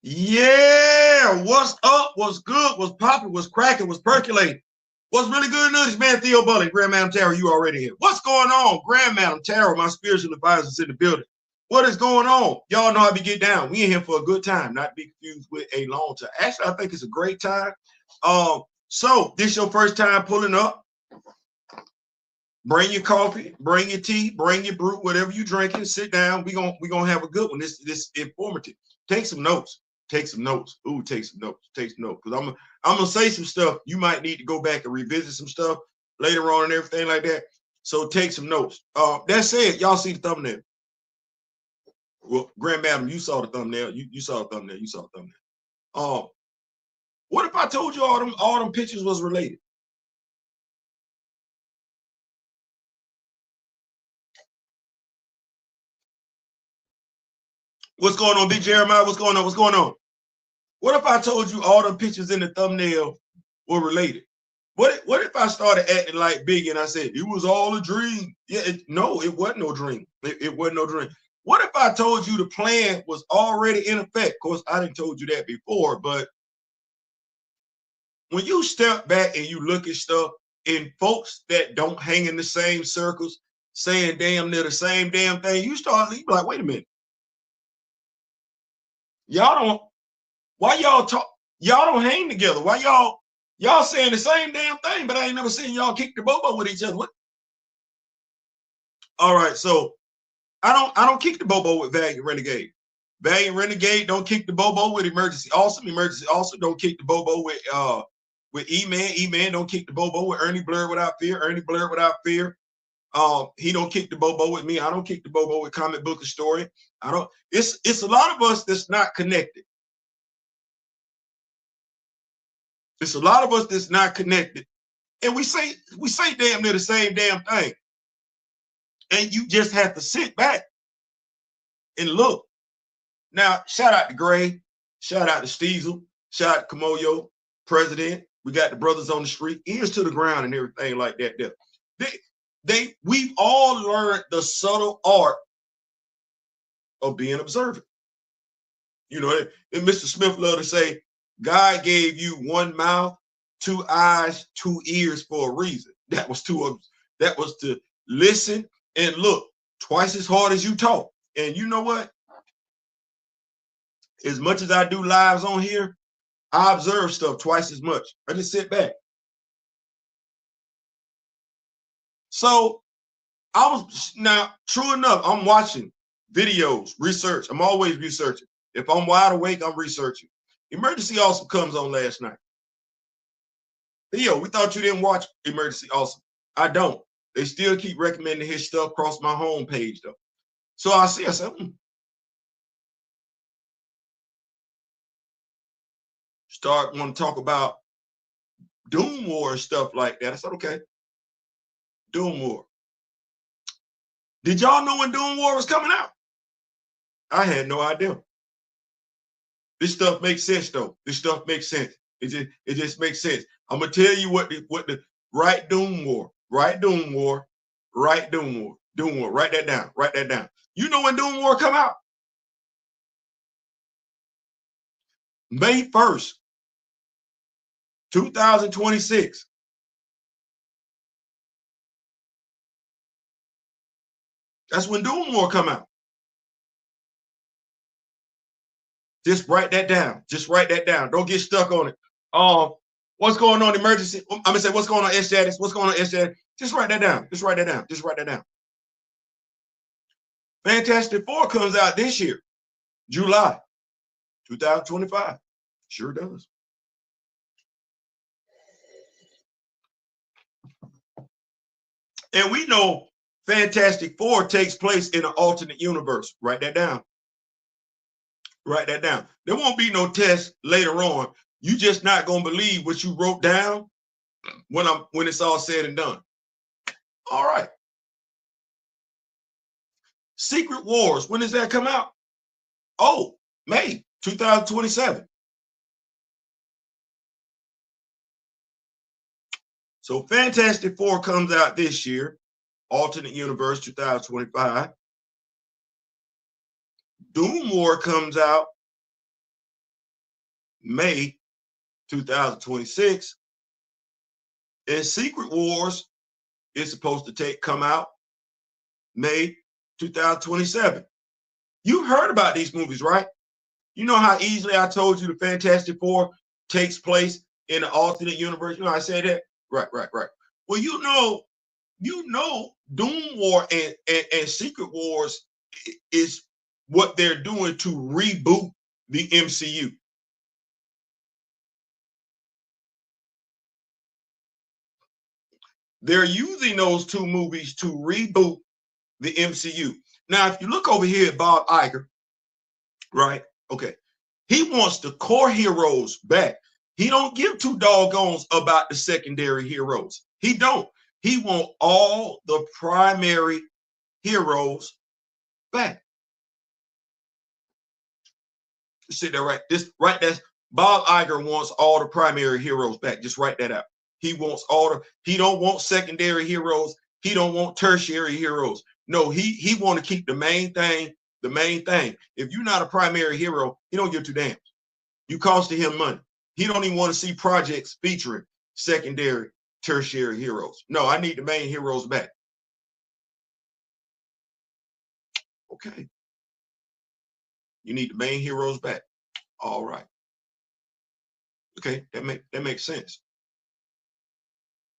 Yeah, what's up? What's good? What's popping? What's cracking? What's percolating? What's really good news, man? Theo Bully, Grand Madam Tarot, you already here. What's going on? Grand Madam Tarot, my spiritual advisors in the building. What is going on? Y'all know how we get down. We in here for a good time, not to be confused with a long time. Actually, I think it's a great time. So this your first time pulling up. Bring your coffee, bring your tea, bring your brew, whatever you drinking. Sit down. We gonna have a good one. This informative. Take some notes. Take some notes. Ooh, take some notes. Take some notes. Because I'm gonna say some stuff. You might need to go back and revisit some stuff later on and everything like that. So take some notes. That said, y'all see the thumbnail. Well, Grand Madam, you saw the thumbnail. You saw the thumbnail. You saw the thumbnail. What if I told you all them pictures was related? What's going on, Big Jeremiah? What's going on? What's going on? What if I told you all the pictures in the thumbnail were related? What if I started acting like Big and I said it was all a dream? Yeah, no, it wasn't no dream. It wasn't no dream. What if I told you the plan was already in effect? Of course, I didn't told you that before, but when you step back and you look at stuff and folks that don't hang in the same circles saying damn near the same damn thing, you start you like, wait a minute. Y'all don't, why y'all talk, y'all don't hang together? Why y'all saying the same damn thing, but I ain't never seen y'all kick the bobo with each other. What? All right, so I don't kick the bobo with Valiant Renegade. Valiant Renegade don't kick the bobo with Emergency Awesome. Emergency Awesome don't kick the bobo with E-Man. E-Man don't kick the bobo with Ernie Blurred Without Fear. Ernie Blurred Without Fear. He don't kick the bobo with me. I don't kick the bobo with Comic Book Story. I don't. It's a lot of us that's not connected. It's a lot of us that's not connected, and we say damn near the same damn thing. And you just have to sit back and look. Now, shout out to Gray, shout out to Steezel, shout out to Kamoyo, President. We got the brothers on the street, ears to the ground and everything like that. We've all learned the subtle art of being observant. You know, and Mr. Smith loved to say, God gave you one mouth, two eyes, two ears for a reason. That was to listen and look twice as hard as you talk. And you know what? As much as I do lives on here, I observe stuff twice as much. I just sit back. So now, true enough, I'm watching videos, research. I'm always researching. If I'm wide awake, I'm researching. Emergency Awesome comes on last night. Theo, we thought you didn't watch Emergency Awesome. I don't. They still keep recommending his stuff across my homepage, though. So I said, start want to talk about Doom War and stuff like that. I said, okay, Doom War. Did y'all know when Doom War was coming out? I had no idea. This stuff makes sense, though. This stuff makes sense. It just makes sense. I'm gonna tell you what the right Doom War, right Doom War, right Doom War, Doom War. Write that down. Write that down. You know when Doom War come out? May 1st, 2026. That's when Doom War come out. Just write that down. Just write that down. Don't get stuck on it. What's going on, emergency? I'm gonna say, what's going on, S-Status? What's going on, S-Status? Just write that down. Just write that down. Just write that down. Fantastic Four comes out this year, July 2025. Sure does. And we know Fantastic Four takes place in an alternate universe. Write that down. Write that down. There won't be no test later on. You just not gonna believe what you wrote down when it's all said and done. All right. Secret Wars. When does that come out? Oh, May 2027. So Fantastic Four comes out this year. Alternate Universe 2025. Doom War comes out May 2026. And Secret Wars is supposed to come out May 2027. You heard about these movies, right? You know how easily I told you the Fantastic Four takes place in an alternate universe. You know, I said that. Right. Well, you know, Doom War and Secret Wars is what they're doing to reboot the MCU. They're using those two movies to reboot the MCU. Now, if you look over here at Bob Iger, right? Okay. He wants the core heroes back. He don't give two doggones about the secondary heroes. He don't. He want all the primary heroes back. See that right? That's Bob Iger wants all the primary heroes back. Just write that out. He wants he don't want secondary heroes. He don't want tertiary heroes. No, he want to keep the main thing. The main thing. If you're not a primary hero, he don't give two damns. You costing him money. He don't even want to see projects featuring secondary, tertiary heroes. No, I need the main heroes back. Okay. You need the main heroes back. All right. Okay, that makes sense.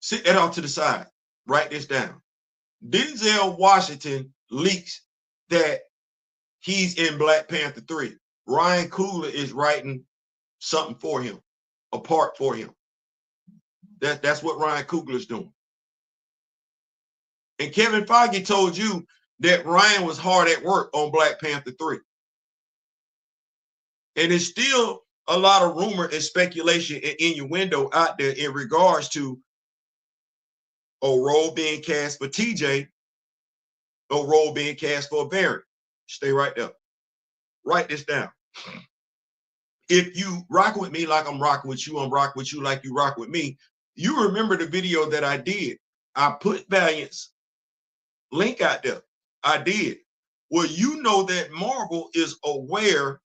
Sit that off to the side. Write this down. Denzel Washington leaks that he's in Black Panther 3. Ryan Coogler is writing something for him, a part for him. That's what Ryan Coogler is doing. And Kevin Feige told you that Ryan was hard at work on Black Panther 3. And there's still a lot of rumor and speculation and innuendo out there in regards to a role being cast for TJ, a role being cast for a Barry. Stay right there. Write this down. If you rock with me like I'm rocking with you, I'm rocking with you like you rock with me. You remember the video that I did. I put Valiant's link out there. I did. Well, you know that Marvel is aware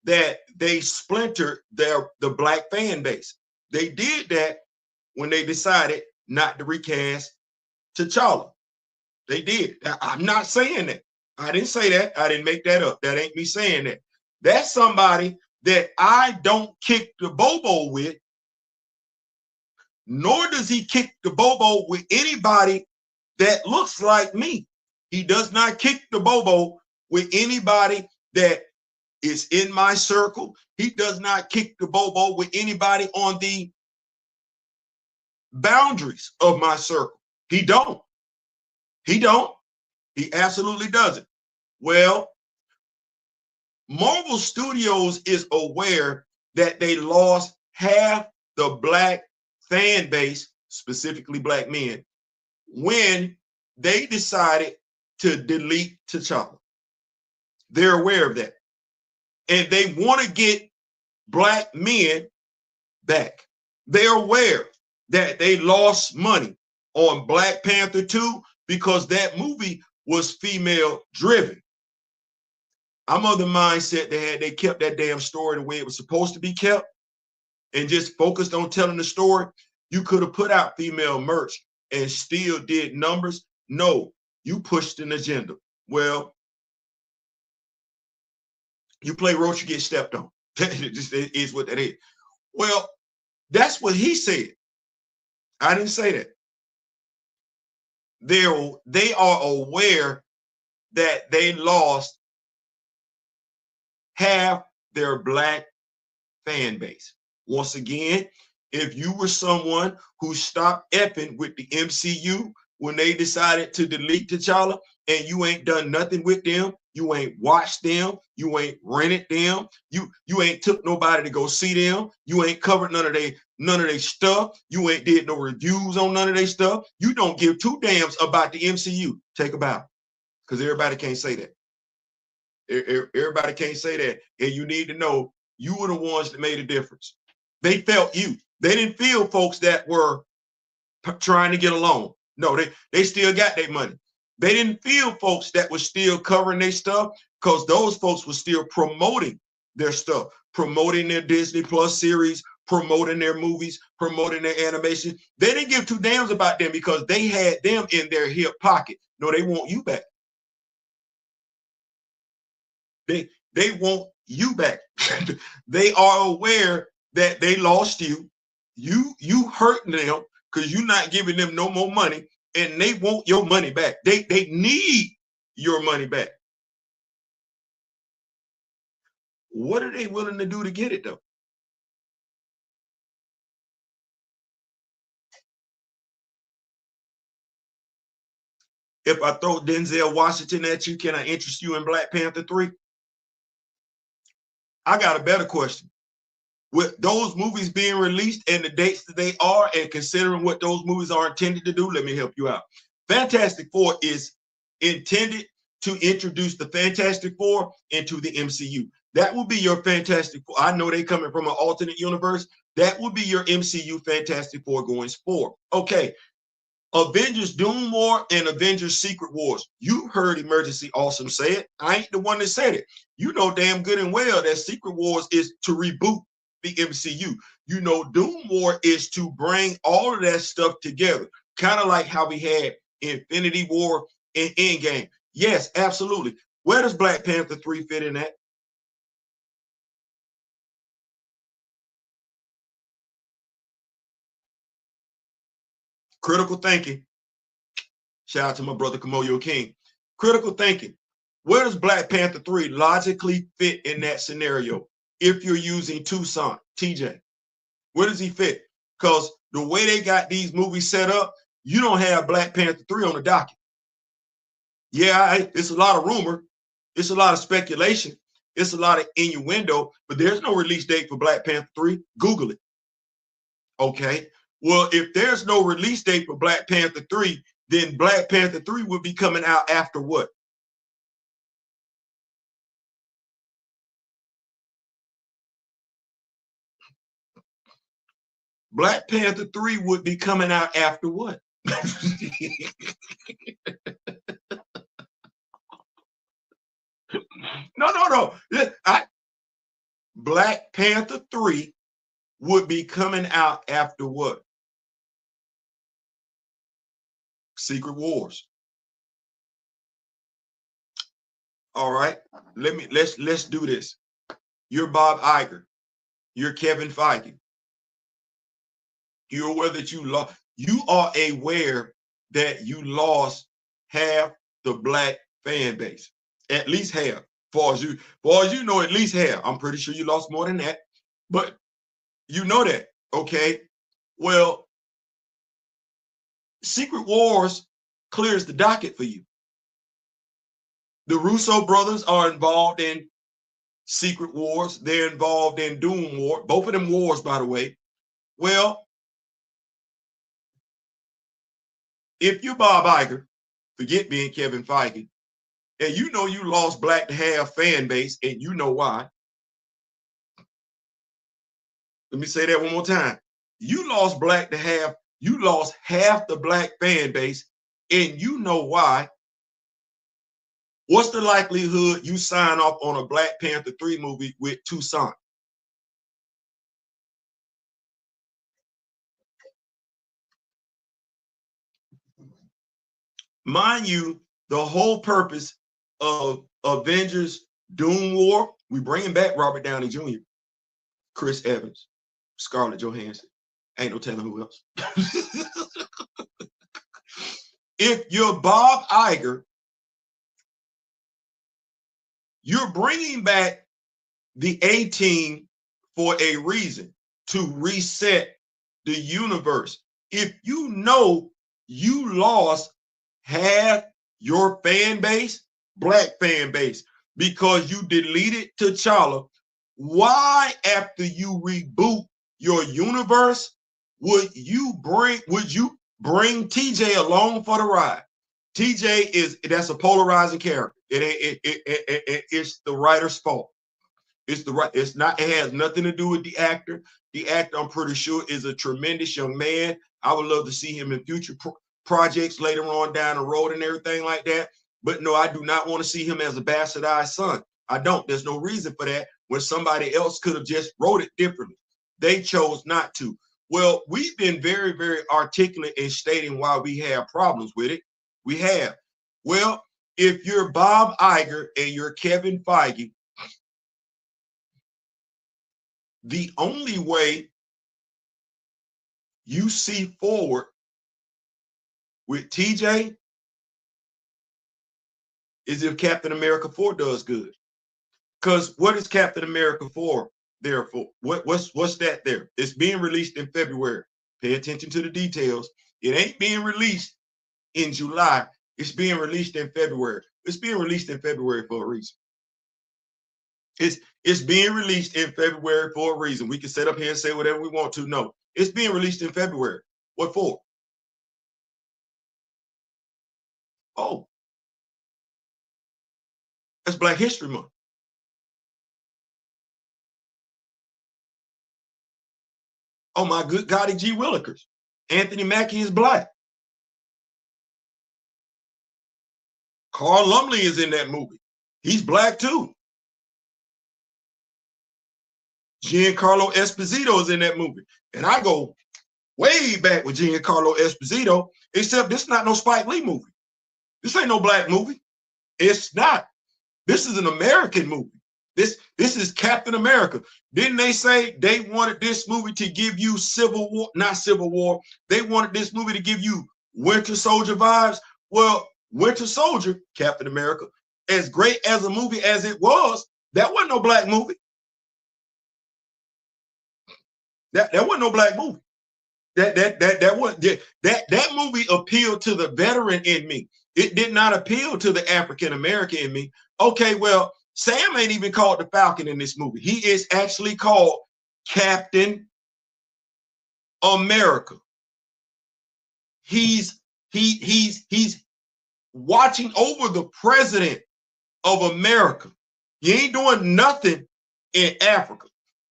that they splintered the black fan base. They did that when they decided not to recast T'Challa. They did. I'm not saying that. I didn't say that. I didn't make that up. That ain't me saying that. That's somebody that I don't kick the bobo with, nor does he kick the bobo with anybody that looks like me. He does not kick the bobo with anybody that is in my circle. He does not kick the bobo with anybody on the boundaries of my circle. He don't. He don't. He absolutely doesn't. Well, Marvel Studios is aware that they lost half the black fan base, specifically black men, when they decided to delete T'Challa. They're aware of that. And they want to get black men back. They're aware that they lost money on Black Panther 2 because that movie was female driven. I'm of the mindset that had they kept that damn story the way it was supposed to be kept and just focused on telling the story, you could have put out female merch and still did numbers. No, you pushed an agenda. Well, you play roach, you get stepped on. It is what that is. Well, that's what he said. I didn't say that. They are aware that they lost half their black fan base. Once again, if you were someone who stopped effing with the MCU when they decided to delete T'Challa and you ain't done nothing with them, you ain't watched them, you ain't rented them, you ain't took nobody to go see them, you ain't covered none of their stuff, you ain't did no reviews on none of their stuff, you don't give two damns about the MCU. Take a bow, because everybody can't say that. Everybody can't say that. And you need to know you were the ones that made a difference. They felt you. They didn't feel folks that were trying to get along. No, they still got their money. They didn't feel folks that were still covering their stuff because those folks were still promoting their stuff. promoting their Disney Plus series, promoting their movies, promoting their animation. They didn't give two damns about them because they had them in their hip pocket. No, they want you back. They want you back. They are aware that they lost you. You hurting them because you're not giving them no more money, and they want your money back. They need your money back. What are they willing to do to get it though? If I throw Denzel Washington at you, can I interest you in Black Panther 3? I got a better question. With those movies being released and the dates that they are, and considering what those movies are intended to do, let me help you out. Fantastic Four is intended to introduce the Fantastic Four into the MCU. That will be your Fantastic Four. I know they coming from an alternate universe. That will be your MCU Fantastic Four going forward. Okay. Avengers Doom War and Avengers Secret Wars. You heard Emergency Awesome say it. I ain't the one that said it. You know damn good and well that Secret Wars is to reboot the MCU. You know Doom War is to bring all of that stuff together, kind of like how we had Infinity War and Endgame. Yes, absolutely. Where does Black Panther 3 fit in that? Critical thinking. Shout out to my brother Kamoyo King. Critical thinking. Where does Black Panther 3 logically fit in that scenario if you're using Toussaint, TJ? Where does he fit? Because the way they got these movies set up, you don't have Black Panther 3 on the docket. Yeah, it's a lot of rumor. It's a lot of speculation. It's a lot of innuendo, but there's no release date for Black Panther 3. Google it. Okay. Well, if there's no release date for Black Panther 3, then Black Panther 3 would be coming out after what? Black Panther 3 would be coming out after what? No. Black Panther 3 would be coming out after what? Secret Wars. All right. Let's do this. You're Bob Iger. You're Kevin Feige. You're aware that you lost. You are aware that you lost half the black fan base. At least half. Far as you know, at least half. I'm pretty sure you lost more than that. But you know that. Okay. Well, Secret Wars clears the docket for you. The Russo brothers are involved in Secret Wars. They're involved in Doom War. Both of them wars, by the way. Well, if you're Bob Iger, forget being Kevin Feige, and you know you lost black to half fan base, and you know why. Let me say that one more time. You lost black to half. You lost half the black fan base, and you know why. What's the likelihood you sign off on a Black Panther 3 movie with Toussaint? Mind you, the whole purpose of Avengers Doom War, we bringing back Robert Downey Jr., Chris Evans, Scarlett Johansson. Ain't no telling who else. If you're Bob Iger, you're bringing back the A-Team for a reason, to reset the universe. If you know you lost half your fan base, black fan base, because you deleted T'Challa, why, after you reboot your universe, would you bring TJ along for the ride? TJ that's a polarizing character. It's the writer's fault. It's not, it has nothing to do with the actor. The actor, I'm pretty sure, is a tremendous young man. I would love to see him in future projects later on down the road and everything like that. But no, I do not want to see him as a bastardized son. I don't. There's no reason for that when somebody else could have just wrote it differently. They chose not to. Well, we've been very, very articulate in stating why we have problems with it. We have. Well, if you're Bob Iger and you're Kevin Feige, the only way you see forward with TJ is if Captain America 4 does good. Because what is Captain America 4 there for? What's that there? It's being released in February. Pay attention to the details. It ain't being released in July. It's being released in February. It's being released in February for a reason. It's being released in February for a reason. We can sit up here and say whatever we want to. No, it's being released in February. What for? Oh, that's Black History Month. Oh my good Gotti G. Willikers. Anthony Mackie is Black. Carl Lumley is in that movie. He's Black too. Giancarlo Esposito is in that movie. And I go way back with Giancarlo Esposito, except this is not no Spike Lee movie. This ain't no Black movie. It's not. This is an American movie. This is Captain America. Didn't they say they wanted this movie to give you Civil War, not Civil War. They wanted this movie to give you Winter Soldier vibes. Well, Winter Soldier, Captain America, as great as a movie as it was, that wasn't no Black movie. That wasn't no Black movie. That movie appealed to the veteran in me. It did not appeal to the African American in me. Okay, well, Sam ain't even called the Falcon in this movie. He is actually called Captain America. He's watching over the president of America. He ain't doing nothing in Africa.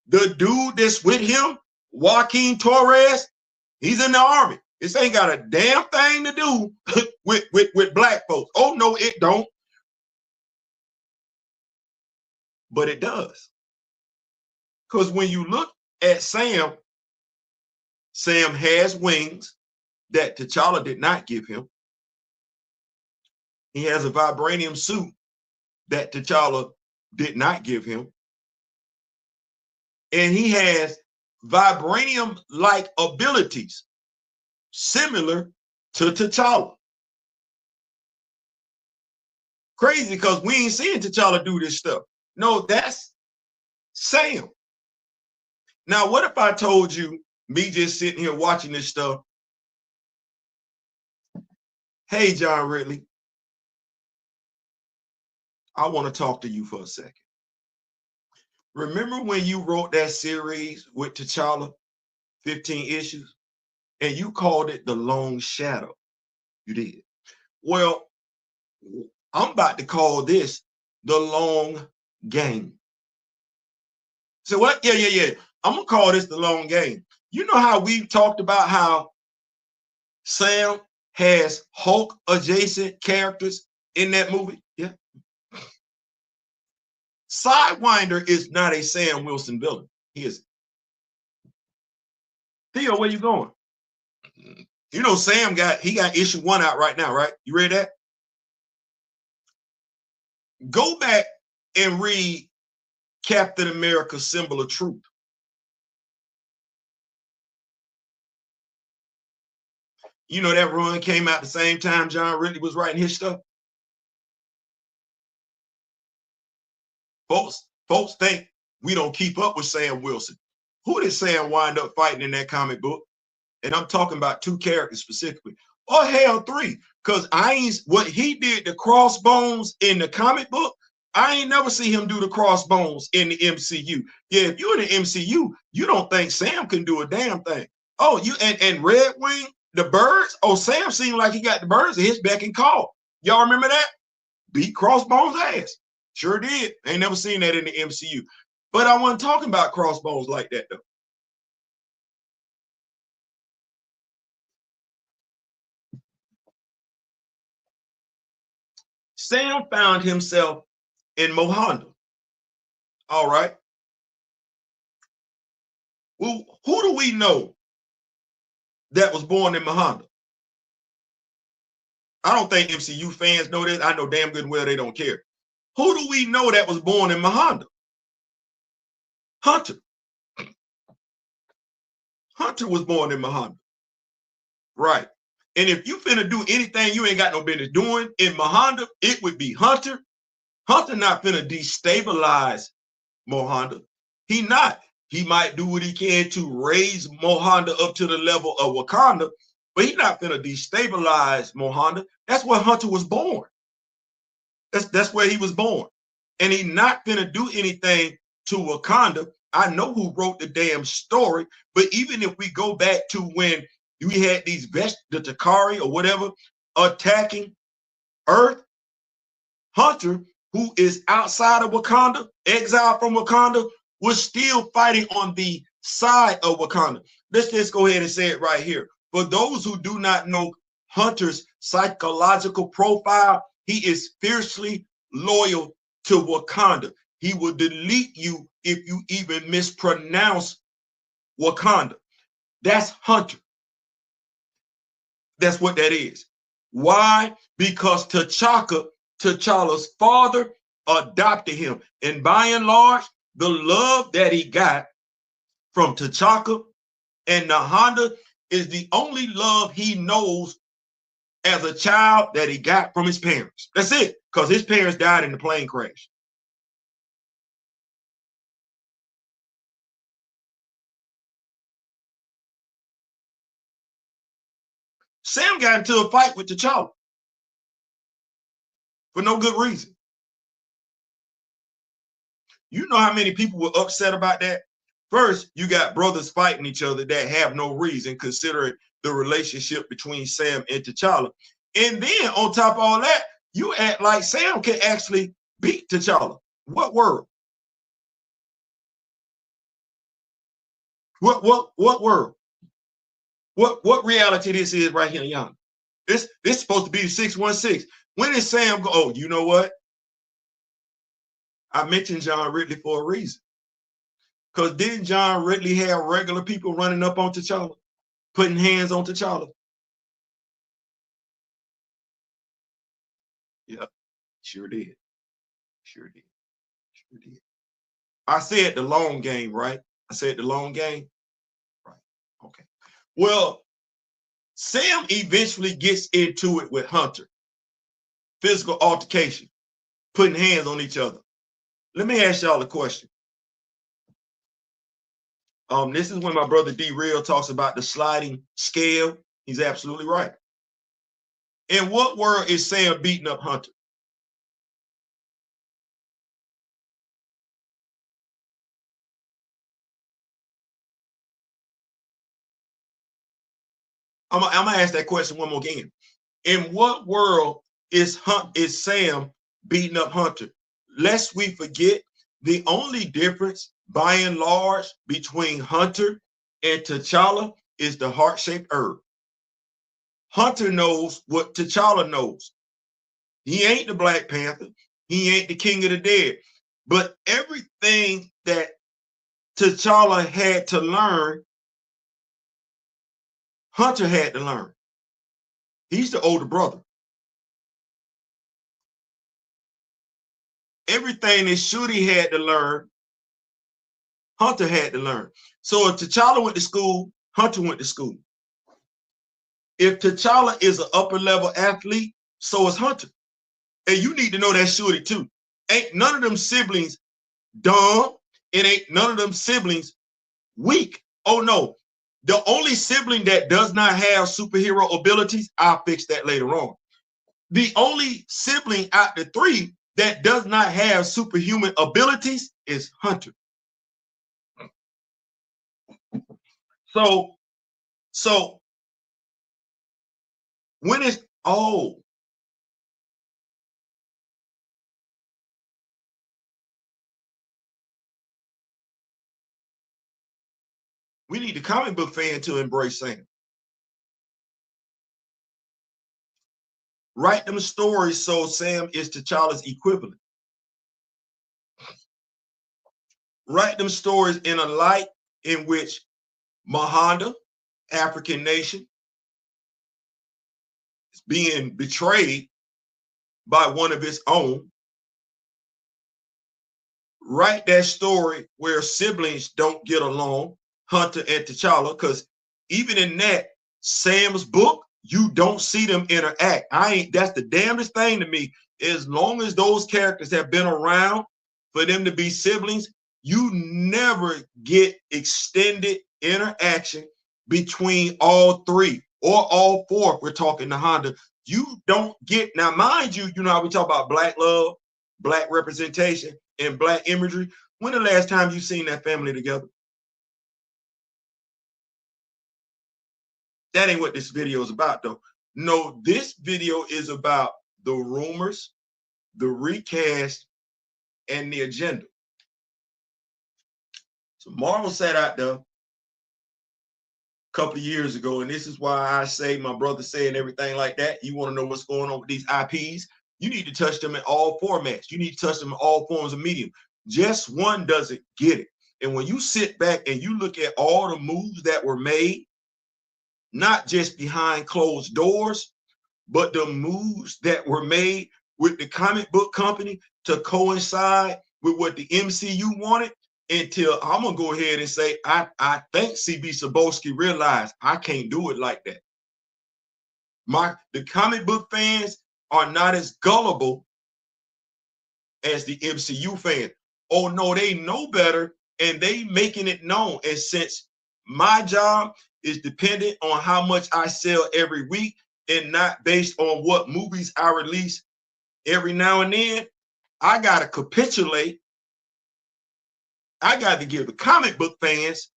The dude that's with him, Joaquin Torres, he's in the army. This ain't got a damn thing to do with Black folks. Oh, no, it don't. But it does. Because when you look at Sam, Sam has wings that T'Challa did not give him. He has a vibranium suit that T'Challa did not give him. And he has vibranium-like abilities similar to T'Challa. Crazy because we ain't seeing T'Challa do this stuff. No, that's Sam. Now, what if I told you, me just sitting here watching this stuff, hey, John Ridley, I want to talk to you for a second. Remember when you wrote that series with T'Challa, 15 issues, and you called it The Long Shadow? You did. Well, I'm about to call this The Long Game. So what? Yeah. I'm going to call this The Long Game. You know how we've talked about how Sam has Hulk adjacent characters in that movie? Yeah. Sidewinder is not a Sam Wilson villain. He is. Theo, where you going? You know, Sam got issue 1 out right now, right? You read that? Go back and read Captain America: Symbol of Truth. You know that run came out the same time John Ridley was writing his stuff. Folks think we don't keep up with Sam Wilson. Who did Sam wind up fighting in that comic book? And I'm talking about 2 characters specifically. Or hell, 3. Because what he did, the crossbones in the comic book, I ain't never see him do the crossbones in the MCU. Yeah, if you're in the MCU, you don't think Sam can do a damn thing. Oh, and Red Wing, the birds. Oh, Sam seemed like he got the birds at his beck and call. Y'all remember that? Beat Crossbones' ass. Sure did. Ain't never seen that in the MCU. But I wasn't talking about Crossbones like that, though. Sam found himself in Mohanda. All right. Well, who do we know that was born in Mahonda? I don't think MCU fans know this. I know damn good and well they don't care. Who do we know that was born in Mahonda? Hunter. Hunter was born in Mahonda. Right. And if you finna do anything you ain't got no business doing in Mahonda, it would be Hunter. Hunter not finna destabilize Mohonda. He not. He might do what he can to raise Mohonda up to the level of Wakanda, but he's not finna destabilize Mohonda. That's where Hunter was born. That's where he was born. And he not finna do anything to Wakanda. I know who wrote the damn story, but even if we go back to when we had these the Takari or whatever attacking Earth, Hunter, who is outside of Wakanda, exiled from Wakanda, was still fighting on the side of Wakanda. Let's just go ahead and say it right here. For those who do not know Hunter's psychological profile, he is fiercely loyal to Wakanda. He will delete you if you even mispronounce Wakanda. That's Hunter. That's what that is. Why? Because T'Challa's father, adopted him. And by and large, the love that he got from T'Chaka and Nahanda is the only love he knows as a child that he got from his parents. That's it, because his parents died in the plane crash. Sam got into a fight with T'Challa for no good reason. You know how many people were upset about that? First, you got brothers fighting each other that have no reason, considering the relationship between Sam and T'Challa. And then on top of all that, you act like Sam can actually beat T'Challa. What world? What world? What reality this is right here, young? This is supposed to be 616. When did Sam go? Oh, you know what? I mentioned John Ridley for a reason. Because didn't John Ridley have regular people running up on T'Challa, putting hands on T'Challa? Yeah, sure did. Sure did. Sure did. I said the long game, right? I said the long game. Right. Okay. Well, Sam eventually gets into it with Hunter. Physical altercation, putting hands on each other. Let me ask y'all a question. This is when my brother D Real talks about the sliding scale. He's absolutely right. In what world is Sam beating up Hunter? I'm gonna ask that question one more again. In what world is Sam beating up Hunter? Lest we forget, the only difference by and large between Hunter and T'Challa is the heart-shaped herb. Hunter knows what T'Challa knows. He ain't the Black Panther. He ain't the King of the Dead. But everything that T'Challa had to learn, Hunter had to learn. He's the older brother. Everything that Shuri had to learn, Hunter had to learn. So if T'Challa went to school, Hunter went to school. If T'Challa is an upper level athlete, so is Hunter. And you need to know that Shuri too. Ain't none of them siblings dumb. It ain't none of them siblings weak. Oh no. The only sibling that does not have superhero abilities, I'll fix that later on. The only sibling out the three that does not have superhuman abilities is Hunter. So when it's we need the comic book fan to embrace Sam. Write them stories so Sam is T'Challa's equivalent. Write them stories in a light in which Mahonda, African nation, is being betrayed by one of its own. Write that story where siblings don't get along, Hunter and T'Challa, because even in that Sam's book, you don't see them interact. That's the damnedest thing to me. As long as those characters have been around for them to be siblings, you never get extended interaction between all three or all four. If we're talking to Honda, you don't get, now mind you, you know how we talk about black love, black representation, and black imagery. When the last time you seen that family together? That ain't what this video is about, though. No, this video is about the rumors, the recast, and the agenda. So Marvel sat out there a couple of years ago, and this is why I say, my brother saying everything like that. You want to know what's going on with these IPs? You need to touch them in all formats. You need to touch them in all forms of medium. Just one doesn't get it. And when you sit back and you look at all the moves that were made, not just behind closed doors, but the moves that were made with the comic book company to coincide with what the MCU wanted, until I'm gonna go ahead and say, I think CB Cebulski realized I can't do it like that. The comic book fans are not as gullible as the MCU fans. Oh no, they know better, and they making it known. And since my job is dependent on how much I sell every week and not based on what movies I release every now and then, I gotta capitulate. I got to give the comic book fans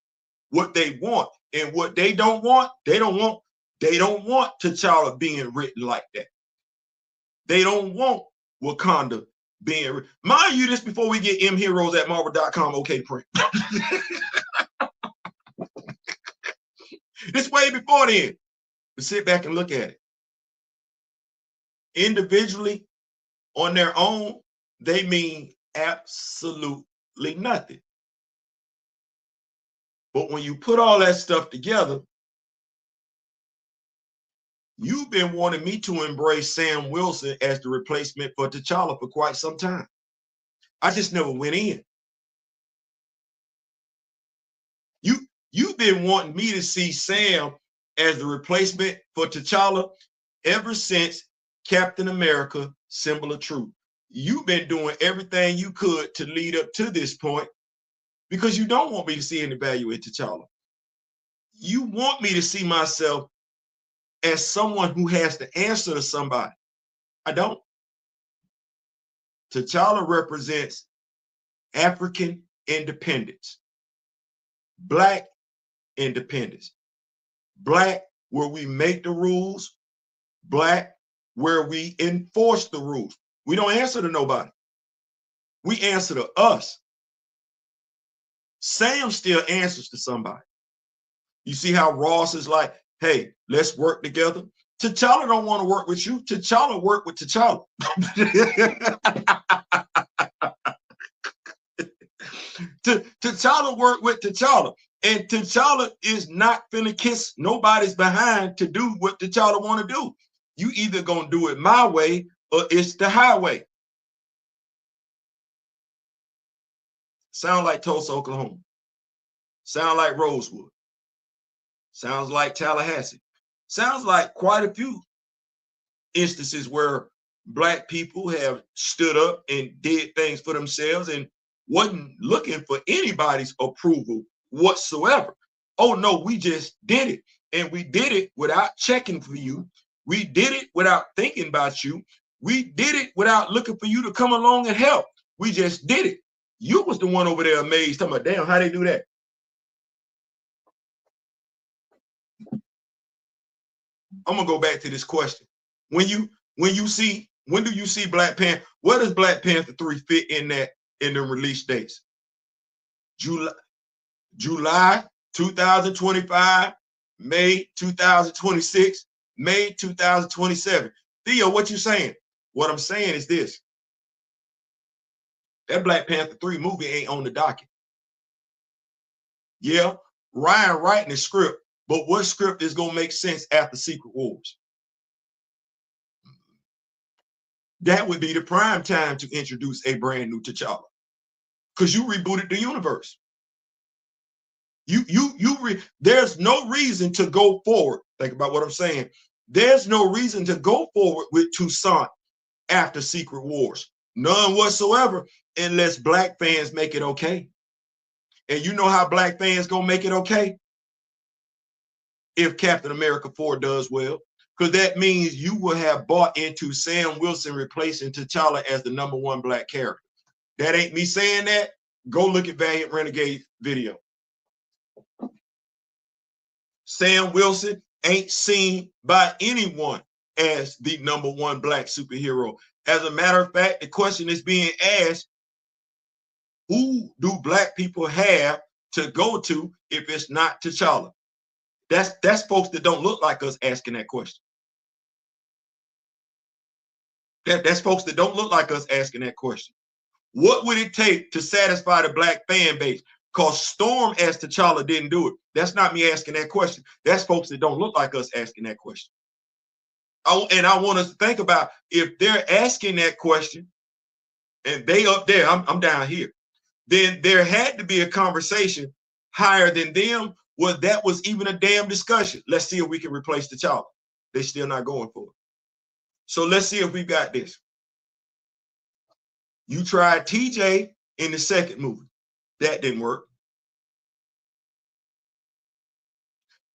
what they want, and what they don't want, they don't want T'Challa being written like that. They don't want Wakanda being written. Mind you, this before we get mheroes at marvel.com okay print. This way before then. But sit back and look at it. Individually, on their own, they mean absolutely nothing. But when you put all that stuff together, you've been wanting me to embrace Sam Wilson as the replacement for T'Challa for quite some time. I just never went in. You've been wanting me to see Sam as the replacement for T'Challa ever since Captain America: Symbol of Truth. You've been doing everything you could to lead up to this point because you don't want me to see any value in T'Challa. You want me to see myself as someone who has to answer to somebody. I don't. T'Challa represents African independence, Black independence, Black where we make the rules, Black where we enforce the rules. We don't answer to nobody. We answer to us. Sam still answers to somebody. You see how Ross is like, hey, let's work together. T'Challa don't want to work with you. T'Challa work with T'Challa. T'Challa work with T'Challa. And T'Challa is not finna kiss nobody's behind to do what T'Challa want to do. You either gonna do it my way or it's the highway. Sound like Tulsa, Oklahoma. Sound like Rosewood. Sounds like Tallahassee. Sounds like quite a few instances where Black people have stood up and did things for themselves and wasn't looking for anybody's approval whatsoever. Oh no, we just did it. And we did it without checking for you. We did it without thinking about you. We did it without looking for you to come along and help. We just did it. You was the one over there amazed, talking about, damn, how they do that? I'm gonna go back to this question. When do you see Black Panther? Where does Black Panther 3 fit in the release dates? July 2025, May 2026, May 2027. Theo, what you saying? What I'm saying is this. That Black Panther 3 movie ain't on the docket. Yeah, Ryan writing the script, but what script is gonna make sense after Secret Wars? That would be the prime time to introduce a brand new T'Challa, because you rebooted the universe. There's no reason to go forward. Think about what I'm saying. There's no reason to go forward with Toussaint after Secret Wars. None whatsoever, unless black fans make it okay. And you know how black fans gonna make it okay? If Captain America 4 does well. Because that means you will have bought into Sam Wilson replacing T'Challa as the #1 black character. That ain't me saying that. Go look at Valiant Renegade video. Sam Wilson ain't seen by anyone as the #1 black superhero. As a matter of fact, the question is being asked, who do black people have to go to if it's not T'Challa? That's folks that don't look like us asking that question. That's folks that don't look like us asking that question. What would it take to satisfy the black fan base? Because Storm as T'Challa didn't do it. That's not me asking that question. That's folks that don't look like us asking that question. And I want us to think about, if they're asking that question and they up there, I'm down here, then there had to be a conversation higher than them where that was even a damn discussion. Let's see if we can replace T'Challa. They're still not going for it. So let's see if we got this. You tried TJ in the second movie. That didn't work.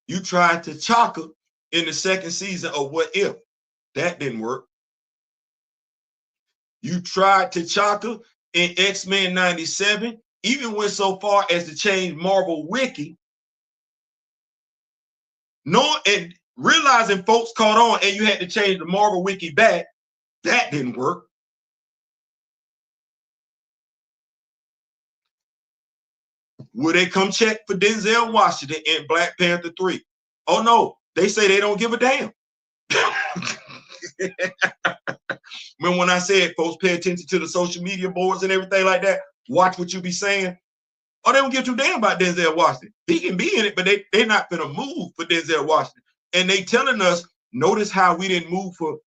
You tried T'Chaka in the second season of What If. That didn't work. You tried T'Chaka in X-Men 97, even went so far as to change Marvel Wiki. And realizing folks caught on and you had to change the Marvel Wiki back. That didn't work. Will they come check for Denzel Washington in Black Panther 3? Oh no, they say they don't give a damn. Remember when I said folks pay attention to the social media boards and everything like that? Watch what you be saying. Oh, they don't give too damn about Denzel Washington. He can be in it, but they're not gonna move for Denzel Washington. And they telling us, notice how we didn't move for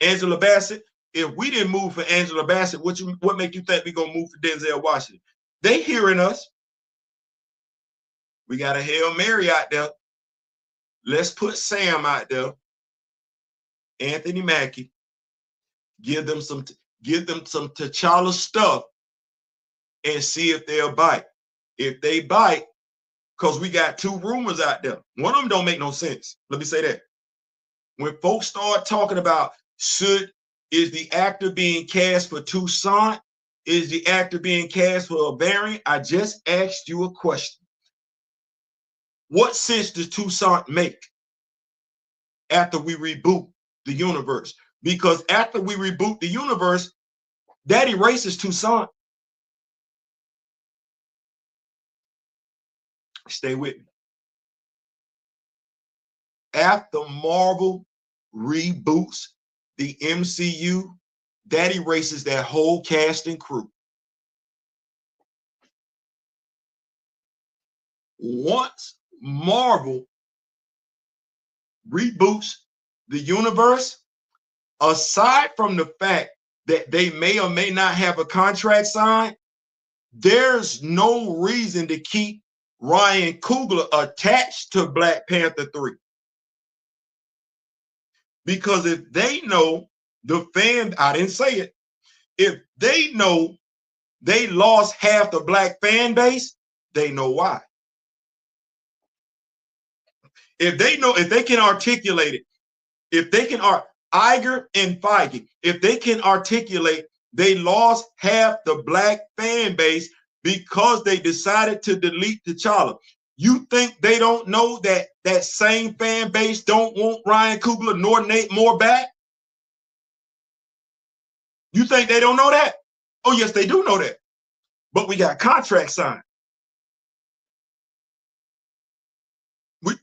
Angela Bassett. If we didn't move for Angela Bassett, what make you think we gonna move for Denzel Washington? They hearing us. We got a Hail Mary out there. Let's put Sam out there. Anthony Mackie. Give them some T'Challa stuff and see if they'll bite. If they bite, because we got two rumors out there. One of them don't make no sense. Let me say that. When folks start talking about is the actor being cast for Toussaint? Is the actor being cast for a variant? I just asked you a question. What sense does Toussaint make after we reboot the universe? Because after we reboot the universe, that erases Toussaint. Stay with me. After Marvel reboots the MCU, that erases that whole cast and crew. Once Marvel reboots the universe, aside from the fact that they may or may not have a contract signed, there's no reason to keep Ryan Coogler attached to Black Panther 3. Because if they know I didn't say it, if they know they lost half the black fan base, they know why. If they know, if they can articulate it, if they can, Iger and Feige, if they can articulate they lost half the black fan base because they decided to delete T'Challa, you think they don't know that that same fan base don't want Ryan Coogler nor Nate Moore back? You think they don't know that? Oh, yes, they do know that. But we got contracts signed.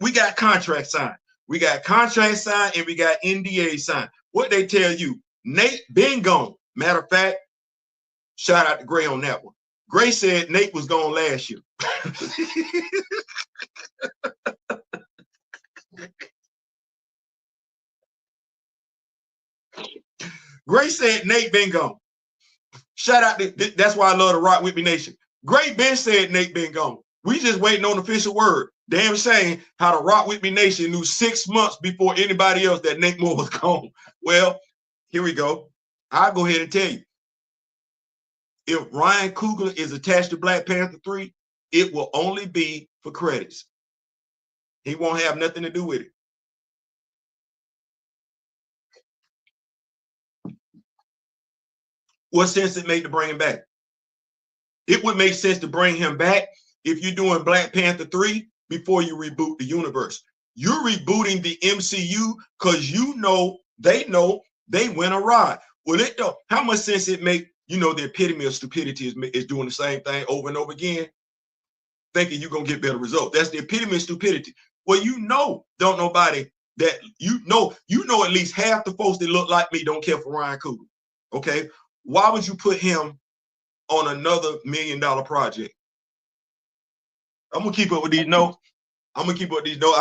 We got contracts signed. We got contracts signed and we got NDA signed. What they tell you, Nate been gone. Matter of fact, shout out to Gray on that one. Gray said Nate was gone last year. Gray said Nate been gone. Shout out to, that's why I love the Rock With Me Nation. Gray Ben said Nate been gone. We just waiting on the official word. Damn shame how the Rock With Me Nation knew 6 months before anybody else that Nate Moore was gone. Well, here we go. I'll go ahead and tell you. If Ryan Coogler is attached to Black Panther 3, it will only be for credits. He won't have nothing to do with it. What sense it make to bring him back? It would make sense to bring him back if you're doing Black Panther 3 before you reboot the universe. You're rebooting the MCU because you know they went awry. Well, it don't. How much sense it make? You know, the epitome of stupidity is doing the same thing over and over again, thinking you're gonna get better results. That's the epitome of stupidity. Well, you know, don't nobody that you know at least half the folks that look like me don't care for Ryan Coogler. Okay, why would you put him on another $1 million project? I'm gonna keep up with these notes. I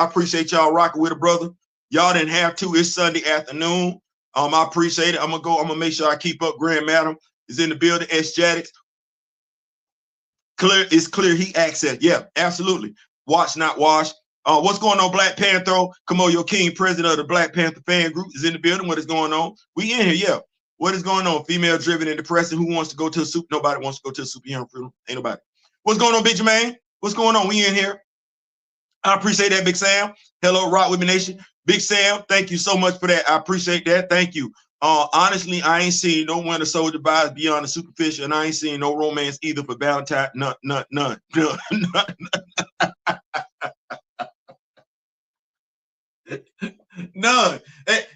appreciate y'all rocking with a brother. Y'all didn't have to. It's Sunday afternoon. I appreciate it. I'm gonna make sure I keep up. Grand Madam is in the building. Ijs. Clear, it's clear he access. Yeah, absolutely. Watch, not wash. What's going on, Black Panther? Kamoyo King, president of the Black Panther fan group, is in the building. What is going on? We in here, yeah. What is going on? Female driven and depressing. Who wants to go to a soup? Nobody wants to go to a superhero film. Ain't nobody. What's going on, Big Jermaine? What's going on? We in here. I appreciate that, Big Sam. Hello, Rock With Me Nation. Big Sam, thank you so much for that. I appreciate that. Thank you. Honestly, I ain't seen no Winter Soldier buys beyond the superficial, and I ain't seen no romance either for Valentine. None. None.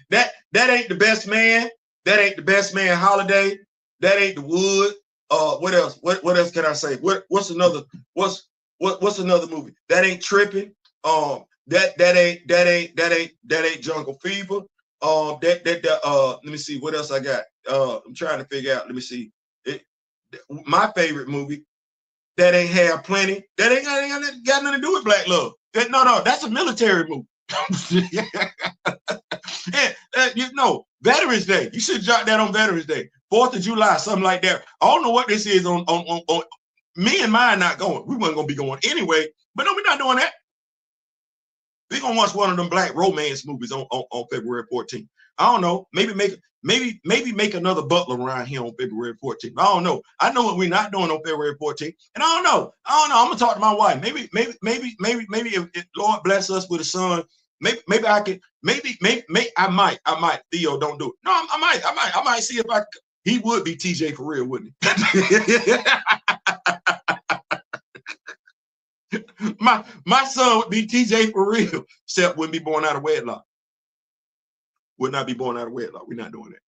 That ain't the best man. That ain't the best man holiday. That ain't the wood. What else? What else can I say? What's another movie? That ain't tripping. That ain't Jungle Fever. Let me see what else I got. I'm trying to figure out. Let me see. My favorite movie, that ain't Have Plenty. That ain't got nothing to do with Black Love. No, that's a military movie. You know, Veterans Day. You should jot that on Veterans Day. 4th of July, something like that. I don't know what this is on me and mine not going. We weren't gonna be going anyway, but no, we're not doing that. We're gonna watch one of them black romance movies on February 14th. I don't know. Maybe make another Butler around here on February 14th. I don't know. I know what we're not doing on February 14th. And I don't know. I'm gonna talk to my wife. Maybe if Lord bless us with a son, maybe I can, I might. Theo, don't do it. No, I might see if I could. He would be TJ for real, wouldn't he? My son would be TJ for real, except wouldn't be born out of wedlock. Would not be born out of wedlock. We're not doing that.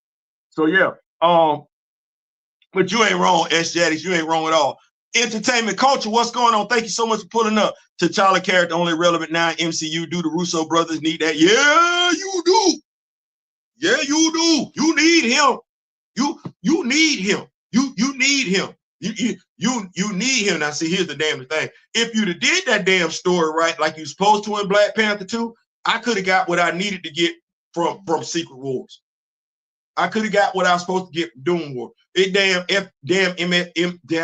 So yeah, but you ain't wrong, Ijs. You ain't wrong at all. Entertainment culture, what's going on? Thank you so much for pulling up. T'Challa character only relevant now in MCU. Do the Russo brothers need that? Yeah, you do. Yeah, you do. You need him. You need him. You need him. You need him. Now, see, here's the damn thing. If you'd have did that damn story right, like you're supposed to in Black Panther 2, I could have got what I needed to get from Secret Wars. I could have got what I was supposed to get from Doom War. It damn I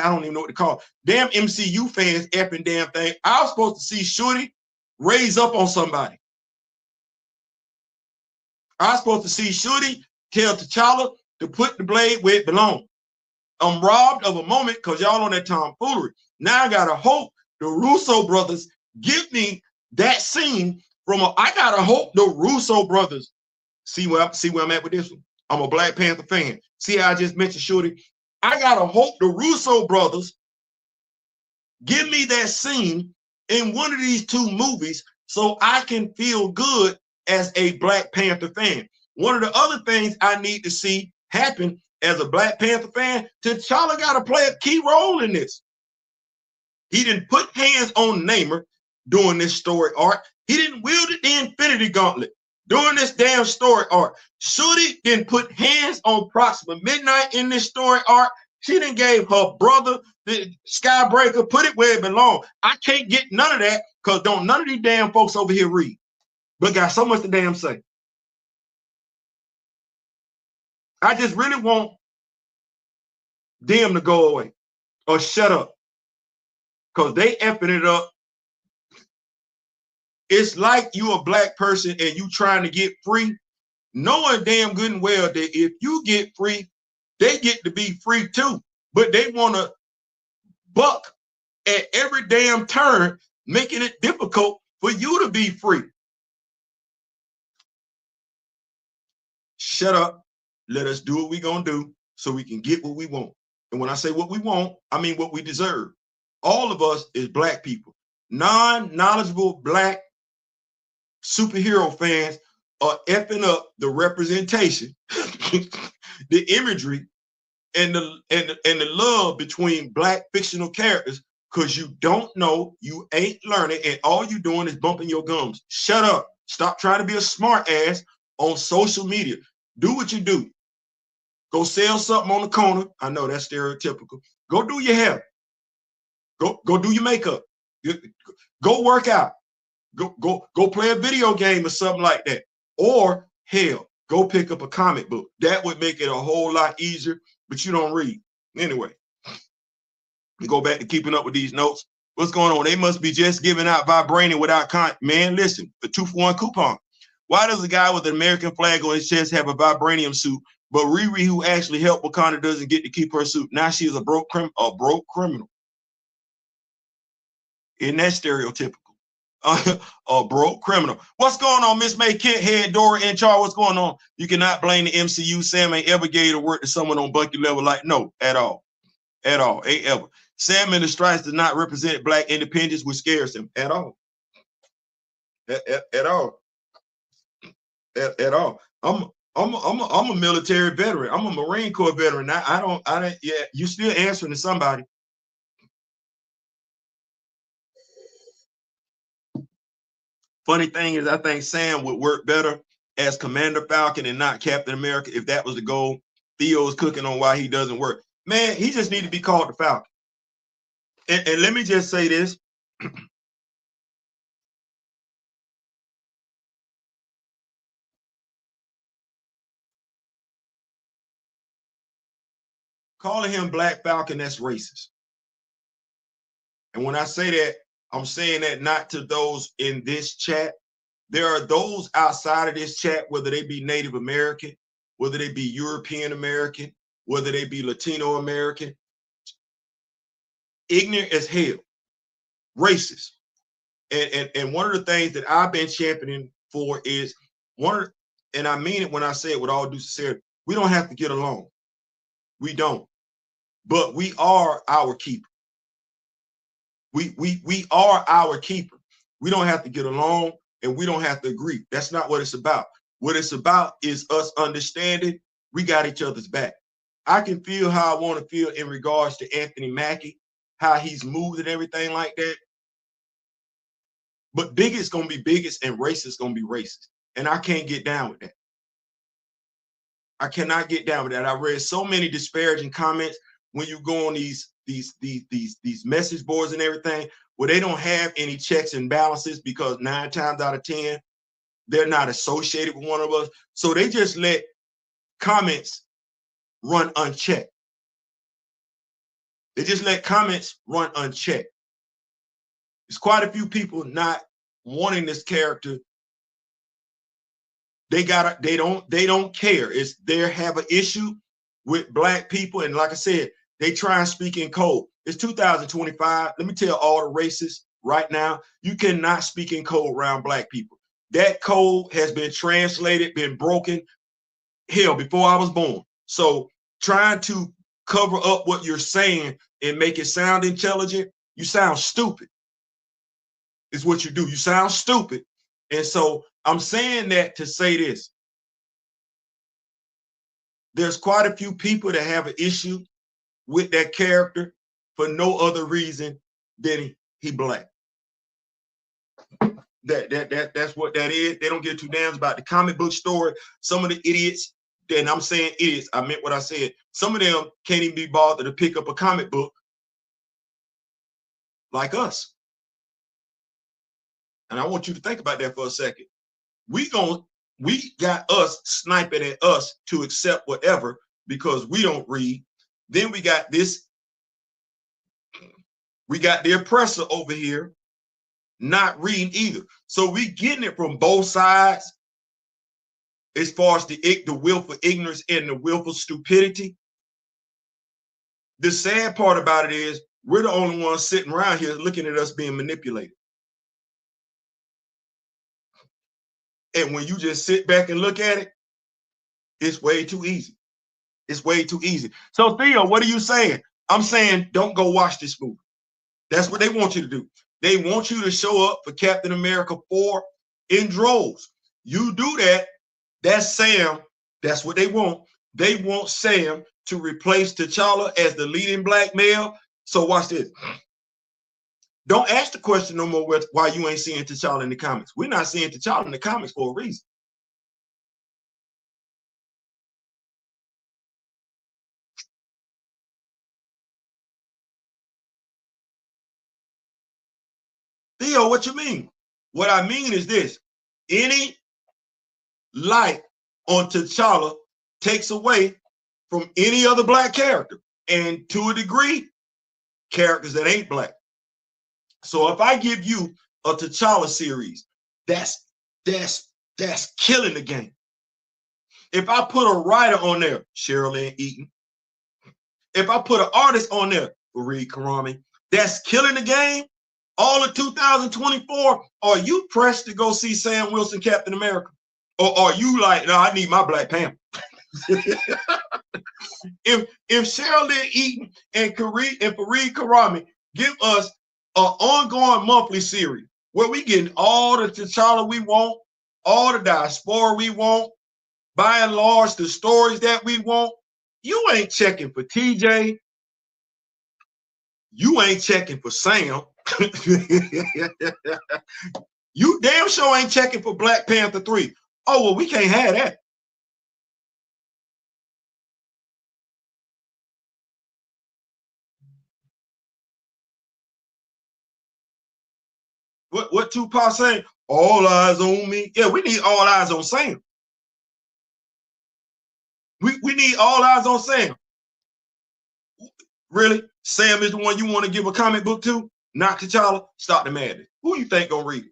don't even know what to call it. Damn MCU fans effing damn thing. I was supposed to see Shorty raise up on somebody. I was supposed to see Shorty tell T'Challa to put the blade where it belongs. I'm robbed of a moment because y'all on that tomfoolery. Now I gotta hope the Russo brothers give me that scene I gotta hope the Russo brothers see where I'm at with this one. I'm a Black Panther fan. See how I just mentioned Shorty? I gotta hope the Russo brothers give me that scene in one of these two movies so I can feel good as a Black Panther fan. One of the other things I need to see happen as a Black Panther fan, T'Challa got to play a key role in this. He didn't put hands on Namor during this story arc. He didn't wield the Infinity Gauntlet during this damn story arc. Shorty didn't put hands on Proxima Midnight in this story arc. She done gave her brother the Skybreaker, put it where it belongs. I can't get none of that because don't none of these damn folks over here read, but got so much to damn say. I just really want them to go away or shut up because they effing it up. It's like you a black person and you trying to get free, knowing damn good and well that if you get free, they get to be free too. But they want to buck at every damn turn, making it difficult for you to be free. Shut up. Let us do what we're going to do so we can get what we want. And when I say what we want, I mean what we deserve. All of us is black people. Non-knowledgeable black superhero fans are effing up the representation, the imagery, and the love between black fictional characters because you don't know, you ain't learning, and all you doing is bumping your gums. Shut up. Stop trying to be a smart ass on social media. Do what you do. Go sell something on the corner. I know that's stereotypical. Go do your hair. Go do your makeup. Go work out. Go play a video game or something like that. Or hell, go pick up a comic book. That would make it a whole lot easier, but you don't read. Anyway, we go back to keeping up with these notes. What's going on? They must be just giving out vibranium without man, listen, a 2-for-1 coupon. Why does a guy with an American flag on his chest have a vibranium suit, but Riri, who actually helped Wakanda, doesn't get to keep her suit? Now she's a broke criminal. Isn't that stereotypical? A broke criminal. What's going on, Miss May, Kent, Head, Dora, and Char? What's going on? You cannot blame the MCU. Sam ain't ever gave to work to someone on Bucky level like, no, at all. At all, ain't ever. Sam and the Stripes does not represent black independence, which scares him at all. At all. At all. I'm a military veteran. I'm a Marine Corps veteran. I don't, yeah, you still answering to somebody. Funny thing is, I think Sam would work better as Commander Falcon and not Captain America if that was the goal. Theo's cooking on why he doesn't work. Man, he just need to be called the Falcon. And let me just say this. Calling him Black Falcon, that's racist. And when I say that, I'm saying that not to those in this chat. There are those outside of this chat, whether they be Native American, whether they be European American, whether they be Latino American, ignorant as hell, racist. And one of the things that I've been championing for is and I mean it when I say it with all due sincerity, we don't have to get along. We don't. But we are our keeper. We are our keeper. We don't have to get along and we don't have to agree. That's not what it's about. What it's about is us understanding we got each other's back. I can feel how I want to feel in regards to Anthony Mackie, how he's moved and everything like that. But biggest gonna be biggest and racist gonna be racist. And I can't get down with that. I cannot get down with that. I read so many disparaging comments when you go on these message boards and everything where they don't have any checks and balances because 9 times out of 10, they're not associated with one of us. So they just let comments run unchecked. They just let comments run unchecked. There's quite a few people not wanting this character. They don't care. They have an issue with black people. And like I said, they try and speak in code. It's 2025. Let me tell all the racists right now, you cannot speak in code around black people. That code has been translated, been broken, hell, before I was born. So trying to cover up what you're saying and make it sound intelligent, you sound stupid. Is what you do. You sound stupid. And so I'm saying that to say this. There's quite a few people that have an issue with that character for no other reason than he black. That's what that is. They don't give two damns about the comic book story. Some of the idiots and I'm saying is, I meant what I said. Some of them can't even be bothered to pick up a comic book like us. And I want you to think about that for a second. We got us sniping at us to accept whatever because we don't read. Then we got this. We got the oppressor over here not reading either. So we getting it from both sides as far as the willful ignorance and the willful stupidity. The sad part about it is we're the only ones sitting around here looking at us being manipulated. And when you just sit back and look at it, it's way too easy. It's way too easy. So Theo, what are you saying? I'm saying don't go watch this movie. That's what they want you to do. They want you to show up for Captain America 4 in droves. You do that, that's Sam. That's what they want. They want Sam to replace T'Challa as the leading black male. So watch this. Don't ask the question no more why you ain't seeing T'Challa in the comics. We're not seeing T'Challa in the comics for a reason. Theo, what you mean? What I mean is this. Any light on T'Challa takes away from any other black character. And to a degree, characters that ain't black. So if I give you a T'Challa series, that's killing the game. If I put a writer on there, Sherilyn Eaton. If I put an artist on there, Fareed Karami, that's killing the game. All of 2024, are you pressed to go see Sam Wilson, Captain America? Or are you like, no, I need my Black Panther? if Sherilyn Eaton and Fareed Karami give us an ongoing monthly series where we getting all the T'Challa we want, all the diaspora we want, by and large, the stories that we want, you ain't checking for TJ. You ain't checking for Sam. You damn sure ain't checking for Black Panther 3. Oh, well, we can't have that. What Tupac saying? All eyes on me. Yeah, we need all eyes on Sam. We need all eyes on Sam. Really? Sam is the one you want to give a comic book to? Not T'Challa? Stop the madness. Who you think gonna read it?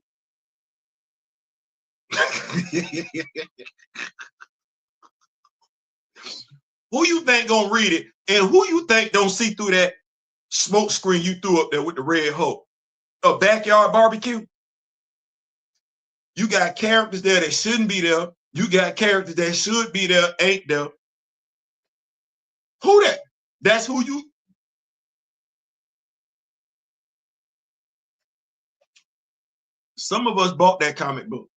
Who you think gonna read it? And who you think don't see through that smoke screen you threw up there with the red Hulk? A backyard barbecue? You got characters there that shouldn't be there. You got characters that should be there, ain't there. Who that? That's who you. Some of us bought that comic book.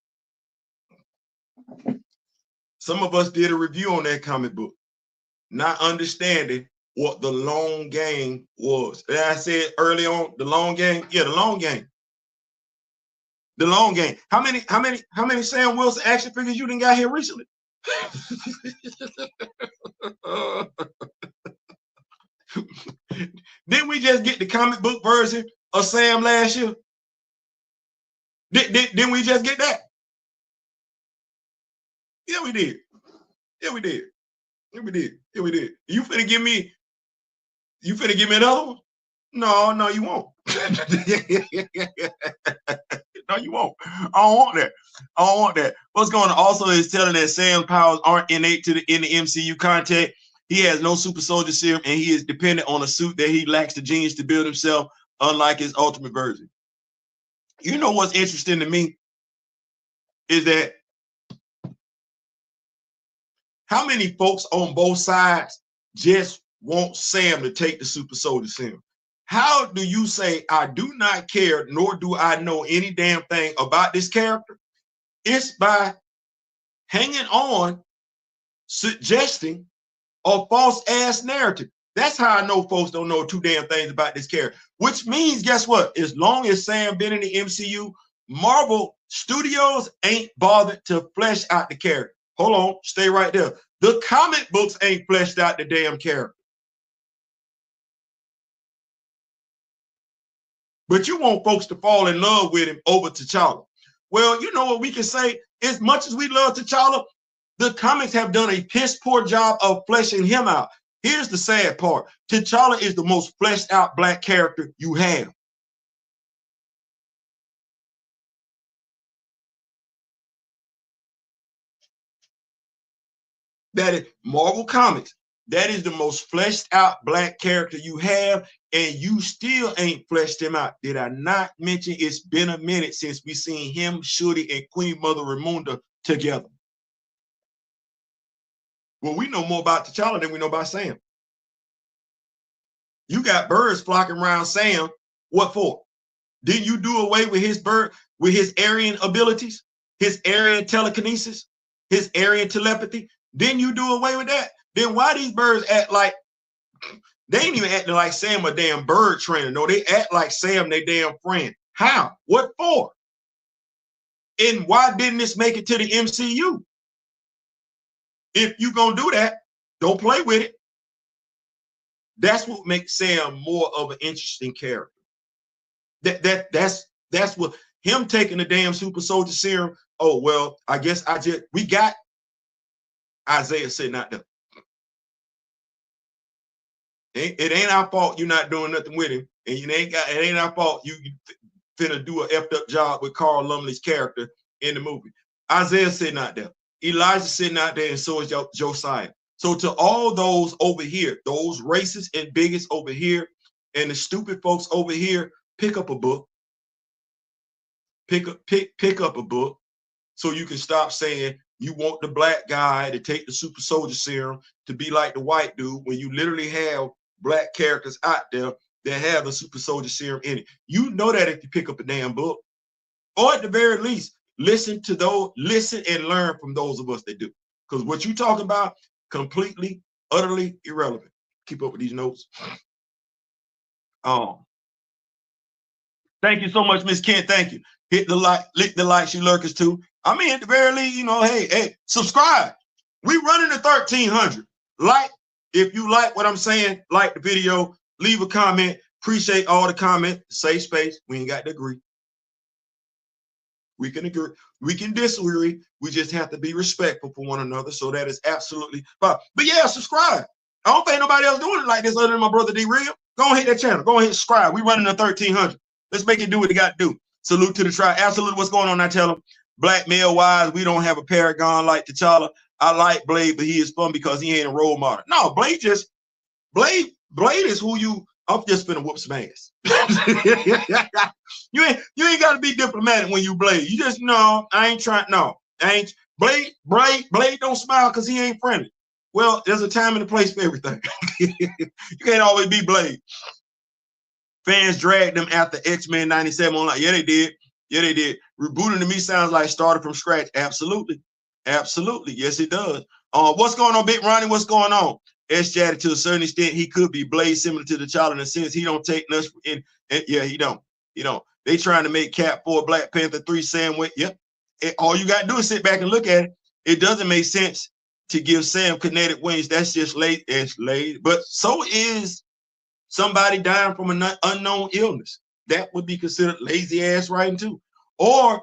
Some of us did a review on that comic book, not understanding what the long game was. And I said early on, the long game. Yeah, the long game. The long game. How many Sam Wilson action figures you done got here recently? Didn't we just get the comic book version of Sam last year? Didn't we just get that? Yeah, we did. Yeah, we did. Yeah, we did. Yeah, we did. You finna give me another one? No, you won't. No, you won't. I don't want that. I don't want that. What's going on also is telling that Sam's powers aren't innate in the MCU context. He has no super soldier serum, and he is dependent on a suit that he lacks the genius to build himself, unlike his ultimate version. You know what's interesting to me is that how many folks on both sides just want Sam to take the super soldier serum? How do you say, I do not care, nor do I know any damn thing about this character? It's by hanging on, suggesting a false ass narrative. That's how I know folks don't know two damn things about this character. Which means, guess what? As long as Sam been in the MCU, Marvel Studios ain't bothered to flesh out the character. Hold on, stay right there. The comic books ain't fleshed out the damn character. But you want folks to fall in love with him over T'Challa. Well, you know what we can say? As much as we love T'Challa, the comics have done a piss poor job of fleshing him out. Here's the sad part. T'Challa is the most fleshed out black character you have. That is Marvel Comics. That is the most fleshed out black character you have, and you still ain't fleshed him out. Did I not mention it's been a minute since we seen him, Shuri, and Queen Mother Ramunda together? Well, we know more about T'Challa than we know about Sam. You got birds flocking around Sam. What for? Didn't you do away with his bird, with his Aryan abilities, his Aryan telekinesis, his Aryan telepathy? Didn't you do away with that? Then why these birds act like, they ain't even acting like Sam a damn bird trainer. No, they act like Sam their damn friend. How? What for? And why didn't this make it to the MCU? If you gonna do that, don't play with it. That's what makes Sam more of an interesting character. That's what, him taking the damn super soldier serum. Oh, well, I guess we got Isaiah sitting out there. It ain't our fault you're not doing nothing with him, and it ain't our fault you finna do an effed up job with Carl Lumley's character in the movie. Isaiah sitting out there, Elijah sitting out there, and so is Josiah. So to all those over here, those racists and bigots over here, and the stupid folks over here, pick up a book. Pick up a book, so you can stop saying you want the black guy to take the super soldier serum to be like the white dude when you literally have black characters out there that have the super soldier serum in it. You know that if you pick up a damn book, or at the very least, listen and learn from those of us that do. Because what you talking about, completely, utterly irrelevant. Keep up with these notes. Thank you so much, Miss Kent. Thank you. Hit the like, lick the likes, you lurkers too. I mean, at the very least, hey, subscribe. We running to 1,300. Like, if you like what I'm saying, like the video, leave a comment. Appreciate all the comment. Safe space. We ain't got to agree. We can agree. We can disagree. We just have to be respectful for one another. So that is absolutely fine. But yeah, subscribe. I don't think nobody else doing it like this other than my brother D-Real. Go and hit that channel. Go ahead and subscribe. We running to 1,300. Let's make it do what it got to do. Salute to the tribe. Absolutely. What's going on? I tell them, black male wise, we don't have a paragon like T'Challa. I like Blade, but he is fun because he ain't a role model. No, Blade is who you. I'm just finna whoop some ass. You ain't got to be diplomatic when you Blade. You just I ain't trying. No, I ain't. Blade don't smile because he ain't friendly. Well, there's a time and a place for everything. You can't always be Blade. Fans dragged them after X-Men 97 online. Yeah, they did. Yeah, they did. Rebooting to me sounds like starting from scratch. Absolutely. Absolutely. Yes, it does. What's going on, Big Ronnie? What's going on? S-Jaddy, to a certain extent, he could be Blade similar to the child in a sense. He don't take nuts in. Yeah, he don't. They trying to make Cap 4 Black Panther 3 sandwich. Yep. All you got to do is sit back and look at it. It doesn't make sense to give Sam kinetic wings. That's just late. It's late. But so is somebody dying from an unknown illness. That would be considered lazy ass writing too. Or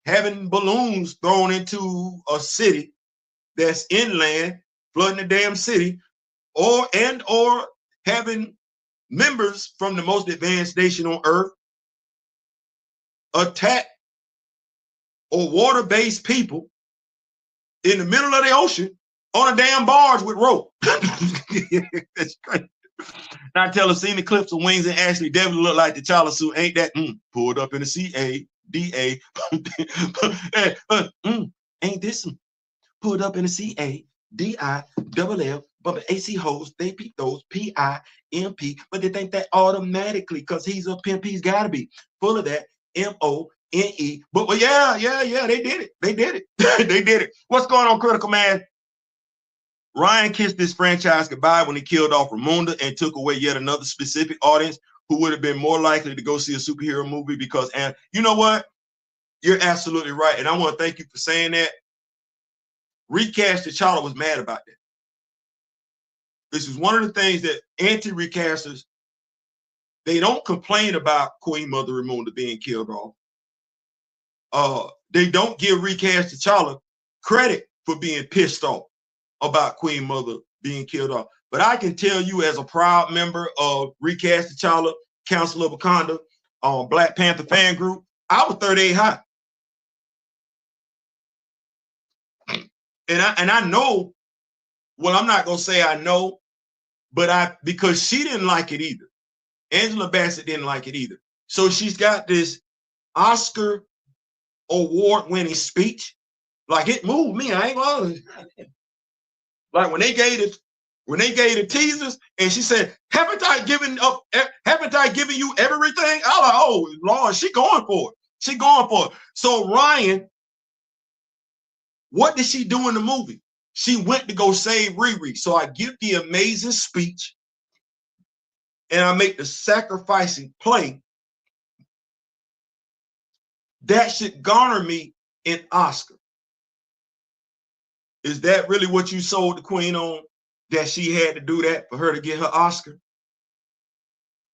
having balloons thrown into a city that's inland, flooding the damn city, or having members from the most advanced nation on earth attack or water-based people in the middle of the ocean on a damn barge with rope. That's crazy. I tell her, seen the clips of Wings and Ashley definitely look like the T'Challa suit. Ain't that pulled up in the C-A-D-A? Ain't this pulled up in the C-A-D-I-double-L, but AC hoes, they peep those P-I-M-P, but they think that automatically because he's a pimp, he's got to be full of that M-O-N-E. But yeah, they did it. They did it. They did it. What's going on, Critical Man? Ryan kissed this franchise goodbye when he killed off Ramunda and took away yet another specific audience who would have been more likely to go see a superhero movie because, and you know what? You're absolutely right. And I want to thank you for saying that. Recast T'Challa was mad about that. This is one of the things that anti-recasters, they don't complain about Queen Mother Ramonda being killed off. They don't give recast T'Challa credit for being pissed off about Queen Mother being killed off. But I can tell you, as a proud member of Recast T'Challa, Council of Wakanda, Black Panther fan group, I was 38 high. And I know, well, I'm not gonna say I know, but because she didn't like it either. Angela Bassett didn't like it either. So she's got this Oscar award-winning speech. Like, it moved me. I ain't gonna. Like when they gave the teasers, and she said, haven't I given you everything? I was like, oh Lord, she going for it. She going for it. So Ryan, what did she do in the movie? She went to go save Riri. So I give the amazing speech, and I make the sacrificing play. That should garner me an Oscar. Is that really what you sold the Queen on? That she had to do that for her to get her Oscar?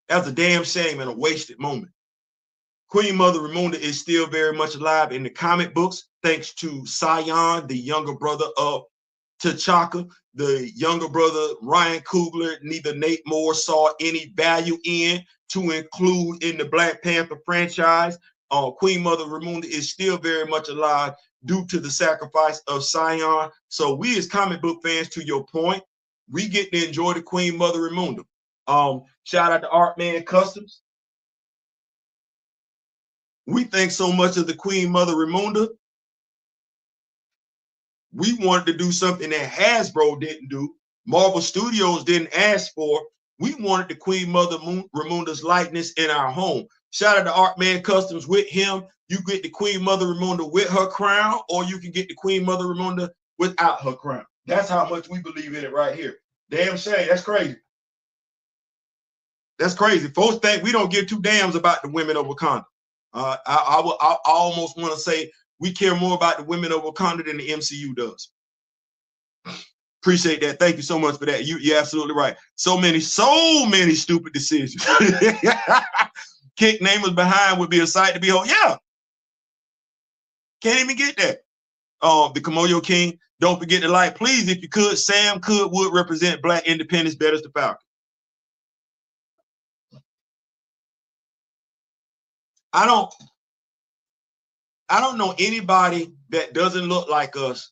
That's a damn shame and a wasted moment. Queen Mother Ramonda is still very much alive in the comic books, thanks to Sion, the younger brother of T'Chaka. The younger brother, Ryan Coogler, neither Nate Moore saw any value in to include in the Black Panther franchise. Queen Mother Ramonda is still very much alive due to the sacrifice of Sion. So we as comic book fans, to your point, we get to enjoy the Queen Mother Ramonda. Shout out to Artman Customs. We think so much of the Queen Mother Ramonda. We wanted to do something that Hasbro didn't do, Marvel Studios didn't ask for. We wanted the Queen Mother Ramonda's likeness in our home. Shout out to Artman Customs. With him, you get the Queen Mother Ramonda with her crown, or you can get the Queen Mother Ramonda without her crown. That's how much we believe in it right here. Damn shame. That's crazy. That's crazy. Folks think we don't give two damns about the women of Wakanda. I almost want to say we care more about the women of Wakanda than the MCU does. Appreciate that. Thank you so much for that. You're absolutely right. So many stupid decisions. Kick Namers behind would be a sight to behold. Yeah. Can't even get that. The Kamoyo King, don't forget to like. Please, if you could, Sam would represent Black independence better as the Falcon. I don't know anybody that doesn't look like us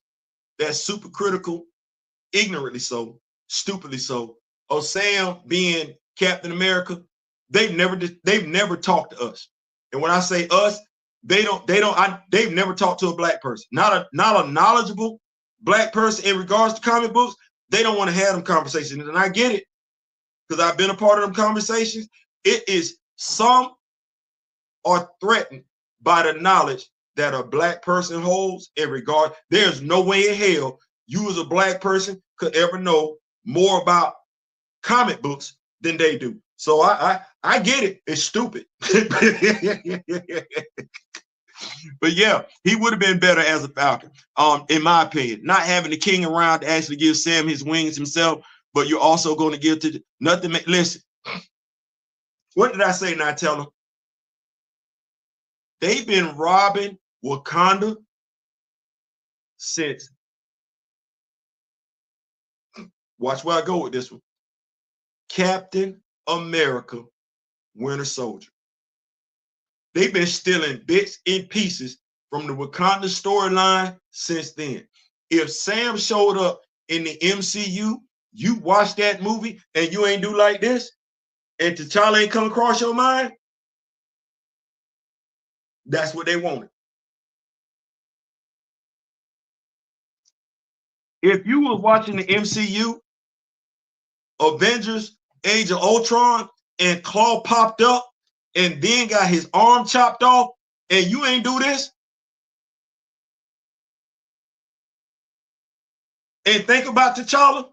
that's super critical, ignorantly so, stupidly so, of Sam being Captain America. They've never talked to us. And when I say us, they've never talked to a Black person. Not a knowledgeable Black person in regards to comic books. They don't want to have them conversations. And I get it, because I've been a part of them conversations. It is some are threatened by the knowledge that a Black person holds in regard. There's no way in hell you as a Black person could ever know more about comic books than they do. So I get it. It's stupid. But yeah, he would have been better as a Falcon, in my opinion. Not having the king around to actually give Sam his wings himself, but you're also going to give to nothing. Listen, what did I say now, tell them? They've been robbing Wakanda since, watch where I go with this one, Captain America, Winter Soldier. They've been stealing bits and pieces from the Wakanda storyline since then. If Sam showed up in the MCU, you watch that movie and you ain't do like this, and T'Challa ain't come across your mind, that's what they wanted. If you were watching the MCU, Avengers, Age of Ultron, and Claw popped up and then got his arm chopped off, and you ain't do this, and think about T'Challa,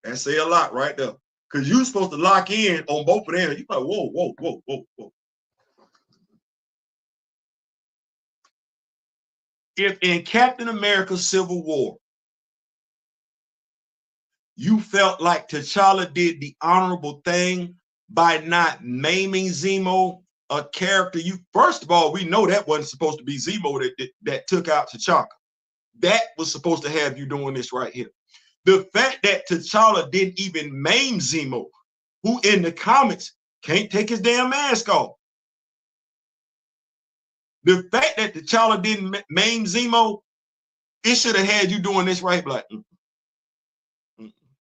that say a lot right there. Because you're supposed to lock in on both of them. You're like, whoa, whoa, whoa, whoa, whoa. if in Captain America Civil War, you felt like T'Challa did the honorable thing by not maiming Zemo, a character you, first of all, we know that wasn't supposed to be Zemo that took out T'Chaka. That was supposed to have you doing this right here. The fact that T'Challa didn't even maim Zemo, who in the comics can't take his damn mask off. The fact that T'Challa didn't maim Zemo, it should have had you doing this right. Like,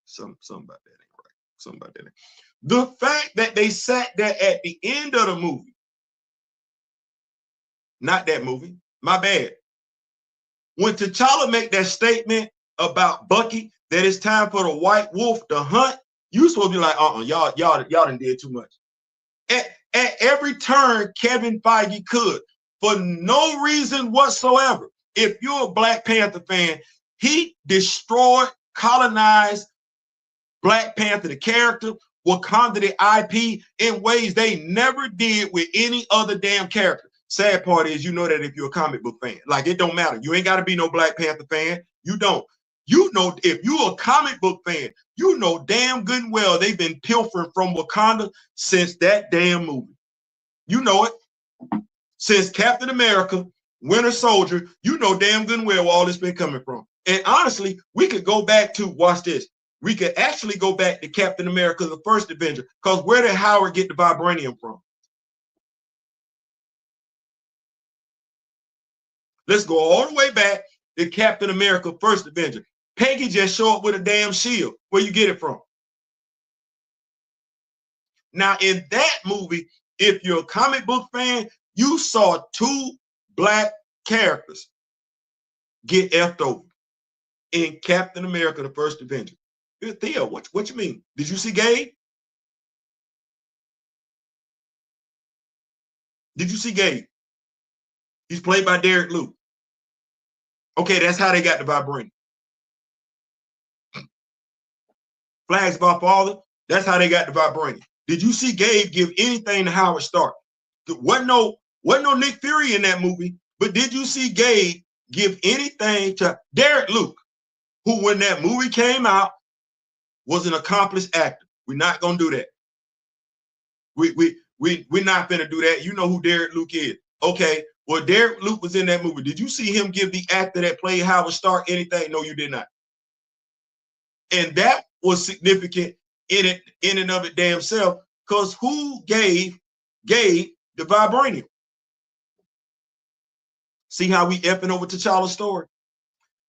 something about that ain't right. Something about that ain't. The fact that they sat there at the end of the movie, not that movie, my bad. When T'Challa make that statement about Bucky, that it's time for the White Wolf to hunt, you supposed to be like, y'all done did too much. At every turn, Kevin Feige could, for no reason whatsoever. If you're a Black Panther fan, he destroyed, colonized Black Panther, the character, Wakanda, the IP, in ways they never did with any other damn character. Sad part is, you know that if you're a comic book fan, like, it don't matter. You ain't got to be no Black Panther fan. You don't. You know, if you're a comic book fan, you know damn good and well they've been pilfering from Wakanda since that damn movie. You know it. Since Captain America, Winter Soldier, you know damn good and well where all this been coming from. And honestly, we could go back to, watch this, we could actually go back to Captain America, the first Avenger, because where did Howard get the vibranium from? Let's go all the way back to Captain America, first Avenger. Peggy just showed up with a damn shield. Where you get it from? Now, in that movie, if you're a comic book fan, you saw two Black characters get effed over in Captain America, the first Avenger. Theo, what you mean? Did you see Gabe? Did you see Gabe? He's played by Derek Luke. Okay, that's how they got the vibranium. Flags by father, that's how they got the vibranium. Did you see Gabe give anything to Howard Stark? Wasn't no Nick Fury in that movie, but did you see Gabe give anything to Derek Luke, who when that movie came out was an accomplished actor? We're not gonna do that. We're not gonna do that. You know who Derek Luke is. Okay, well, Derek Luke was in that movie. Did you see him give the actor that played Howard Stark anything? No, you did not. And that was significant in and of it damn self, because who gave the vibranium? See how we effing over T'Challa's story?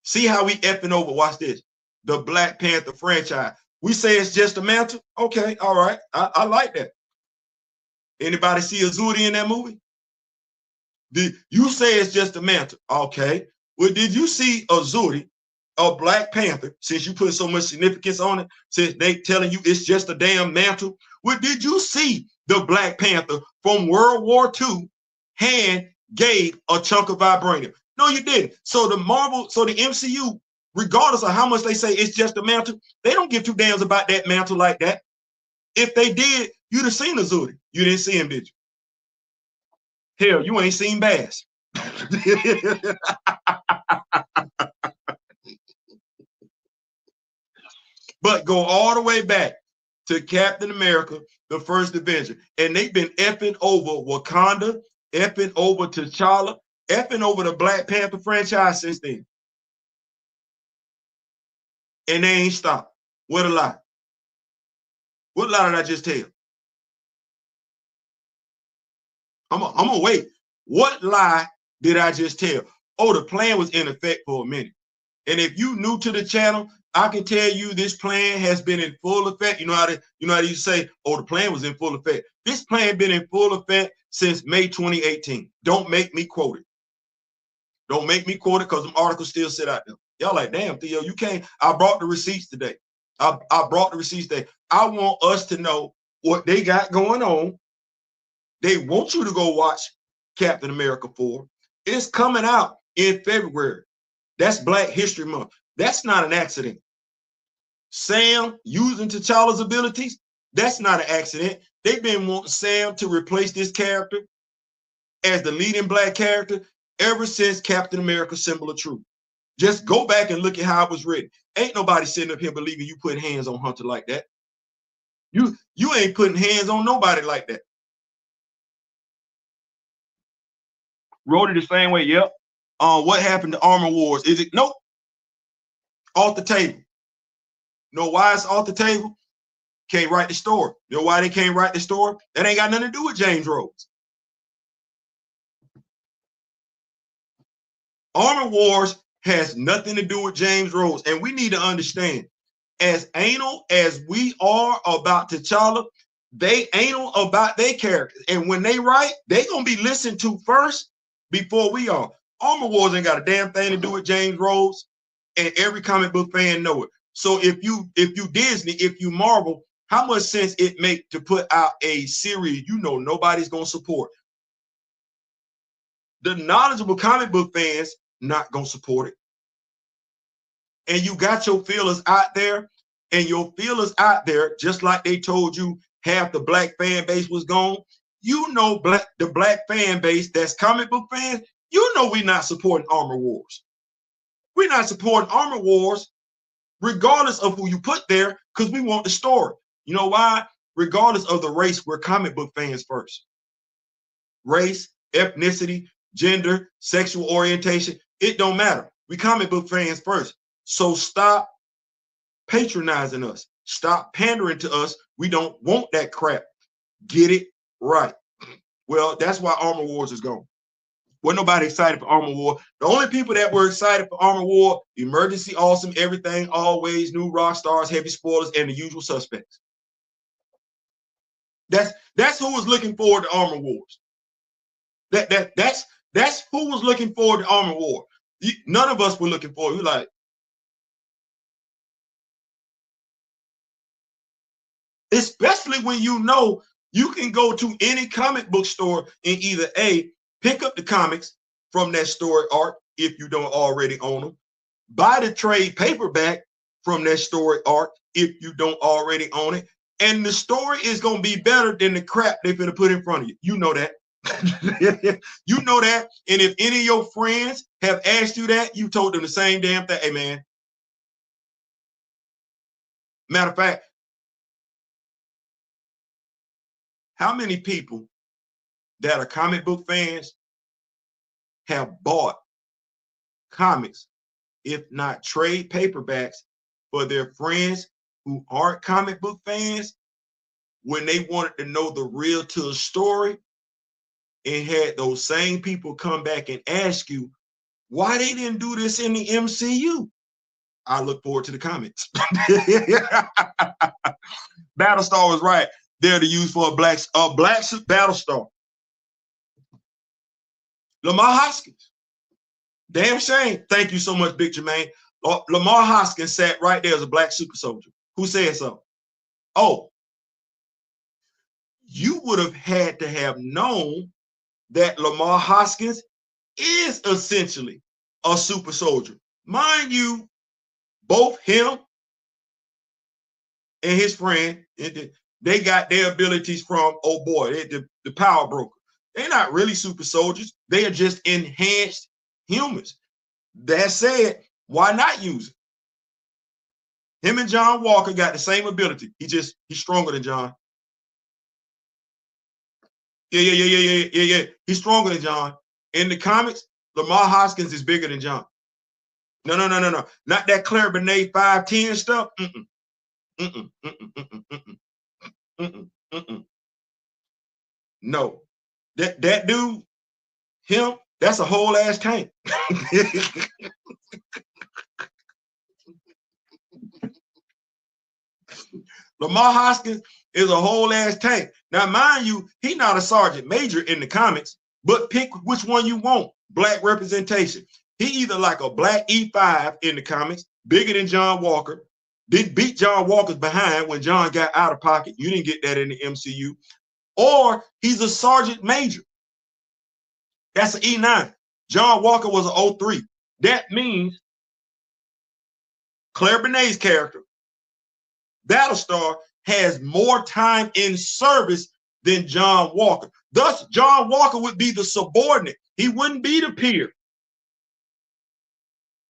See how we effing over, watch this, the Black Panther franchise. We say it's just a mantle. Okay, all right. I like that. Anybody see Azuri in that movie? Did you say it's just a mantle? Okay. Well, did you see Azuri, a Black Panther, since you put so much significance on it, since they telling you it's just a damn mantle? Well, did you see the Black Panther from World War II hand gave a chunk of vibranium? No, you didn't. So the MCU, regardless of how much they say it's just a mantle, they don't give two damns about that mantle like that. If they did, you'd have seen Azuri. You didn't see him, did you? Hell, you ain't seen Bass. But go all the way back to Captain America, the first Avenger. And they've been effing over Wakanda, effing over T'Challa, effing over the Black Panther franchise since then. And they ain't stopped. What a lie. What lie did I just tell? I'm gonna wait. What lie did I just tell? Oh, the plan was in effect for a minute. And if you new to the channel, I can tell you this plan has been in full effect. You know how you say, oh, the plan was in full effect. This plan been in full effect since May 2018. Don't make me quote it. Don't make me quote it, because them articles still sit out there. Y'all like, damn, Theo, you can't. I brought the receipts today. I brought the receipts today. I want us to know what they got going on. They want you to go watch Captain America 4. It's coming out in February. That's Black History Month. That's not an accident. Sam using T'Challa's abilities, that's not an accident. They've been wanting Sam to replace this character as the leading Black character ever since Captain America: Symbol of Truth. Just go back and look at how it was written. Ain't nobody sitting up here believing you putting hands on Hunter like that. You ain't putting hands on nobody like that. Wrote it the same way. Yep. What happened to Armor Wars? Is it? Nope. Off the table. You know why it's off the table? Can't write the story. You know why they can't write the story? That ain't got nothing to do with James Rhodes. Armor Wars has nothing to do with James Rhodes. And we need to understand, as anal as we are about T'Challa, they anal about their characters. And when they write, they gonna be listened to first before we are. Armor Wars ain't got a damn thing to do with James Rhodes, and every comic book fan know it. So if you Disney, if you Marvel, how much sense it make to put out a series you know nobody's gonna support? The knowledgeable comic book fans not gonna support it. And you got your feelers out there, and your feelers out there, just like they told you half the black fan base was gone. You know, the black fan base that's comic book fans, you know we're not supporting Armor Wars. We're not supporting Armor Wars regardless of who you put there, because we want the story. You know why? Regardless of the race, we're comic book fans first. Race, ethnicity, gender, sexual orientation, it don't matter. We comic book fans first. So stop patronizing us. Stop pandering to us. We don't want that crap. Get it right. Well, that's why Armor Wars is gone. Wasn't nobody excited for Armor War. The only people that were excited for Armor War, Emergency, Awesome, Everything, Always, New Rock Stars, Heavy Spoilers, and the usual suspects. That's who was looking forward to Armor Wars. That's who was looking forward to Armor War. None of us were looking forward. You're like, especially when you know you can go to any comic book store and either A, pick up the comics from that story arc if you don't already own them, buy the trade paperback from that story arc if you don't already own it, and the story is going to be better than the crap they're going to put in front of you. You know that. You know that. And if any of your friends have asked you that, you told them the same damn thing. Hey, man. Matter of fact, how many people that are comic book fans have bought comics, if not trade paperbacks, for their friends who aren't comic book fans when they wanted to know the real to the story, and had those same people come back and ask you why they didn't do this in the MCU? I look forward to the comments. Battlestar was right. They're to use for a black Battlestar. Lamar Hoskins. Damn shame. Thank you so much, Big Jermaine. Lamar Hoskins sat right there as a black super soldier. Who said so? Oh, you would have had to have known that Lamar Hoskins is essentially a super soldier. Mind you, both him and his friend, they got their abilities from, oh boy, the power broker. They're not really super soldiers. They are just enhanced humans. That said, why not use it? Him and John Walker got the same ability. He's stronger than John. Yeah. He's stronger than John. In the comics, Lamar Hoskins is bigger than John. No. Not that Claire Benet 5'10" stuff. No. That dude, him, that's a whole ass tank. Lamar Hoskins is a whole ass tank. Now, mind you, he's not a sergeant major in the comics, but pick which one you want. Black representation. He either like a black E5 in the comics, bigger than John Walker, did beat John Walker's behind when John got out of pocket. You didn't get that in the MCU. Or he's a sergeant major. That's an E9. John Walker was an 03. That means Claire Benet's character, Battlestar, has more time in service than John Walker. Thus, John Walker would be the subordinate. He wouldn't be the peer.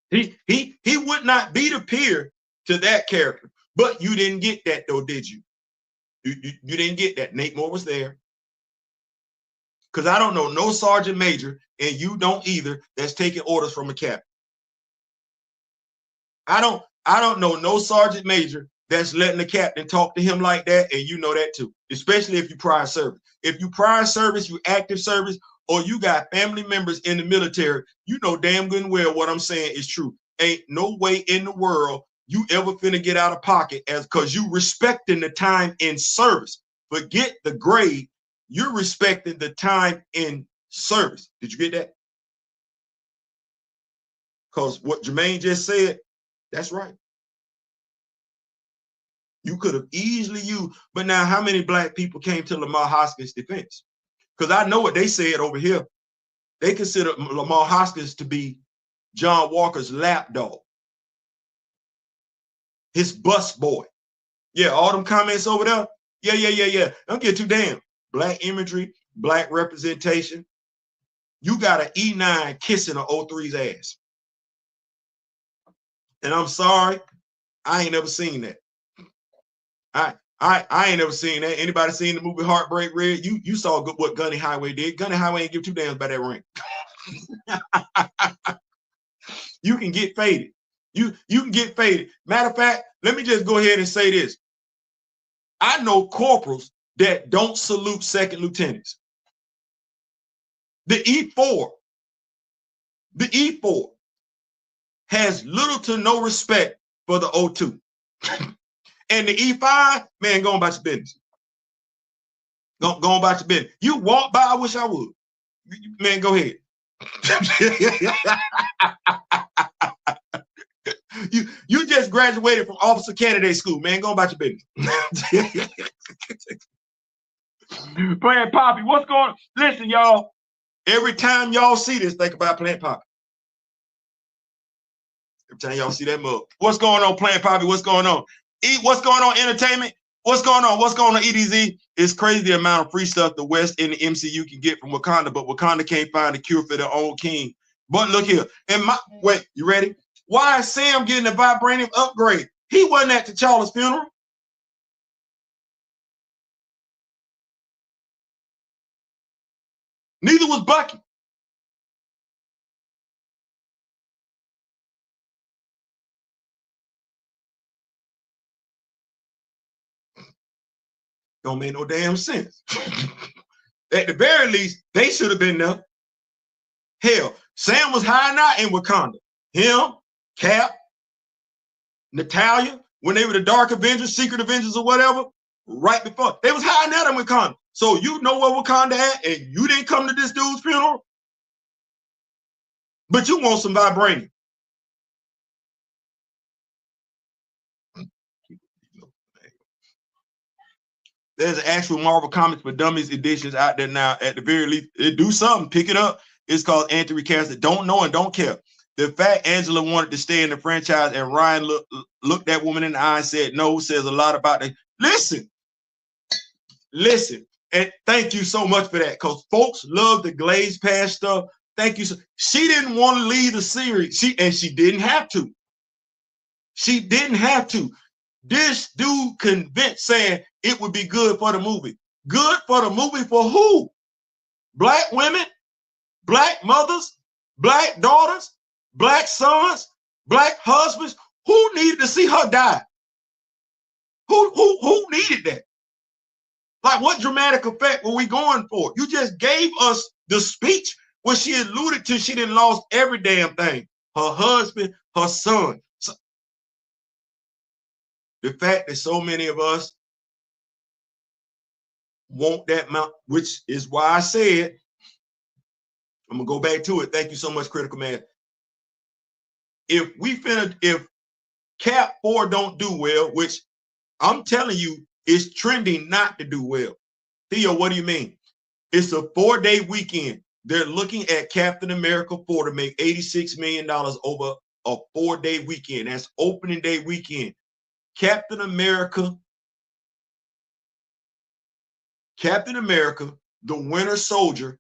He would not be the peer to that character. But you didn't get that though, did you? You didn't get that. Nate Moore was there. Because I don't know no sergeant major, and you don't either, that's taking orders from a captain. I don't know no sergeant major that's letting the captain talk to him like that, and you know that too, especially if you prior service. If you prior service, you active service, or you got family members in the military, you know damn good and well what I'm saying is true. Ain't no way in the world you ever finna get out of pocket as because you respecting the time in service. Forget the grade, you're respecting the time in service. Did you get that? Because what Jermaine just said, that's right. You could have easily used, but now how many black people came to Lamar Hoskins' defense? Because I know what they said over here. They consider Lamar Hoskins to be John Walker's lapdog, his bus boy. Yeah, all them comments over there. Yeah. Don't get too damn. Black imagery, black representation. You got an E9 kissing an O3's ass. And I'm sorry, I ain't never seen that. I ain't never seen that. Anybody seen the movie Heartbreak Red? You saw what Gunny Highway did. Gunny Highway ain't give two damns about that ring. You can get faded. You can get faded. Matter of fact, let me just go ahead and say this. I know corporals that don't salute second lieutenants. The E4 has little to no respect for the O2. And the E5, man, go on about your business. Go on about your business. You walk by, I wish I would. Man, go ahead. You just graduated from officer candidate school, man. Go on about your business. Plant Poppy, what's going on? Listen, y'all. Every time y'all see this, think about Plant Poppy. Every time y'all see that mug. What's going on, Plant Poppy? What's going on? What's going on, entertainment? What's going on? What's going on, EDZ? It's crazy the amount of free stuff the West and the MCU can get from Wakanda, but Wakanda can't find a cure for their own king. But look here. Wait, you ready? Why is Sam getting a vibranium upgrade? He wasn't at T'Challa's funeral. Neither was Bucky. Don't make no damn sense. At the very least, they should have been there. Hell, Sam was hiding out in Wakanda. Him, Cap, Natalia, when they were the Dark Avengers, Secret Avengers, or whatever, right before they was hiding out in Wakanda. So you know where Wakanda at, and you didn't come to this dude's funeral, but you want some vibranium. There's actual Marvel Comics for Dummies editions out there now. At the very least, do something, pick it up. It's called Anti-Recast. Don't know and don't care. The fact Angela wanted to stay in the franchise and Ryan looked that woman in the eye and said no says a lot about it. Listen, and thank you so much for that, because folks love the Glaze Pass stuff. Thank you. She didn't want to leave the series. She didn't have to. She didn't have to. This dude convinced, saying it would be good for the movie. Good for the movie for who? Black women, black mothers, black daughters, black sons, black husbands. Who needed to see her die? Who needed that? Like, what dramatic effect were we going for? You just gave us the speech where she alluded to she didn't lost every damn thing. Her husband, her son. So, the fact that so many of us want that mount, which is why I said, I'm gonna go back to it. Thank you so much, Critical Man. If Cap 4 don't do well, which I'm telling you, it's trending not to do well. Theo, what do you mean? It's a 4-day weekend. They're looking at Captain America 4 to make $86 million over a 4-day weekend. That's opening day weekend. Captain America, the Winter Soldier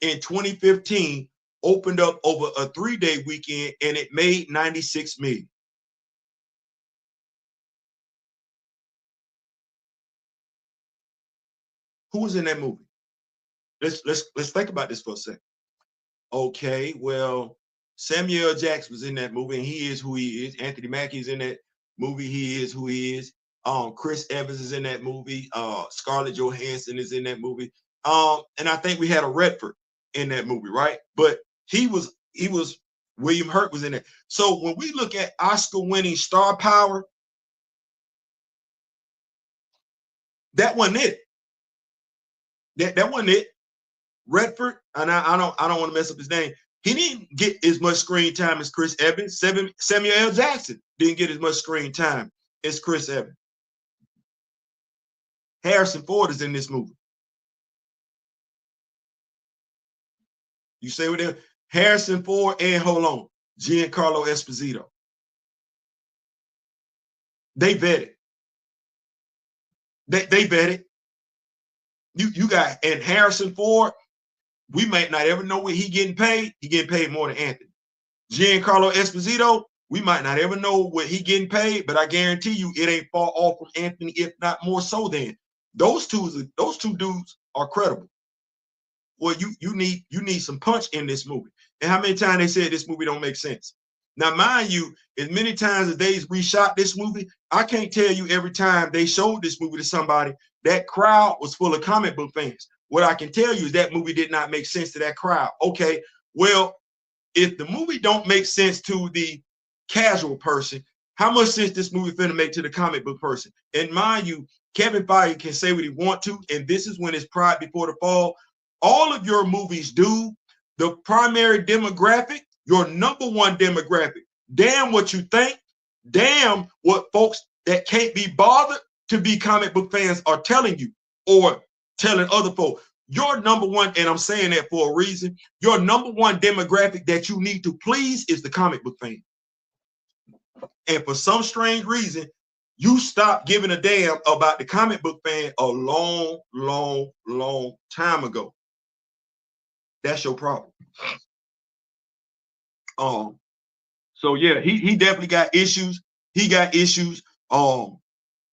in 2015 opened up over a 3-day weekend and it made 96 million. Who was in that movie? Let's think about this for a second. Okay, well, Samuel Jackson was in that movie, and he is who he is. Anthony Mackie's in that movie, he is who he is. Chris Evans is in that movie. Scarlett Johansson is in that movie. And I think we had a Redford in that movie, right? But he was William Hurt was in it. So when we look at Oscar-winning star power, that wasn't it. That wasn't it. Redford, and I don't want to mess up his name. He didn't get as much screen time as Chris Evans. Samuel L. Jackson didn't get as much screen time as Chris Evans. Harrison Ford is in this movie. You say what they Harrison Ford and hold on, Giancarlo Esposito. They vetted. They vetted. You got, and Harrison Ford, we might not ever know what he getting paid. He getting paid more than Anthony. Giancarlo Esposito, we might not ever know what he getting paid, but I guarantee you it ain't far off from Anthony, if not more so than. Those two dudes are credible. Well, you need some punch in this movie. And how many times they said this movie don't make sense? Now, mind you, as many times as they reshot this movie, I can't tell you every time they showed this movie to somebody, that crowd was full of comic book fans. What I can tell you is that movie did not make sense to that crowd. Okay, well, if the movie don't make sense to the casual person, how much sense this movie finna make to the comic book person? And mind you, Kevin Feige can say what he want to, and this is when it's pride before the fall. All of your movies do. The primary demographic, your number one demographic, damn what you think, damn what folks that can't be bothered to be comic book fans are telling you or telling other folks. Your number one, and I'm saying that for a reason, your number one demographic that you need to please is the comic book fan. And for some strange reason, you stopped giving a damn about the comic book fan a long, long, long time ago. That's your problem. So yeah, he definitely got issues. He got issues,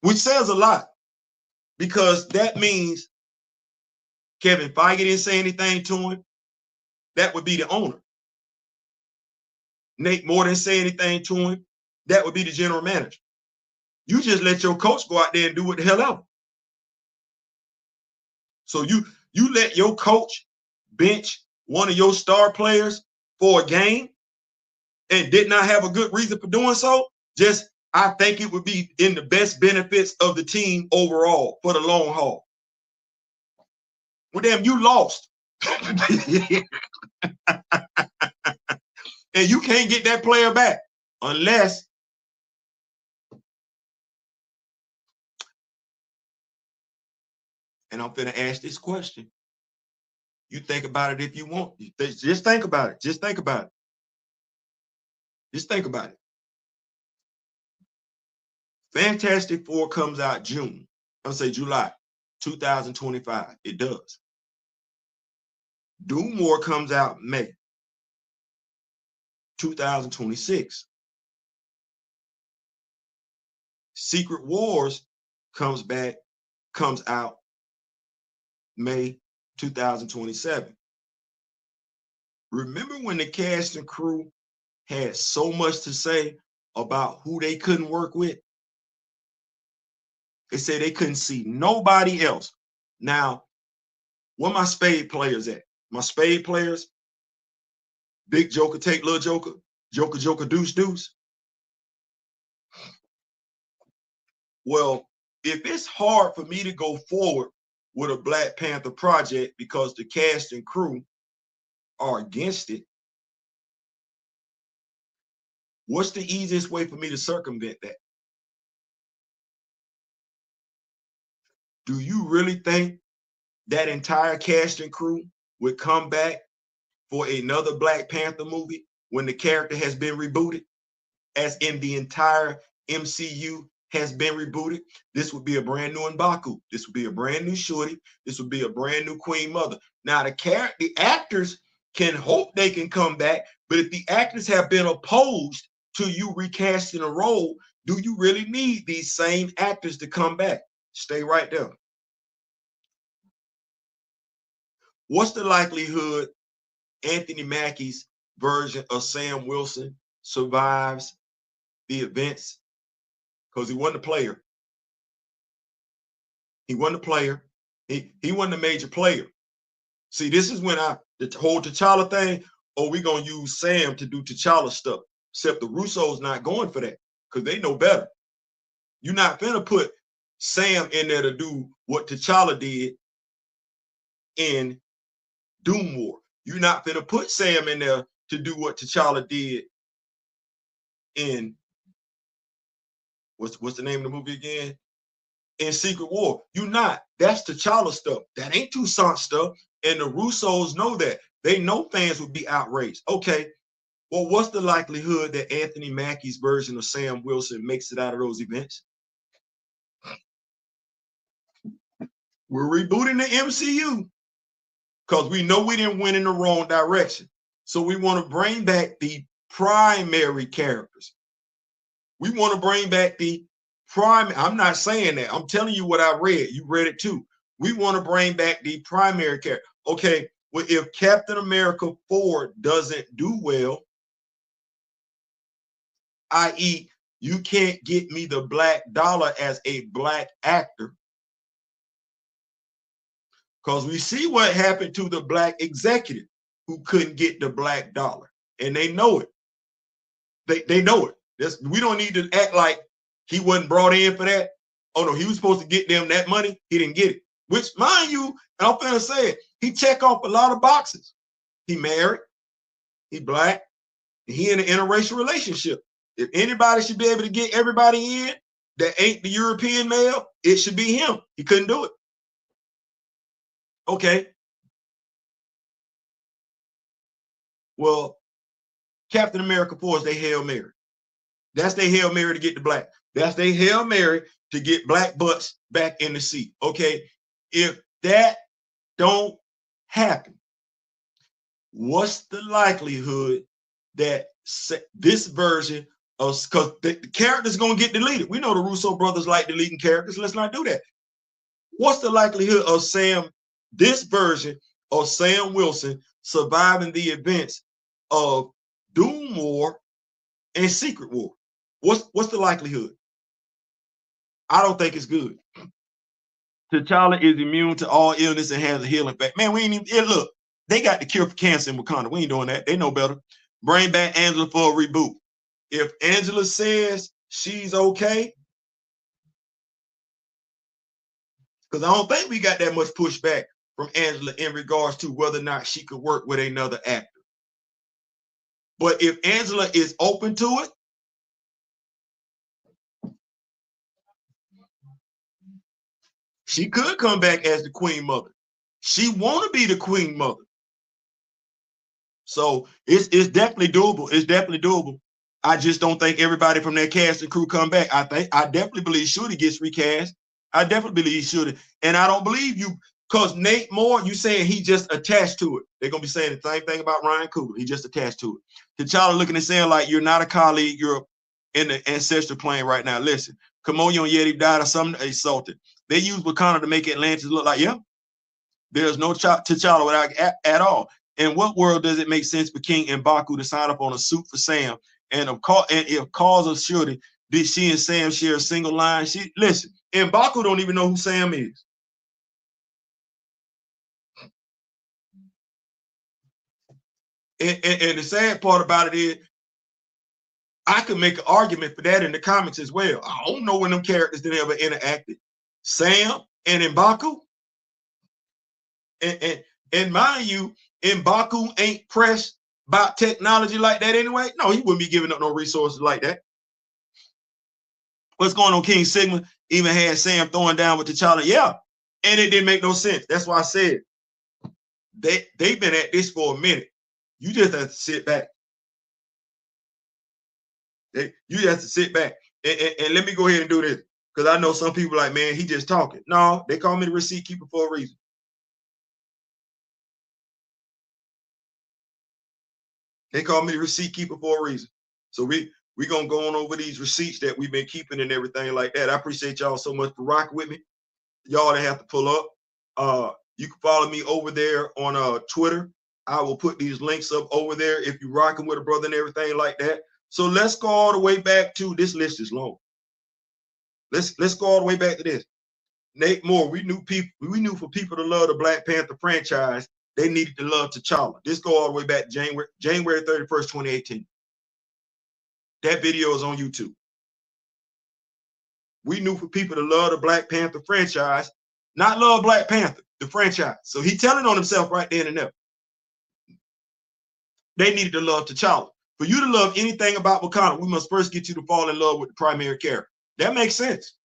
which says a lot, because that means Kevin Feige didn't say anything to him. That would be the owner. Nate Moore didn't say anything to him. That would be the general manager. You just let your coach go out there and do what the hell ever. So you let your coach bench one of your star players for a game and did not have a good reason for doing so. Just, I think it would be in the best benefits of the team overall for the long haul. Well, damn, you lost. And you can't get that player back unless, and I'm finna ask this question. You think about it if you want. Just think about it. Just think about it. Just think about it. Fantastic Four comes out June. I'll say July 2025. It does. Doom War comes out May 2026. Secret Wars comes out May 2027. Remember when the cast and crew had so much to say about who they couldn't work with? They said they couldn't see nobody else. Now, where my spade players at? My spade players, big joker, take little joker, joker, joker, deuce, deuce. Well, if it's hard for me to go forward with a Black Panther project because the cast and crew are against it, what's the easiest way for me to circumvent that? Do you really think that entire cast and crew would come back for another Black Panther movie when the character has been rebooted, as in the entire MCU has been rebooted? This would be a brand new M'Baku. This would be a brand new Shorty. This would be a brand new Queen Mother. Now, the actors can hope they can come back. But if the actors have been opposed to you recasting a role, do you really need these same actors to come back? Stay right there. What's the likelihood Anthony Mackie's version of Sam Wilson survives the events? Because he wasn't a player. He wasn't a player. He wasn't a major player. See, this is when the whole T'Challa thing, oh, we're going to use Sam to do T'Challa stuff. Except the Russo's not going for that because they know better. You're not finna put Sam in there to do what T'Challa did in Doom War. You're not finna put Sam in there to do what T'Challa did in, what's the name of the movie again? In Secret War. You're not. That's T'Challa stuff. That ain't Toussaint stuff. And the Russos know that. They know fans would be outraged. Okay, well, what's the likelihood that Anthony Mackie's version of Sam Wilson makes it out of those events? We're rebooting the MCU because we know we didn't win in the wrong direction. So we want to bring back the primary characters. We want to bring back the primary. I'm not saying that. I'm telling you what I read. You read it too. We want to bring back the primary character. Okay, well, if Captain America 4 doesn't do well, i.e., you can't get me the black dollar as a black actor, because we see what happened to the black executive who couldn't get the black dollar, and they know it. They know it. We don't need to act like he wasn't brought in for that. Oh no, he was supposed to get them that money. He didn't get it. Which, mind you, I'm gonna say it, he checked off a lot of boxes. He married, he black, he in an interracial relationship. If anybody should be able to get everybody in that ain't the European male, it should be him. He couldn't do it. Okay. Well, Captain America 4 is their Hail Mary. That's their Hail Mary to get the black. That's their Hail Mary to get black butts back in the seat. Okay. If that don't happen, what's the likelihood that this version of, because the character's going to get deleted. We know the Russo brothers like deleting characters. Let's not do that. What's the likelihood of this version of Sam Wilson surviving the events of Doom War and Secret War? What's the likelihood? I don't think it's good. T'Challa is immune to all illness and has a healing effect. Man, we ain't even, look, they got the cure for cancer in Wakanda. We ain't doing that. They know better. Bring back Angela for a reboot. If Angela says she's okay, because I don't think we got that much pushback from Angela in regards to whether or not she could work with another actor. But if Angela is open to it, she could come back as the Queen Mother. She want to be the Queen Mother. So it's definitely doable. It's definitely doable. I just don't think everybody from that cast and crew come back. I definitely believe Shorty gets recast. I definitely believe he should. And I don't believe you, because Nate Moore, you saying he just attached to it. They're going to be saying the same thing about Ryan Coogler. He just attached to it. T'Challa looking and saying, like, you're not a colleague. You're in the ancestral plane right now. Listen, Kamoyo and Yeti died of something assaulted. They used Wakanda to make Atlantis look like, yeah, there's no T'Challa without at all. In what world does it make sense for King and Mbaku to sign up on a suit for Sam? And if cause of surety, did she and Sam share a single line? Listen, Mbaku don't even know who Sam is. And the sad part about it is, I could make an argument for that in the comics as well. I don't know when them characters that ever interacted. Sam and Mbaku. And mind you, Mbaku ain't pressed about technology like that anyway. No, he wouldn't be giving up no resources like that. What's going on, King Sigma? Even had Sam throwing down with T'Challa. Yeah, and it didn't make no sense. That's why I said they've been at this for a minute. You just have to sit back. You have to sit back. And let me go ahead and do this, because I know some people like, man, he just talking. No, they call me the receipt keeper for a reason. They call me the receipt keeper for a reason. So we gonna go on over these receipts that we've been keeping and everything like that. I appreciate y'all so much for rocking with me. Y'all that have to pull up. You can follow me over there on Twitter. I will put these links up over there if you're rocking with a brother and everything like that. So let's go all the way back to this list is long. Let's go all the way back to this. Nate Moore, we knew for people to love the Black Panther franchise, they needed to love T'Challa. This go all the way back to January 31st, 2018. That video is on YouTube. We knew for people to love the Black Panther franchise, not love Black Panther, the franchise. So he telling on himself right then and there. They needed to love T'Challa. For you to love anything about Wakanda, we must first get you to fall in love with the primary character. That makes sense.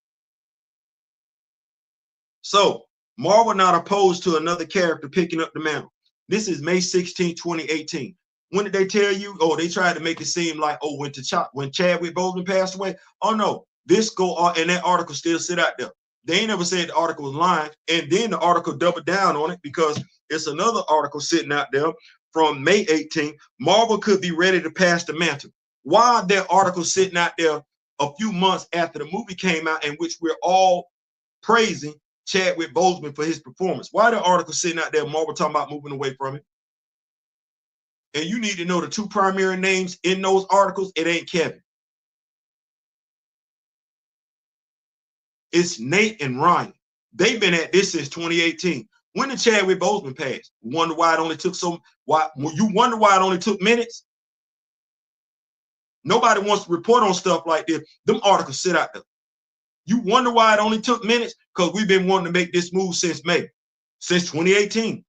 So Marvel not opposed to another character picking up the mantle. This is May 16, 2018. When did they tell you? Oh, they tried to make it seem like, oh, when Chadwick Boseman passed away. Oh no, this go on, and that article still sit out there. They ain't never said the article was lying, and then the article doubled down on it because it's another article sitting out there from May 18. Marvel could be ready to pass the mantle. Why that article sitting out there a few months after the movie came out, in which we're all praising Chadwick Boseman for his performance? Why the article sitting out there, Marvel talking about moving away from it? And you need to know the two primary names in those articles. It ain't Kevin. It's Nate and Ryan. They've been at this since 2018. When did Chadwick Boseman pass? Wonder why it only took you wonder why it only took minutes? Nobody wants to report on stuff like this. Them articles sit out there. You wonder why it only took minutes? Because we've been wanting to make this move since May, since 2018.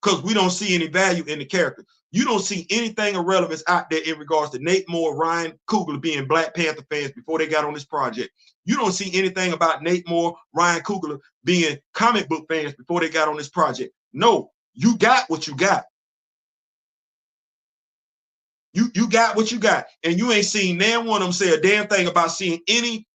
Because we don't see any value in the character. You don't see anything of relevance out there in regards to Nate Moore, Ryan Coogler being Black Panther fans before they got on this project. You don't see anything about Nate Moore, Ryan Coogler being comic book fans before they got on this project. No, you got what you got. You got what you got. And you ain't seen nan one of them say a damn thing about seeing any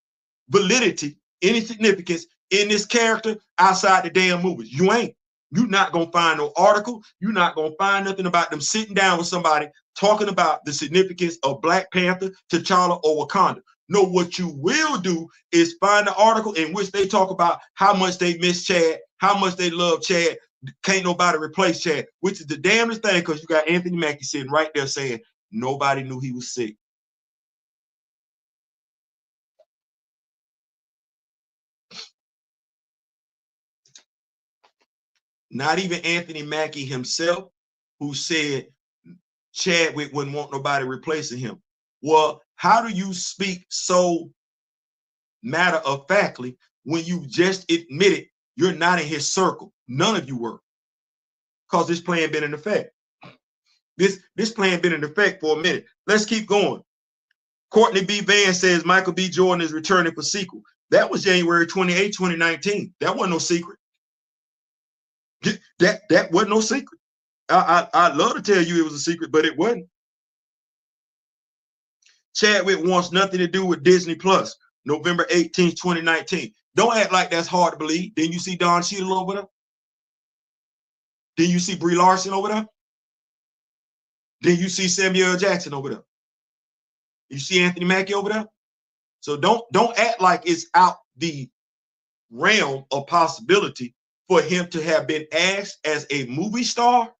validity, any significance in this character outside the damn movies. You ain't. You're not going to find no article. You're not going to find nothing about them sitting down with somebody talking about the significance of Black Panther, T'Challa, or Wakanda. No, what you will do is find the article in which they talk about how much they miss Chad, how much they love Chad. Can't nobody replace Chad, which is the damnest thing, because you got Anthony Mackie sitting right there saying nobody knew he was sick. Not even Anthony Mackie himself, who said Chadwick wouldn't want nobody replacing him. Well, how do you speak so matter-of-factly when you just admitted you're not in his circle? None of you were, because this plan been in effect. This plan been in effect for a minute. Let's keep going. Courtney B. Van says Michael B. Jordan is returning for sequel. That was January 28, 2019. That wasn't no secret. That wasn't no secret. I'd love to tell you it was a secret, but it wasn't. Chadwick wants nothing to do with Disney Plus, November 18th, 2019. Don't act like that's hard to believe. Then you see Don Cheadle over there. Then you see Brie Larson over there. Then you see Samuel Jackson over there. You see Anthony Mackie over there. So don't act like it's out the realm of possibility for him to have been asked as a movie star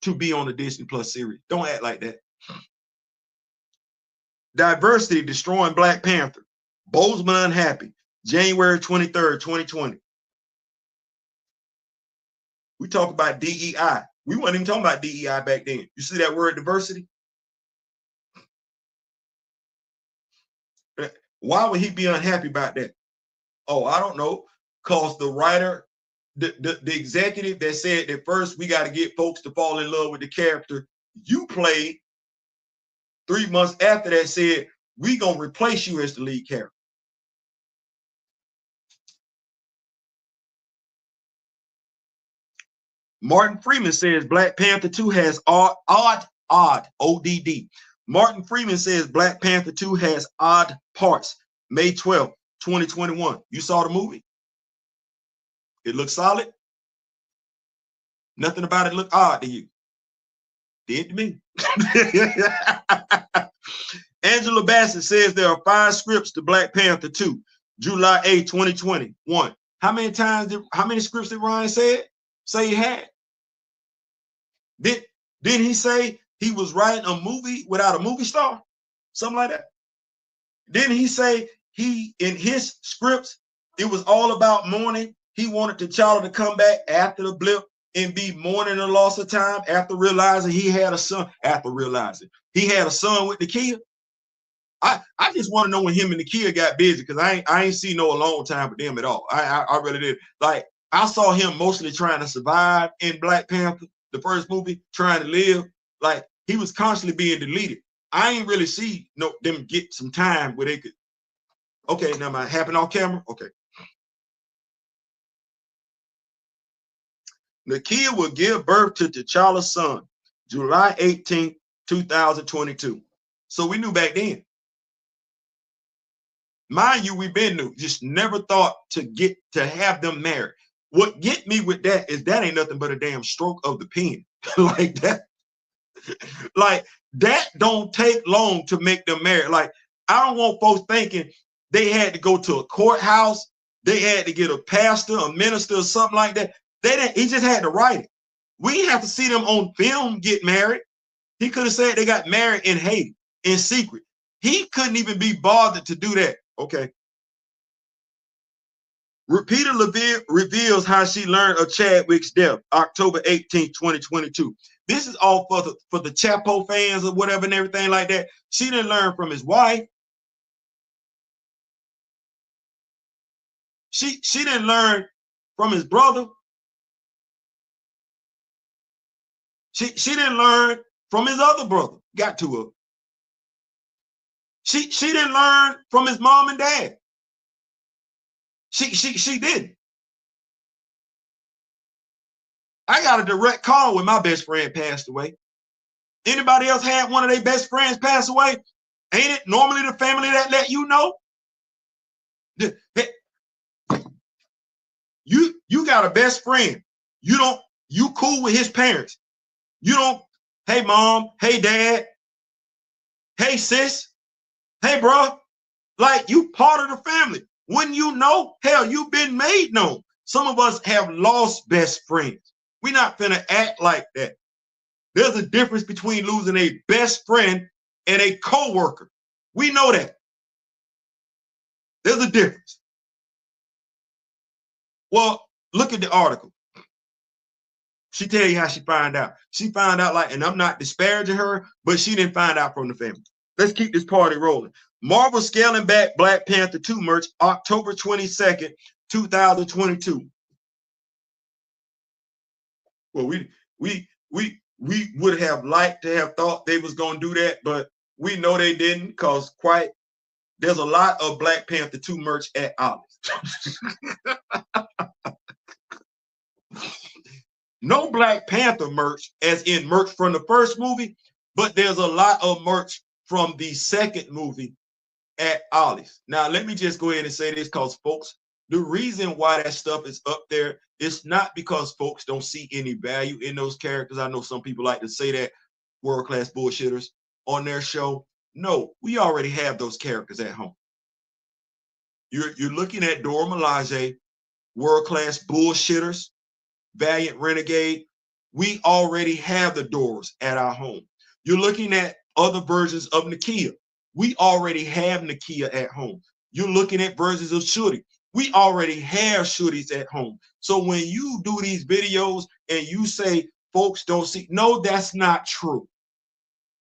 to be on the Disney Plus series. Don't act like that. Diversity destroying Black Panther. Boseman unhappy. January 23rd, 2020. We talk about DEI. We weren't even talking about DEI back then. You see that word diversity? Why would he be unhappy about that? Oh, I don't know. Because the writer, the executive that said that first we got to get folks to fall in love with the character you played, 3 months after that said, we going to replace you as the lead character. Martin Freeman says Black Panther 2 has ODD. Martin Freeman says Black Panther 2 has odd parts. May 12th, 2021. You saw the movie? It looks solid. Nothing about it look odd to you. Did to me. Angela Bassett says there are 5 scripts to Black Panther 2, July 8, 2021. How many scripts did Ryan say he had? Didn't he say he was writing a movie without a movie star? Something like that. Didn't he say in his scripts, it was all about mourning? He wanted T'Challa to come back after the blip and be mourning the loss of time after realizing he had a son, he had a son with Nakia. I just want to know when him and Nakia got busy, because I ain't seen no alone time with them at all. I really did. Like, I saw him mostly trying to survive in Black Panther, the first movie, trying to live. Like, he was constantly being deleted. I ain't really see them get some time where they could. Okay, now my happen off camera. Okay. Nakia will give birth to T'Challa's son, July 18, 2022. So we knew back then. Mind you, we've been new, just never thought to have them married. What get me with that is that ain't nothing but a damn stroke of the pen. Like that don't take long to make them married. Like, I don't want folks thinking they had to go to a courthouse, they had to get a pastor, a minister, or something like that. They didn't. He just had to write it. We have to see them on film get married. He could have said they got married in Haiti in secret. He couldn't even be bothered to do that. Okay. Peter reveals how she learned of Chadwick's death, October 18, 2022. This is all for the Chapo fans or whatever and everything like that. She didn't learn from his wife. She didn't learn from his brother. She didn't learn from his other brother. Got to her. She didn't learn from his mom and dad. She didn't. I got a direct call when my best friend passed away. Anybody else had one of their best friends pass away? Ain't it normally the family that let you know? You got a best friend. You cool with his parents. You don't, hey mom, hey dad, hey sis, hey bro. Like, you part of the family. When you know, hell, you've been made known. Some of us have lost best friends. We're not finna act like that. There's a difference between losing a best friend and a co-worker. We know that. There's a difference. Well, look at the article. She tell you how she found out. She found out, like, and I'm not disparaging her, but she didn't find out from the family. Let's keep this party rolling. Marvel scaling back Black Panther 2 merch, October 22nd, 2022. Well, we would have liked to have thought they was gonna do that, but we know they didn't, because there's a lot of Black Panther 2 merch at Ias. No Black Panther merch, as in merch from the first movie, but there's a lot of merch from the second movie at Ias. Now, let me just go ahead and say this, because folks, the reason why that stuff is up there, it's not because folks don't see any value in those characters. I know some people like to say that, world-class bullshitters on their show. No, we already have those characters at home. You're looking at Dora Milaje, world-class bullshitters, Valiant Renegade. We already have the Doors at our home. You're looking at other versions of Nakia. We already have Nakia at home. You're looking at versions of Shuri. We already have Shuris at home. So when you do these videos and you say folks don't see, no, that's not true.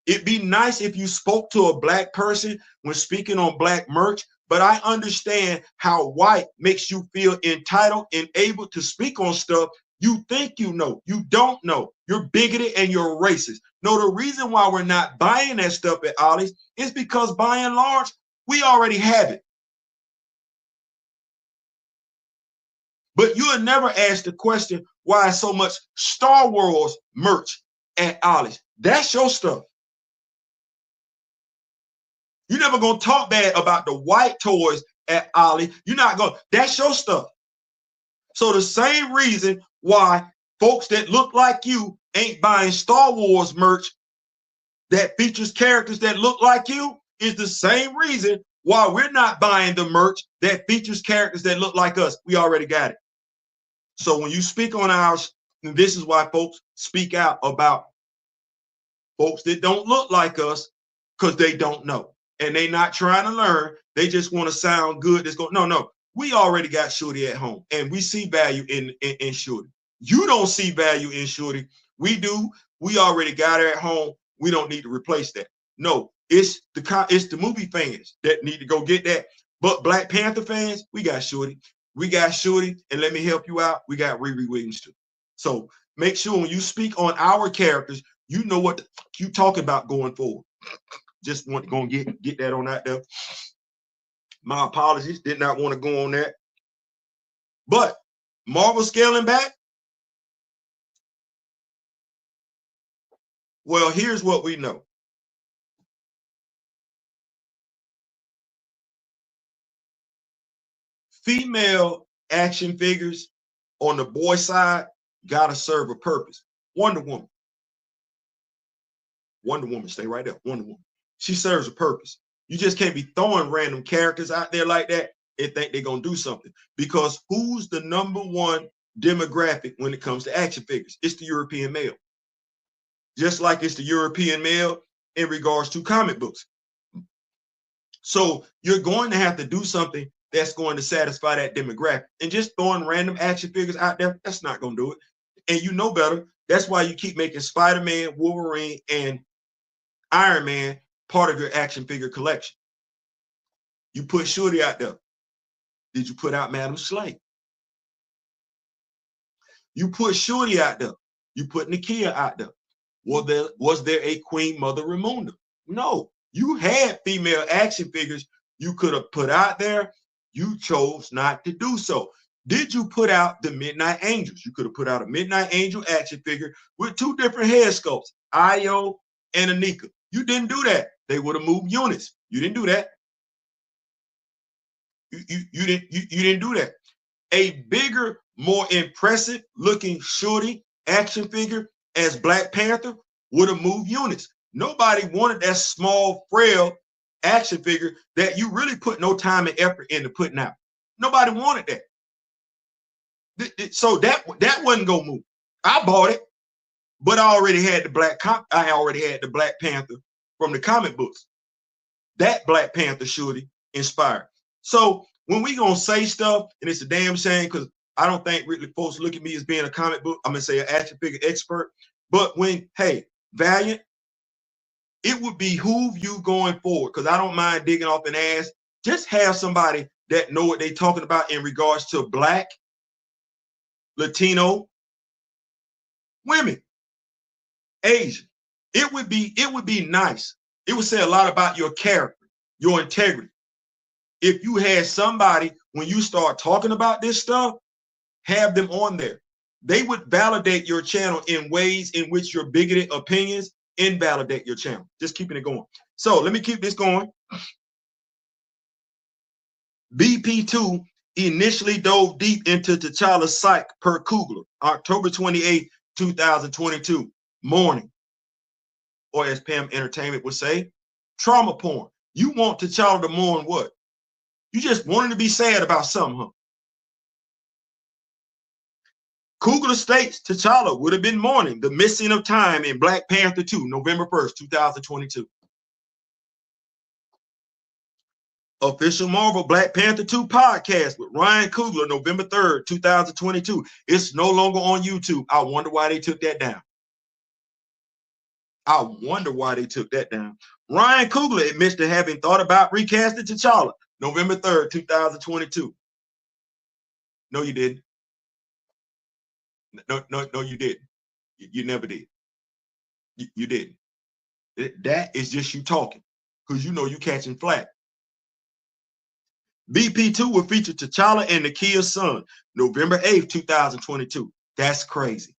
It'd be nice if you spoke to a Black person when speaking on Black merch, but I understand how white makes you feel entitled and able to speak on stuff you think you know. You don't know. You're bigoted and you're racist. No, the reason why we're not buying that stuff at Ollie's is because, by and large, we already have it. But you would never ask the question why so much Star Wars merch at Ollie's. That's your stuff. You're never gonna talk bad about the white toys at Ollie. You're not gonna, that's your stuff. So the same reason why folks that look like you ain't buying Star Wars merch that features characters that look like you is the same reason why we're not buying the merch that features characters that look like us. We already got it. So when you speak on ours, this is why folks speak out about folks that don't look like us, because they don't know. And they not trying to learn. They just want to sound good. That's going, no. We already got Shorty at home, and we see value in Shorty. You don't see value in Shorty. We do. We already got her at home. We don't need to replace that. No, it's the movie fans that need to go get that. But Black Panther fans, we got Shorty. We got Shorty, and let me help you out. We got Riri Williams too. So make sure when you speak on our characters, you know what you talking about going forward. Just want to go and get that on out there. My apologies, did not want to go on that. But Marvel scaling back. Well, here's what we know. Female action figures on the boy side gotta serve a purpose. Wonder Woman, stay right there. Wonder Woman, she serves a purpose. You just can't be throwing random characters out there like that and think they're gonna do something. Because who's the #1 demographic when it comes to action figures? It's the European male. Just like it's the European male in regards to comic books. So you're going to have to do something that's going to satisfy that demographic. And just throwing random action figures out there, that's not going to do it. And you know better. That's why you keep making Spider-Man, Wolverine, and Iron Man part of your action figure collection. You put Shorty out there. Did you put out Madam Slay? You put Shorty out there. You put Nakia out there. Was there a Queen Mother Ramunda? No. You had female action figures you could have put out there. You chose not to do so. Did you put out the Midnight Angels? You could have put out a Midnight Angel action figure with 2 different head sculpts, Io and Anika. You didn't do that. They would have moved units. You didn't do that. You didn't do that. A bigger, more impressive looking Shorty action figure as Black Panther would have moved units. Nobody wanted that small, frail action figure that you really put no time and effort into putting out. Nobody wanted that. So that wasn't gonna move. I bought it, but I already had the Black Panther from the comic books. That Black Panther Shorty inspired. So when we gonna say stuff, and it's a damn shame because I don't think really folks look at me as being a comic book, I'm gonna say an action figure expert. But when, hey, Valiant, it would behoove you going forward, because I don't mind digging off an ass. Just have somebody that know what they're talking about in regards to Black, Latino, women, Asian. It would be nice. It would say a lot about your character, your integrity. If you had somebody, when you start talking about this stuff, have them on there. They would validate your channel in ways in which your bigoted opinions invalidate your channel. Just keeping it going. So let me keep this going. BP2 initially dove deep into T'Challa's psyche per Kugler, October 28, 2022, morning. Or as Pam Entertainment would say, trauma porn. You want T'Challa to mourn what? You just want him to be sad about something, huh? Kugler states T'Challa would have been mourning the missing of time in Black Panther II, November 1st, 2022. Official Marvel Black Panther II podcast with Ryan Coogler, November 3rd, 2022. It's no longer on YouTube. I wonder why they took that down. Ryan Coogler admits to having thought about recasting T'Challa, November 3rd, 2022. No, you didn't. No, you didn't. You never did. You didn't. That is just you talking, because you know you catching flack. BP2 will feature T'Challa and Nakia's son, November 8th, 2022. That's crazy.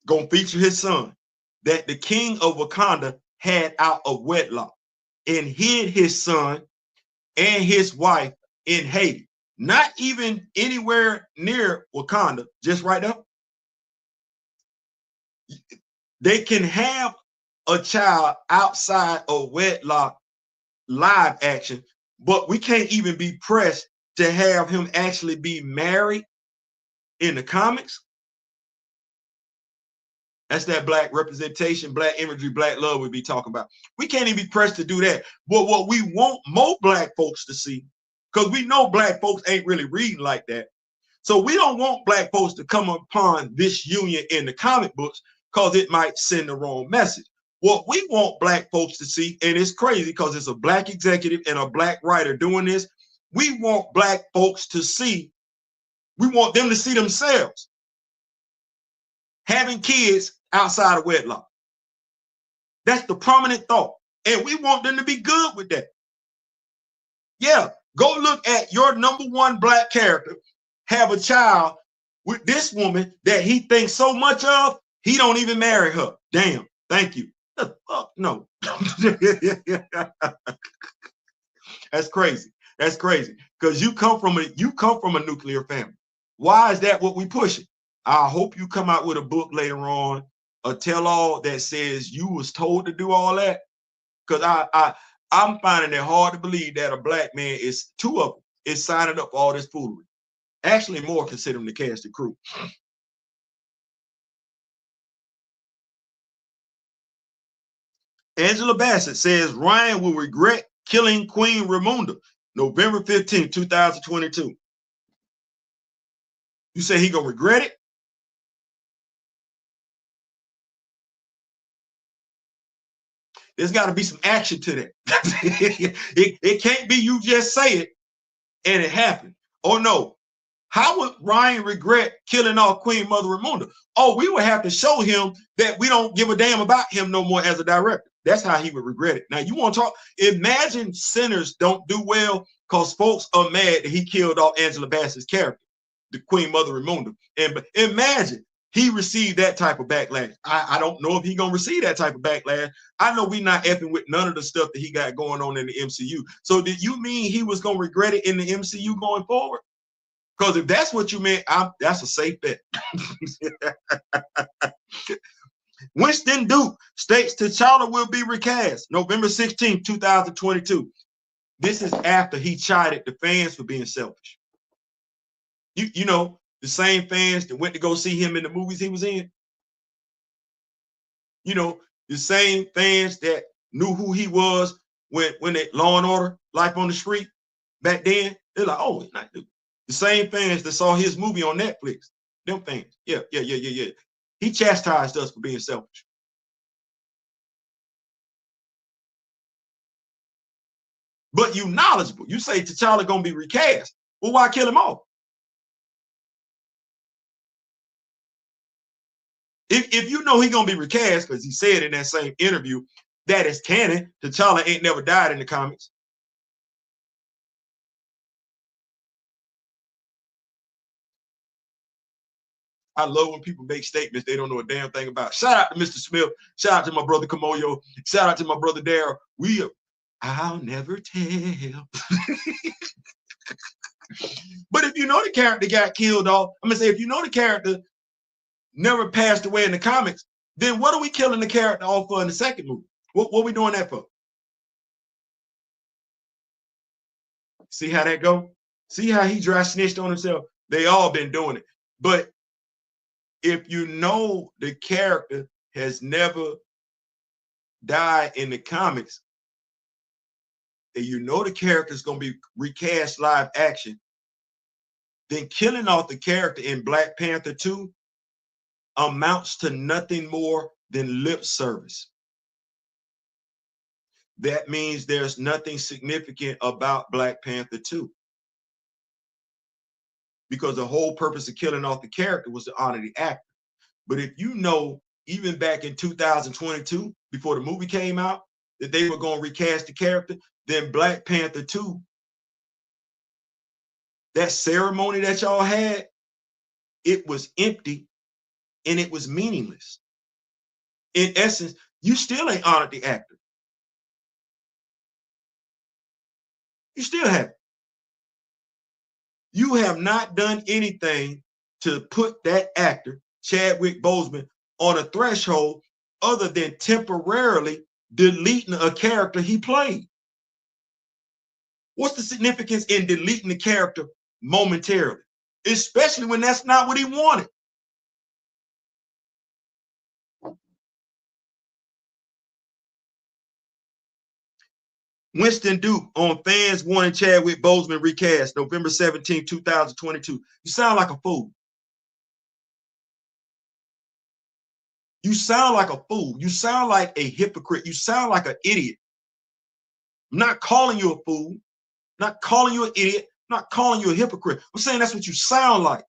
Gonna feature his son that the king of Wakanda had out of wedlock and hid his son and his wife in Haiti. Not even anywhere near Wakanda, just right up. They can have a child outside of wedlock live action, but we can't even be pressed to have him actually be married in the comics. That's that black representation, black imagery, black love we be talking about. We can't even be pressed to do that. But what we want more black folks to see, because we know black folks ain't really reading like that. So we don't want black folks to come upon this union in the comic books because it might send the wrong message. What we want black folks to see, and it's crazy because it's a black executive and a black writer doing this, we want black folks to see, we want them to see themselves having kids outside of wedlock. That's the prominent thought. And we want them to be good with that. Yeah, go look at your #1 black character, have a child with this woman that he thinks so much of, he don't even marry her. Damn, thank you. The fuck no. That's crazy. That's crazy. Because you come from a nuclear family. Why is that what we pushing? I hope you come out with a book later on, a tell-all that says you was told to do all that. Because I'm finding it hard to believe that a black man is, 2 of them, is signing up for all this foolery. Actually, more considering the cast and crew. Angela Bassett says Ryan will regret killing Queen Ramonda, November 15, 2022. You say he gonna regret it? There's got to be some action to that. it can't be you just say it and it happened. Oh no. How would Ryan regret killing off Queen Mother Ramonda? Oh, we would have to show him that we don't give a damn about him no more as a director. That's how he would regret it. Now, you want to talk, imagine Sinners don't do well because folks are mad that he killed off Angela Bassett's character, the Queen Mother Ramonda. And imagine he received that type of backlash. I don't know if he's going to receive that type of backlash. I know we're not effing with none of the stuff that he got going on in the MCU. So did you mean he was going to regret it in the MCU going forward? Because if that's what you meant, that's a safe bet. Winston Duke states T'Challa will be recast November 16, 2022. This is after he chided the fans for being selfish. You know, the same fans that went to go see him in the movies he was in. You know, the same fans that knew who he was when they Law and Order, Life on the Street back then. They're like, oh, it's not the same fans that saw his movie on Netflix. Them fans. Yeah. He chastised us for being selfish. But you knowledgeable. You say T'Challa gonna be recast. Well, why kill him off? If you know he gonna be recast, because he said in that same interview that is canon, T'Challa ain't never died in the comics. I love when people make statements they don't know a damn thing about. Shout out to Mr. Smith. Shout out to my brother Kamoyo. Shout out to my brother Daryl. I'll never tell. But if you know the character got killed off, I'm gonna say if you know the character never passed away in the comics, then what are we killing the character off for in the second movie? What are we doing that for? See how that go? See how he dry snitched on himself? They all been doing it. But if you know the character has never died in the comics, and you know the character is going to be recast live action, then killing off the character in Black Panther II amounts to nothing more than lip service. That means there's nothing significant about Black Panther II. Because the whole purpose of killing off the character was to honor the actor. But if you know, even back in 2022, before the movie came out, that they were going to recast the character, then Black Panther 2, that ceremony that y'all had, it was empty and it was meaningless. In essence, you still ain't honored the actor. You still haven't. You have not done anything to put that actor, Chadwick Boseman, on a threshold other than temporarily deleting a character he played? What's the significance in deleting the character momentarily, especially when that's not what he wanted? Winston Duke on Fans Wanting Chadwick Boseman recast, November 17, 2022. You sound like a fool. You sound like a fool. You sound like a hypocrite. You sound like an idiot. I'm not calling you a fool. I'm not calling you an idiot. I'm not calling you a hypocrite. I'm saying that's what you sound like.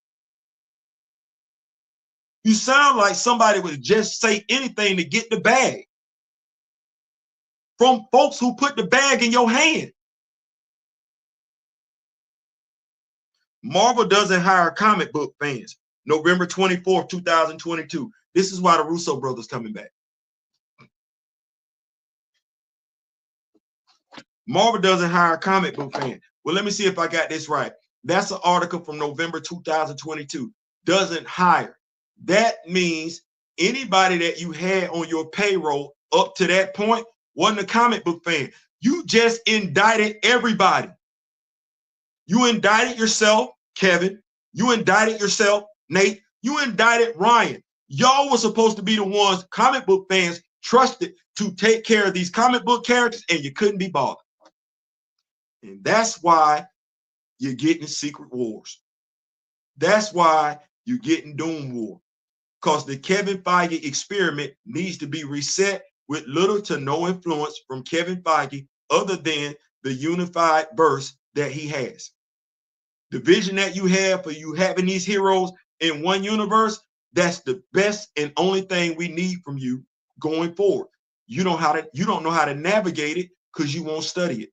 You sound like somebody would just say anything to get the bag from folks who put the bag in your hand. Marvel doesn't hire comic book fans. November 24th, 2022. This is why the Russo brothers coming back. Marvel doesn't hire comic book fans. Well, let me see if I got this right. That's an article from November 2022. Doesn't hire. That means anybody that you had on your payroll up to that point wasn't a comic book fan. You just indicted everybody. You indicted yourself, Kevin. You indicted yourself, Nate. You indicted Ryan. Y'all were supposed to be the ones comic book fans trusted to take care of these comic book characters, and you couldn't be bothered. And that's why you're getting Secret Wars. That's why you're getting Doom War. Because the Kevin Feige experiment needs to be reset with little to no influence from Kevin Feige other than the unified verse that he has. The vision that you have for you having these heroes in one universe, that's the best and only thing we need from you going forward. You don't know how to navigate it because you won't study it.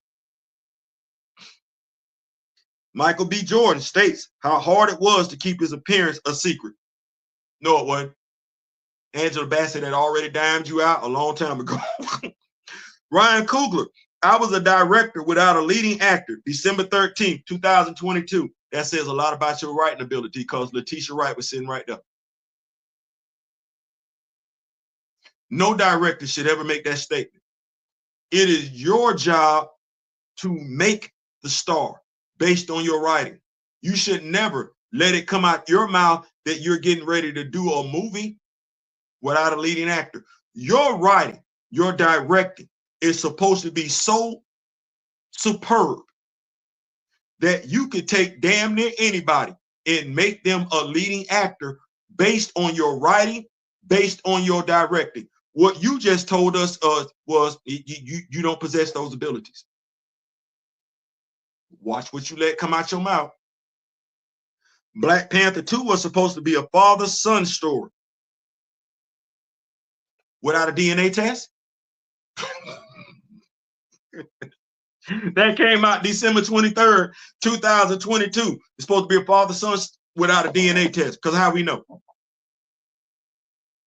Michael B. Jordan states how hard it was to keep his appearance a secret. No, it wasn't. Angela Bassett had already dimed you out a long time ago. Ryan Coogler, I was a director without a leading actor, December 13th, 2022. That says a lot about your writing ability because Letitia Wright was sitting right there. No director should ever make that statement. It is your job to make the star based on your writing. You should never let it come out your mouth that you're getting ready to do a movie without a leading actor. Your writing, your directing is supposed to be so superb that you could take damn near anybody and make them a leading actor based on your writing, based on your directing. What you just told us was you don't possess those abilities. Watch what you let come out your mouth. Black Panther II was supposed to be a father-son story. Without a DNA test? That came out December 23rd, 2022. It's supposed to be a father-son without a DNA test. Because how we know?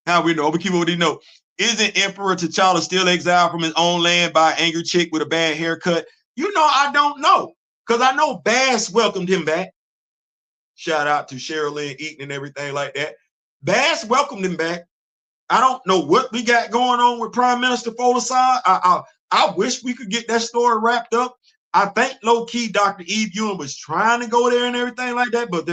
How we know? We keep what we know. Isn't Emperor T'Challa still exiled from his own land by an angry chick with a bad haircut? You know, I don't know. Because I know Bass welcomed him back. Shout out to Cheryl Lynn Eaton and everything like that. Bass welcomed him back. I don't know what we got going on with Prime Minister Folasade. I wish we could get that story wrapped up. I think low-key Dr. Eve Ewing was trying to go there and everything like that, but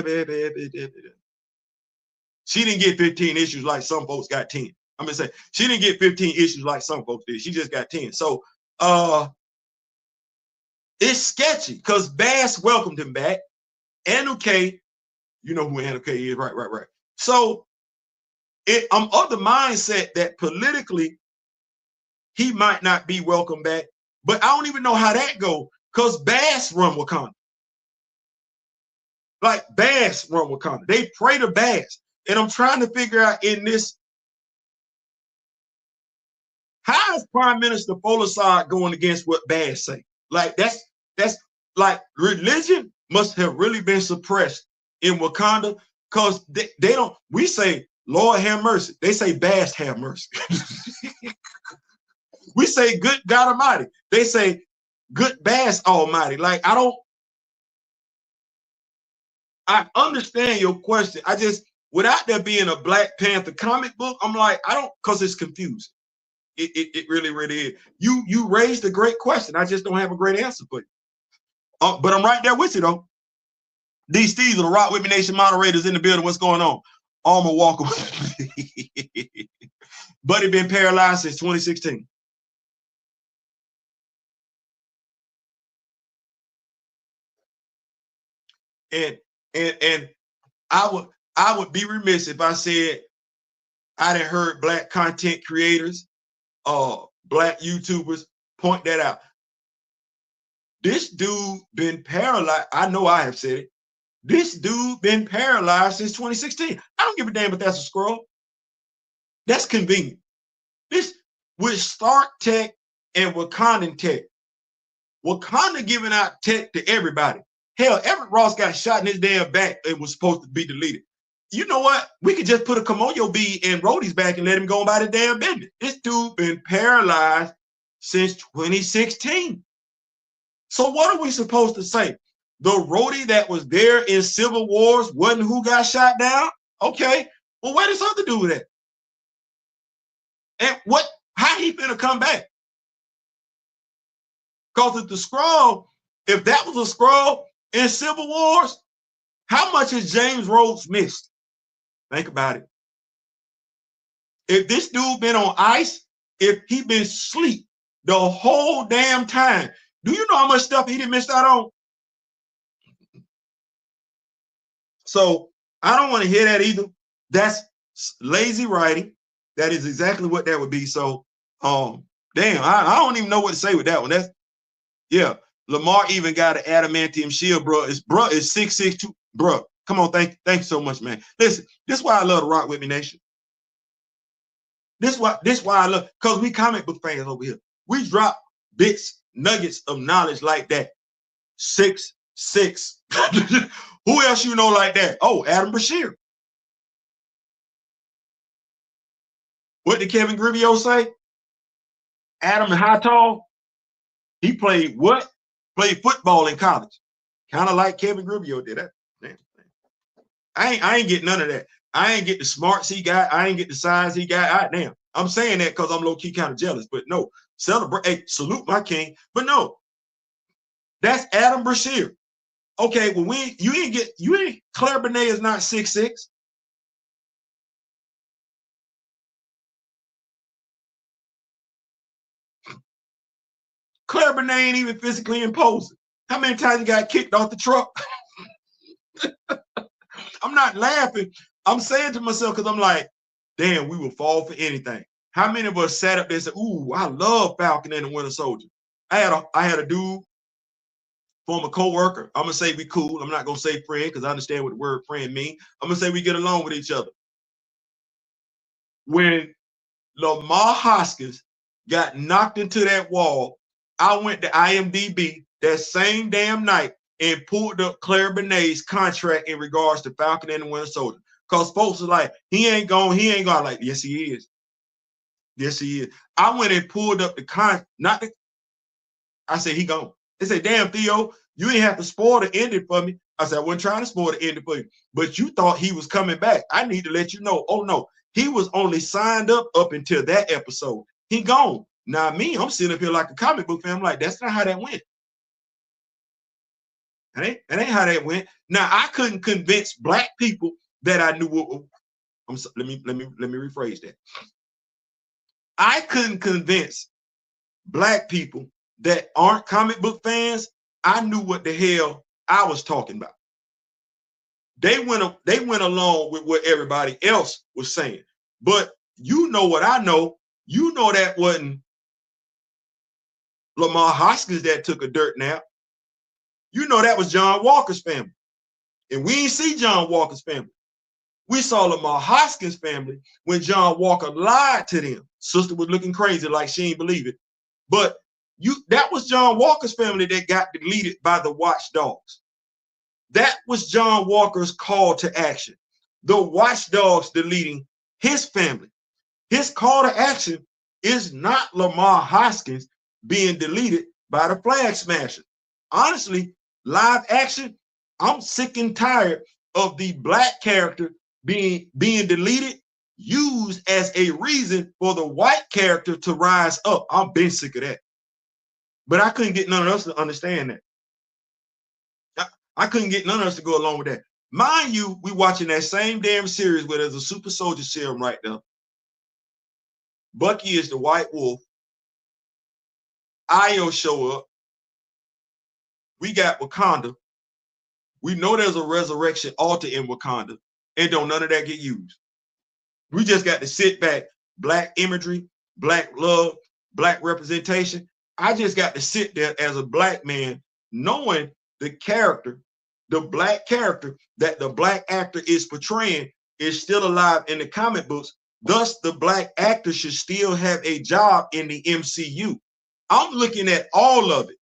she didn't get 15 issues like some folks got 10. I'm gonna say she didn't get 15 issues like some folks did. She just got 10. So it's sketchy because Bass welcomed him back. Anuke, you know who Anuke is, right? So I'm of the mindset that politically he might not be welcome back, but I don't even know how that goes because Bass run Wakanda. Like Bass run Wakanda. They pray to Bass. And I'm trying to figure out in this, how is Prime Minister Folasade going against what Bass say? Like that's like religion must have really been suppressed in Wakanda because they don't, we say, Lord have mercy. They say Bass have mercy. We say good God Almighty. They say good Bass Almighty. Like I understand your question. without there being a Black Panther comic book, I'm like, I don't, because it's confusing. It really, really is. You raised a great question. I just don't have a great answer for you. But I'm right there with you, though. These Steves are the Rock With Me Nation moderators in the building. What's going on? Alma Walker. Buddy been paralyzed since 2016. And I would be remiss if I said I didn't heard Black content creators, Black YouTubers point that out. This dude been paralyzed. I know I have said it. This dude been paralyzed since 2016. I don't give a damn if that's a scroll. That's convenient. This with Stark Tech and Wakandan Tech. Wakanda giving out tech to everybody. Hell, Everett Ross got shot in his damn back and was supposed to be deleted. You know what? We could just put a Kimoyo bead in Rhodey's back and let him go by the damn business. This dude been paralyzed since 2016. So what are we supposed to say? The Rhodey that was there in Civil Wars wasn't who got shot down? Okay. Well, where does something to do with that? And how he finna come back? Because if the scroll, if that was a scroll in Civil Wars, how much has James Rhodes missed? Think about it. If this dude been on ice, if he been asleep the whole damn time, do you know how much stuff he didn't miss out on? So I don't want to hear that either. That's lazy writing. That is exactly what that would be. So damn, I don't even know what to say with that one. That's, yeah, Lamar even got an adamantium shield, bro. Is 6'2", bro. Come on, thank you so much, man. Listen, this is why I love the Rock With Me Nation. This why I love, because we comic book fans over here. We drop bits, nuggets of knowledge like that. 6'6". Who else you know like that? Oh, Adam Bashir. What did Kevin Grivio say? Adam and High Tall. He played what? Played football in college. Kind of like Kevin Grivio did that. I ain't get none of that. I ain't get the smarts he got. I ain't get the size he got. Damn. I'm saying that because I'm low-key kind of jealous. But no, celebrate. Hey, salute my king. But no, that's Adam Bashir. Okay, well, Claire Benet is not 6'6". Claire Benet ain't even physically imposing. How many times you got kicked off the truck? I'm not laughing. I'm saying to myself, because I'm like, damn, we will fall for anything. How many of us sat up there and said, ooh, I love Falcon and the Winter Soldier? I had a dude, former co-worker. I'm gonna say we cool. I'm not gonna say friend because I understand what the word friend means. I'm gonna say we get along with each other. When Lamar Hoskins got knocked into that wall, I went to IMDb that same damn night and pulled up Claire Benet's contract in regards to Falcon and the Winter Soldier. Because folks are like, he ain't gone. Like, yes, he is. Yes, he is. I went and pulled up the I said, he gone. They said, damn, Theo, you didn't have to spoil the ending for me. I said, I wasn't trying to spoil the ending for you, but you thought he was coming back. I need to let you know. Oh, no, he was only signed up until that episode. He gone. Now, me, I'm sitting up here like a comic book fan. I'm like, that's not how that went. That ain't how that went. Now, I couldn't convince Black people that I knew. Let me rephrase that. I couldn't convince Black people that aren't comic book fans. I knew what the hell I was talking about. They went along with what everybody else was saying. But you know what I know. You know that wasn't Lamar Hoskins that took a dirt nap. You know that was John Walker's family. And we didn't see John Walker's family. We saw Lamar Hoskins' family when John Walker lied to them. Sister was looking crazy like she didn't believe it. But that was John Walker's family that got deleted by the watchdogs. That was John Walker's call to action. The watchdogs deleting his family. His call to action is not Lamar Hoskins being deleted by the Flag Smashers. Honestly, live action, I'm sick and tired of the Black character being deleted, used as a reason for the white character to rise up. I'm been sick of that. But I couldn't get none of us to understand that. I couldn't get none of us to go along with that. Mind you, we watching that same damn series where there's a super soldier serum right there. Bucky is the white wolf. Io show up. We got Wakanda. We know there's a resurrection altar in Wakanda, and don't none of that get used. We just got to sit back, black imagery, black love, black representation. I just got to sit there as a black man, knowing the character, the black character that the black actor is portraying is still alive in the comic books. Thus, the black actor should still have a job in the MCU. I'm looking at all of it.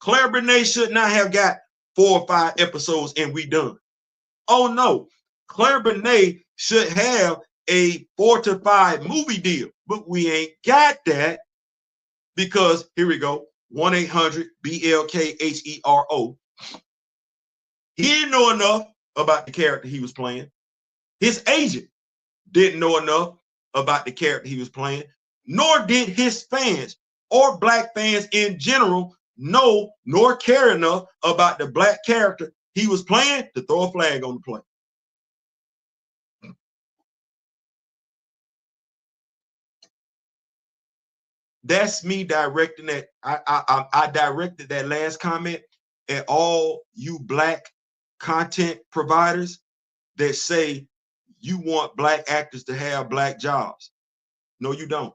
Claire Bernay should not have got 4 or 5 episodes and we done. Oh no, Claire Bernay should have a 4 to 5 movie deal, but we ain't got that because here we go, 1-800-BLKHERO. He didn't know enough about the character he was playing. His agent didn't know enough about the character he was playing, nor did his fans or black fans in general know nor care enough about the black character he was playing to throw a flag on the play. That's me directing that. I directed that last comment at all you black content providers that say you want black actors to have black jobs. No, you don't.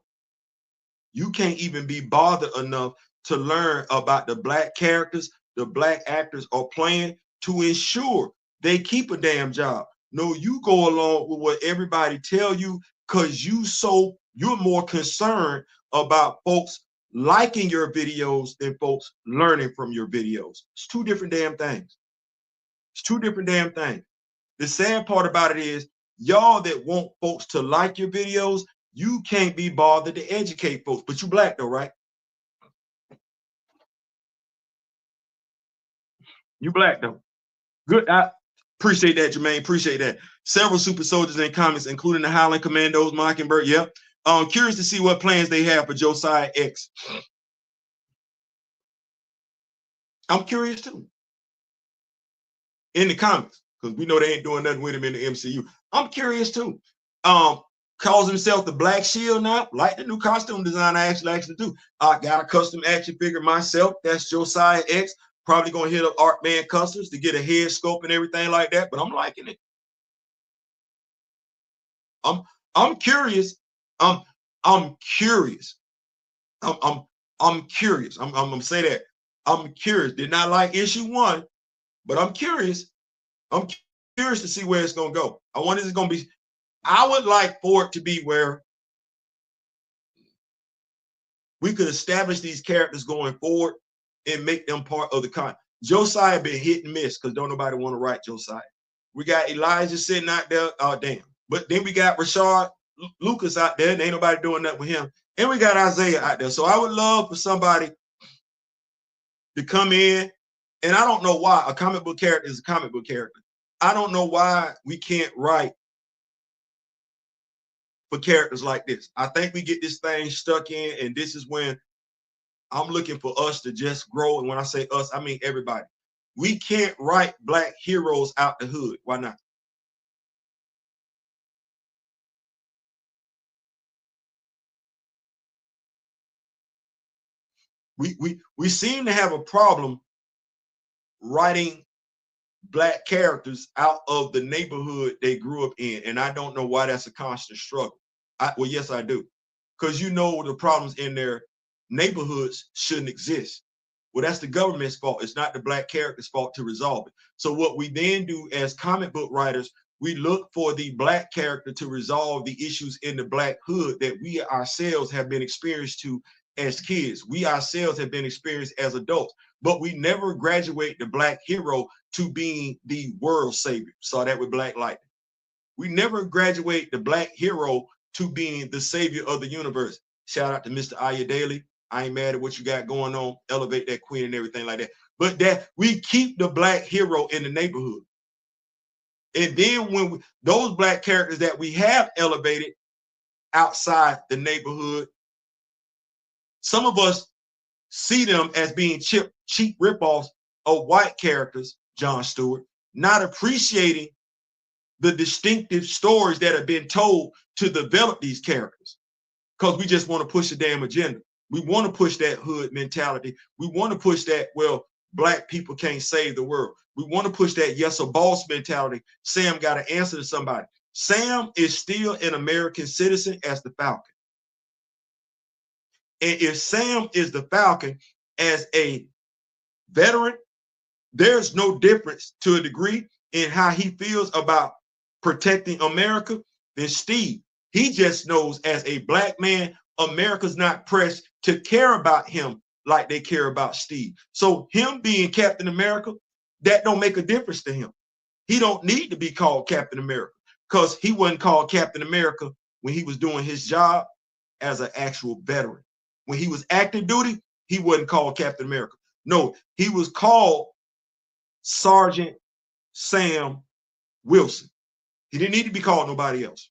You can't even be bothered enough to learn about the black characters the black actors are playing to ensure they keep a damn job. No, you go along with what everybody tell you because you're more concerned about folks liking your videos than folks learning from your videos. It's 2 different damn things. It's 2 different damn things. The sad part about it is y'all that want folks to like your videos, you can't be bothered to educate folks, but you black though, right? You black though. Good. I appreciate that, Jermaine. Appreciate that. Several super soldiers in comments, including the Highland Commandos, Mockingbird. Yep. Curious to see what plans they have for Josiah X. I'm curious too. In the comments, because we know they ain't doing nothing with him in the MCU. I'm curious too. Calls himself the Black Shield now. Like the new costume design I actually do. I got a custom action figure myself. That's Josiah X. Probably gonna hit up Art Man Customs to get a head sculpt and everything like that. But I'm liking it. I'm curious. I'm curious. I'm curious. I'm gonna say that. I'm curious. Did not like issue 1, but I'm curious. I'm curious to see where it's gonna go. I wonder if it's gonna be. I would like for it to be where we could establish these characters going forward and make them part of the con. Josiah been hit and miss because don't nobody want to write Josiah. We got Elijah sitting out there. Oh damn. But then we got Rashard Lucas out there, and ain't nobody doing that with him. And we got Isaiah out there. So I would love for somebody to come in. And I don't know why a comic book character is a comic book character. I don't know why we can't write for characters like this. I think we get this thing stuck in, and this is when I'm looking for us to just grow. And when I say us, I mean everybody. We can't write black heroes out the hood. Why not? We seem to have a problem writing black characters out of the neighborhood they grew up in, and I don't know why that's a constant struggle. Well, yes, I do, because you know the problems in their neighborhoods shouldn't exist. Well, that's the government's fault. It's not the black character's fault to resolve it. So what we then do as comic book writers, we look for the black character to resolve the issues in the black hood that we ourselves have been experienced to as kids. We ourselves have been experienced as adults, but we never graduate the black hero to being the world savior. Saw that with Black Lightning. We never graduate the black hero to being the savior of the universe. Shout out to Mr. Aya Daily. I ain't mad at what you got going on. Elevate that queen and everything like that. But that we keep the black hero in the neighborhood. And then when those black characters that we have elevated outside the neighborhood, some of us see them as being cheap ripoffs of white characters, Jon Stewart, not appreciating the distinctive stories that have been told to develop these characters, because we just want to push a damn agenda. We want to push that hood mentality. We want to push that, well, black people can't save the world. We want to push that yes, a boss mentality. Sam got to answer to somebody. Sam is still an American citizen as the Falcon. And if Sam is the Falcon as a veteran, there's no difference to a degree in how he feels about protecting America than Steve. He just knows as a black man, America's not pressed to care about him like they care about Steve. So him being Captain America, that don't make a difference to him. He don't need to be called Captain America, because he wasn't called Captain America when he was doing his job as an actual veteran. When he was active duty, he wasn't called Captain America. No, he was called Sergeant Sam Wilson. He didn't need to be called nobody else.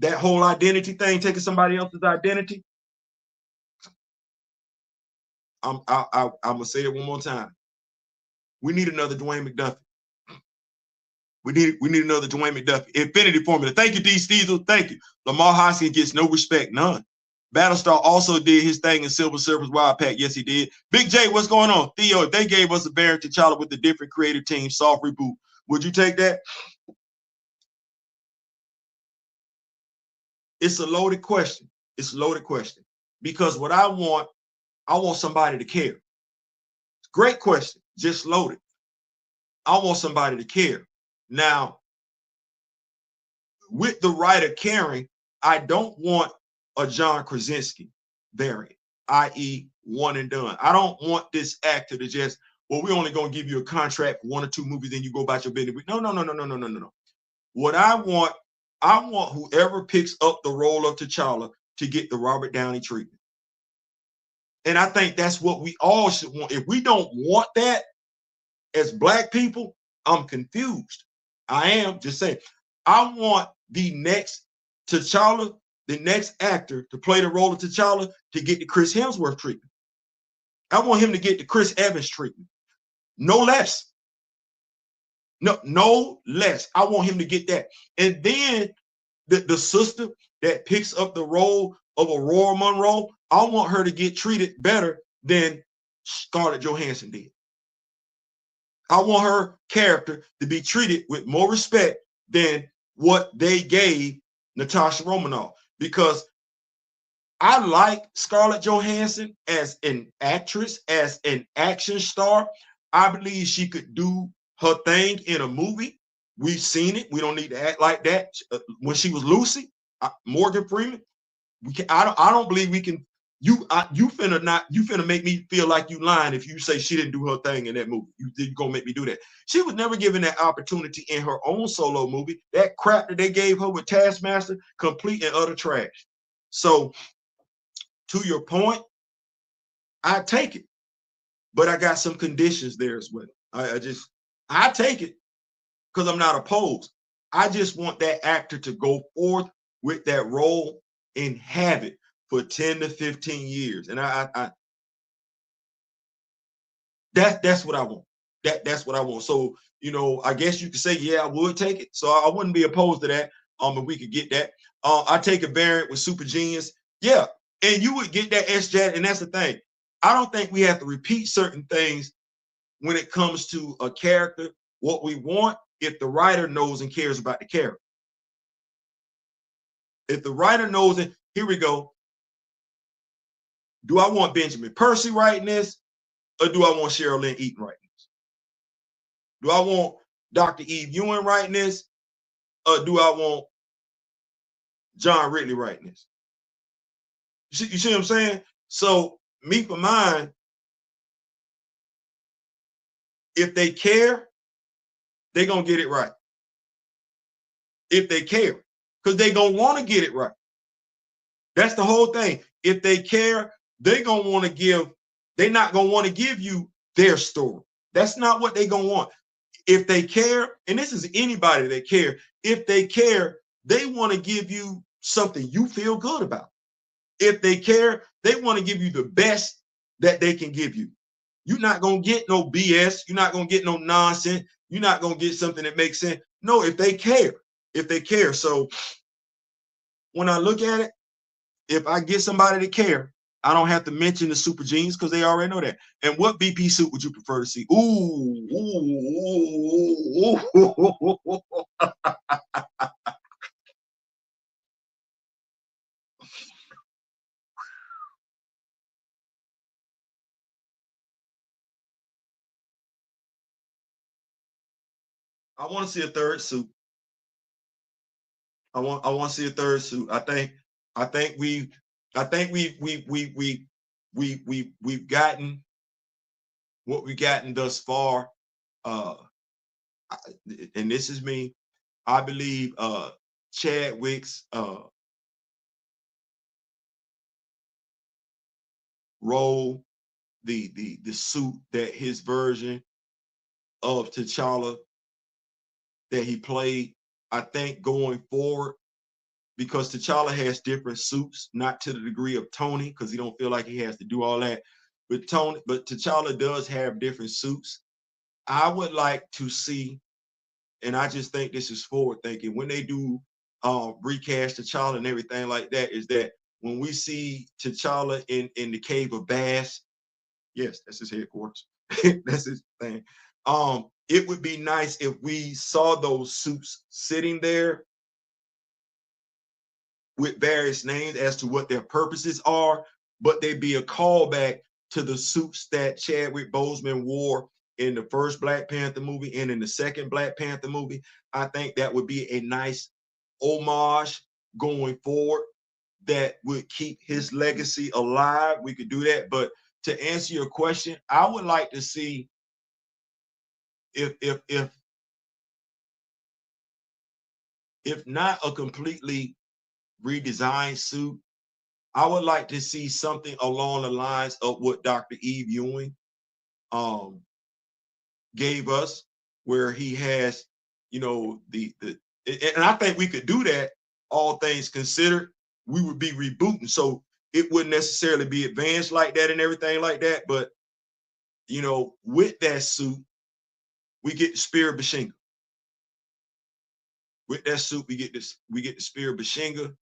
That whole identity thing, taking somebody else's identity, I'm gonna say it one more time. We need another Dwayne McDuffie. We need another Dwayne McDuffie. Infinity Formula. Thank you, D. Steezel. Thank you. Lamar Hoskins gets no respect, none. Battlestar also did his thing in Silver Surfer's Wild Pack. Yes, he did. Big J, what's going on? Theo, if they gave us a variant T'Challa with a different creative team, soft reboot, would you take that? It's a loaded question. It's a loaded question. Because what I want somebody to care. Great question. Just loaded. I want somebody to care. Now, with the writer caring, I don't want a John Krasinski variant, i.e. one and done. I don't want this actor to just, well, we're only going to give you a contract for 1 or 2 movies, then you go about your business. No. What I want whoever picks up the role of T'Challa to get the Robert Downey treatment. And I think that's what we all should want. If we don't want that as black people, I'm confused. I am just saying, I want the next T'Challa, the next actor to play the role of T'Challa to get the Chris Hemsworth treatment. I want him to get the Chris Evans treatment. No less. No less. I want him to get that. And then the sister that picks up the role of Aurora Monroe, I want her to get treated better than Scarlett Johansson did. I want her character to be treated with more respect than what they gave Natasha Romanoff, because I like Scarlett Johansson as an actress, as an action star. I believe she could do her thing in a movie. We've seen it. We don't need to act like that. When she was Lucy, Morgan Freeman, I don't believe we can. You finna make me feel like you lying if you say she didn't do her thing in that movie. You gonna make me do that. She was never given that opportunity in her own solo movie. That crap that they gave her with Taskmaster, complete and utter trash. So, to your point, I take it, but I got some conditions there as well. I take it because I'm not opposed. I just want that actor to go forth with that role and have it for 10 to 15 years. And that's what I want. That's what I want. So, I guess you could say, yeah, I would take it. So I wouldn't be opposed to that. If we could get that. I take a variant with Super Genius. Yeah. And you would get that SJ. And that's the thing. I don't think we have to repeat certain things when it comes to a character. What we want, if the writer knows and cares about the character. If the writer knows it, here we go. Do I want Benjamin Percy writing this, or do I want Cheryl Lynn Eaton writing this? Do I want Dr. Eve Ewing writing this, or do I want John Ridley writing this? You see what I'm saying? So, me for mine, if they care, they're going to get it right. If they care, because they're going to want to get it right. That's the whole thing. If they care, they're going to want to they're not going to want to give you their story. That's not what they're going to want. If they care, and this is anybody that care, if they care, they want to give you something you feel good about. If they care, they want to give you the best that they can give you. You're not going to get no BS. You're not going to get no nonsense. You're not going to get something that makes sense. No, if they care, if they care. So when I look at it, if I get somebody to care, I don't have to mention the super jeans because they already know that. And what BP suit would you prefer to see? Ooh, ooh, ooh, ooh. I want to see a third suit. I want to see a third suit. I think we've gotten what we've gotten thus far. And this is me. I believe Chadwick's role, the suit that his version of T'Challa that he played, I think going forward, because T'Challa has different suits, not to the degree of Tony, because he don't feel like he has to do all that. But T'Challa does have different suits. I would like to see, and I just think this is forward thinking, when they do recast T'Challa and everything like that, is that when we see T'Challa in the cave of Bass, yes, that's his headquarters. That's his thing. It would be nice if we saw those suits sitting there with various names as to what their purposes are, but they be a callback to the suits that Chadwick Boseman wore in the first Black Panther movie and in the second Black Panther movie. I think that would be a nice homage going forward that would keep his legacy alive. We could do that. But to answer your question, I would like to see if not a completely redesigned suit, I would like to see something along the lines of what Dr. Eve Ewing gave us, where he has, you know, and I think we could do that, all things considered. We would be rebooting. So it wouldn't necessarily be advanced like that and everything like that. But, you know, with that suit, we get the Spear of Bashinga. With that suit, we get the Spear of Bashinga.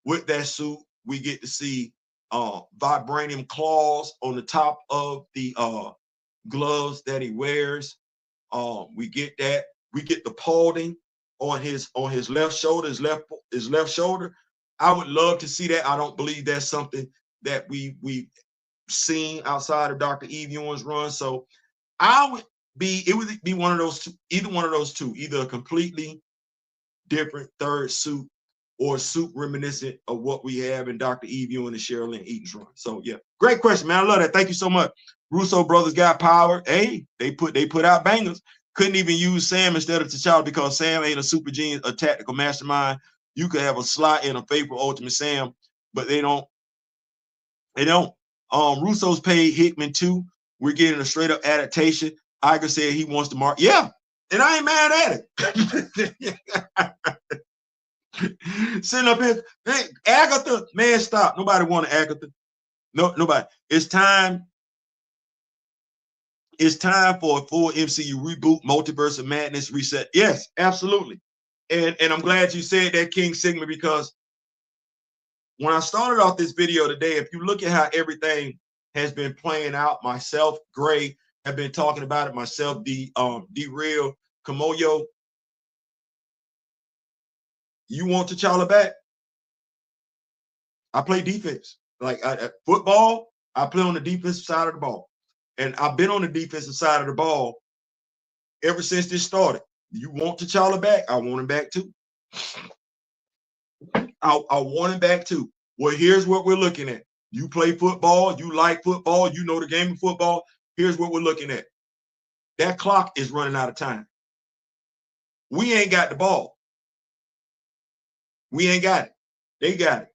With that suit, we get to see vibranium claws on the top of the gloves that he wears. We get that. We get the paulding on his left shoulder, his left shoulder. I would love to see that. I don't believe that's something that we've seen outside of Dr. Eve Ewing's run. So it would be one of those two, either a completely different third suit or a suit reminiscent of what we have in Dr. Eve Ewing and Cheryl Lynn Eaton's run. So yeah, great question, man. I love that. Thank you so much. Russo brothers got power. Hey, they put out bangers. Couldn't even use Sam instead of T'Challa because Sam ain't a super genius, a tactical mastermind. You could have a slot and a faithful ultimate Sam, but they don't. They don't. Russo's paid Hickman too. We're getting a straight up adaptation. Iger said he wants to mark. Yeah, and I ain't mad at it. Sitting up here, hey, Agatha, man, stop. Nobody wanted Agatha. No, nobody. It's time. It's time for a full MCU reboot, multiverse of madness reset. Yes, absolutely. And I'm glad you said that, King Sigma, because when I started off this video today, if you look at how everything has been playing out, myself, Gray, have been talking about it, myself, D-Real, Kamoyo, you want T'Challa back? I play defense. Like football, I play on the defensive side of the ball. And I've been on the defensive side of the ball ever since this started. You want T'Challa back? I want him back too. I want him back too. Well, here's what we're looking at. You play football, you like football, you know the game of football. Here's what we're looking at. That clock is running out of time. We ain't got the ball. We ain't got it. They got it.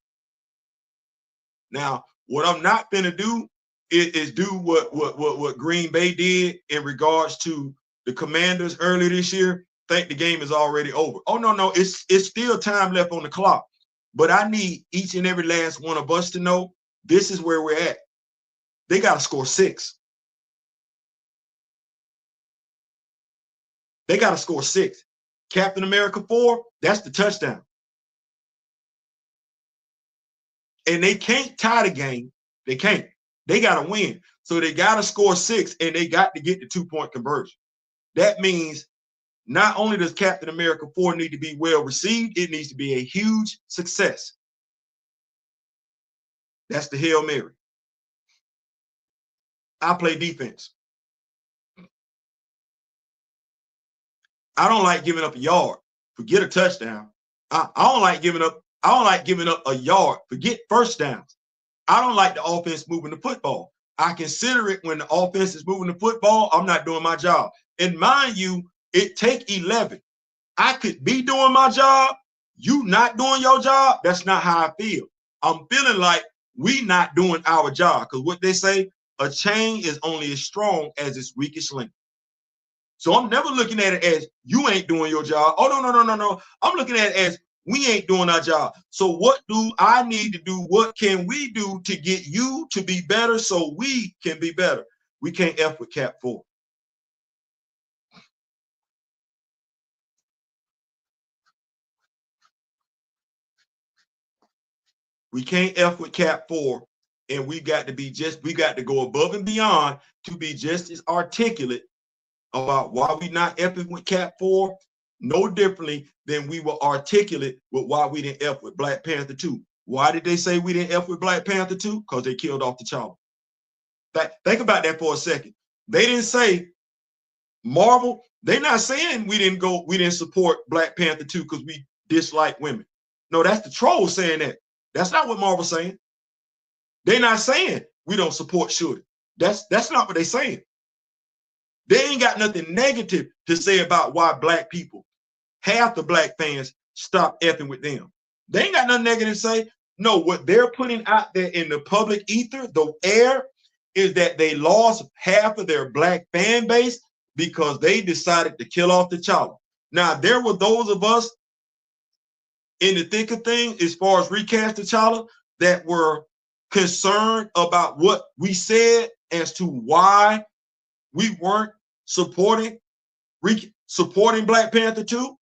Now, what I'm not gonna do is do what Green Bay did in regards to the Commanders earlier this year think the game is already over. Oh, no, it's still time left on the clock. But I need each and every last one of us to know this is where we're at. They got to score 6. They got to score 6. Captain America 4, that's the touchdown. And they can't tie the game. They can't. They got to win. So they got to score 6, and they got to get the 2-point conversion. That means not only does Captain America 4 need to be well received, it needs to be a huge success. That's the Hail Mary. I play defense. I don't like giving up a yard. Forget a touchdown. I don't like giving up. I don't like giving up a yard. Forget first downs. I don't like the offense moving the football. I consider it when the offense is moving the football, I'm not doing my job. And mind you, it take 11. I could be doing my job. You not doing your job. That's not how I feel. I'm feeling like we not doing our job. Because what they say, a chain is only as strong as its weakest link. So I'm never looking at it as you ain't doing your job. Oh, no. I'm looking at it as we ain't doing our job. So what do I need to do? What can we do to get you to be better so we can be better? We can't F with Cap 4. We can't F with Cap 4. And we got to go above and beyond to be just as articulate about why we not Fing with Cap 4, no differently than we were articulate with why we didn't F with Black Panther 2. Why did they say we didn't F with Black Panther 2? Because they killed off T'Challa. Think about that for a second. They didn't say Marvel. They're not saying we didn't support Black Panther 2 because we dislike women. No, that's the trolls saying that. That's not what Marvel's saying. They're not saying we don't support Shuri. That's not what they're saying. They ain't got nothing negative to say about why black people, half the black fans, stop effing with them. They ain't got nothing negative to say. No, what they're putting out there in the public ether, the air, is that they lost half of their black fan base because they decided to kill off T'Challa. Now, there were those of us in the thick of things, as far as recast T'Challa, that were concerned about what we said as to why we weren't supporting Black Panther 2.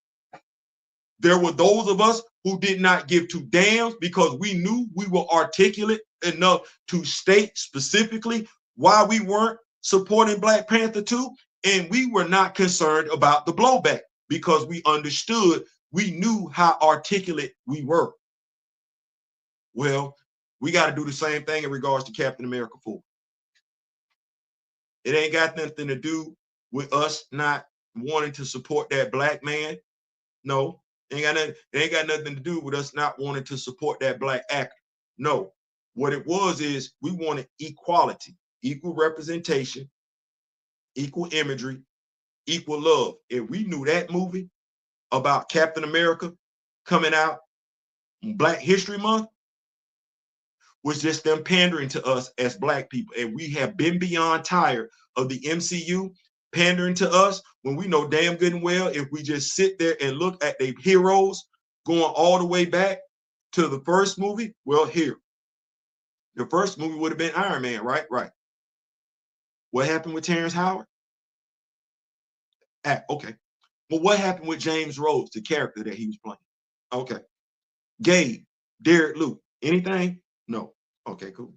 There were those of us who did not give two damns because we knew we were articulate enough to state specifically why we weren't supporting Black Panther 2, and we were not concerned about the blowback because we understood, we knew how articulate we were. Well, we got to do the same thing in regards to Captain America 4. It ain't got nothing to do with us not wanting to support that black man. No, it ain't got nothing to do with us not wanting to support that black actor. No, what it was is we wanted equality, equal representation, equal imagery, equal love. If we knew that movie about Captain America coming out Black History Month was just them pandering to us as black people. And we have been beyond tired of the MCU pandering to us when we know damn good and well if we just sit there and look at the heroes going all the way back to the first movie. Well, here, the first movie would have been Iron Man, right? Right. What happened with Terrence Howard? Okay. But what happened with James Rhodes, the character that he was playing? Okay. Gabe, Derek Luke, anything? No. Okay, cool.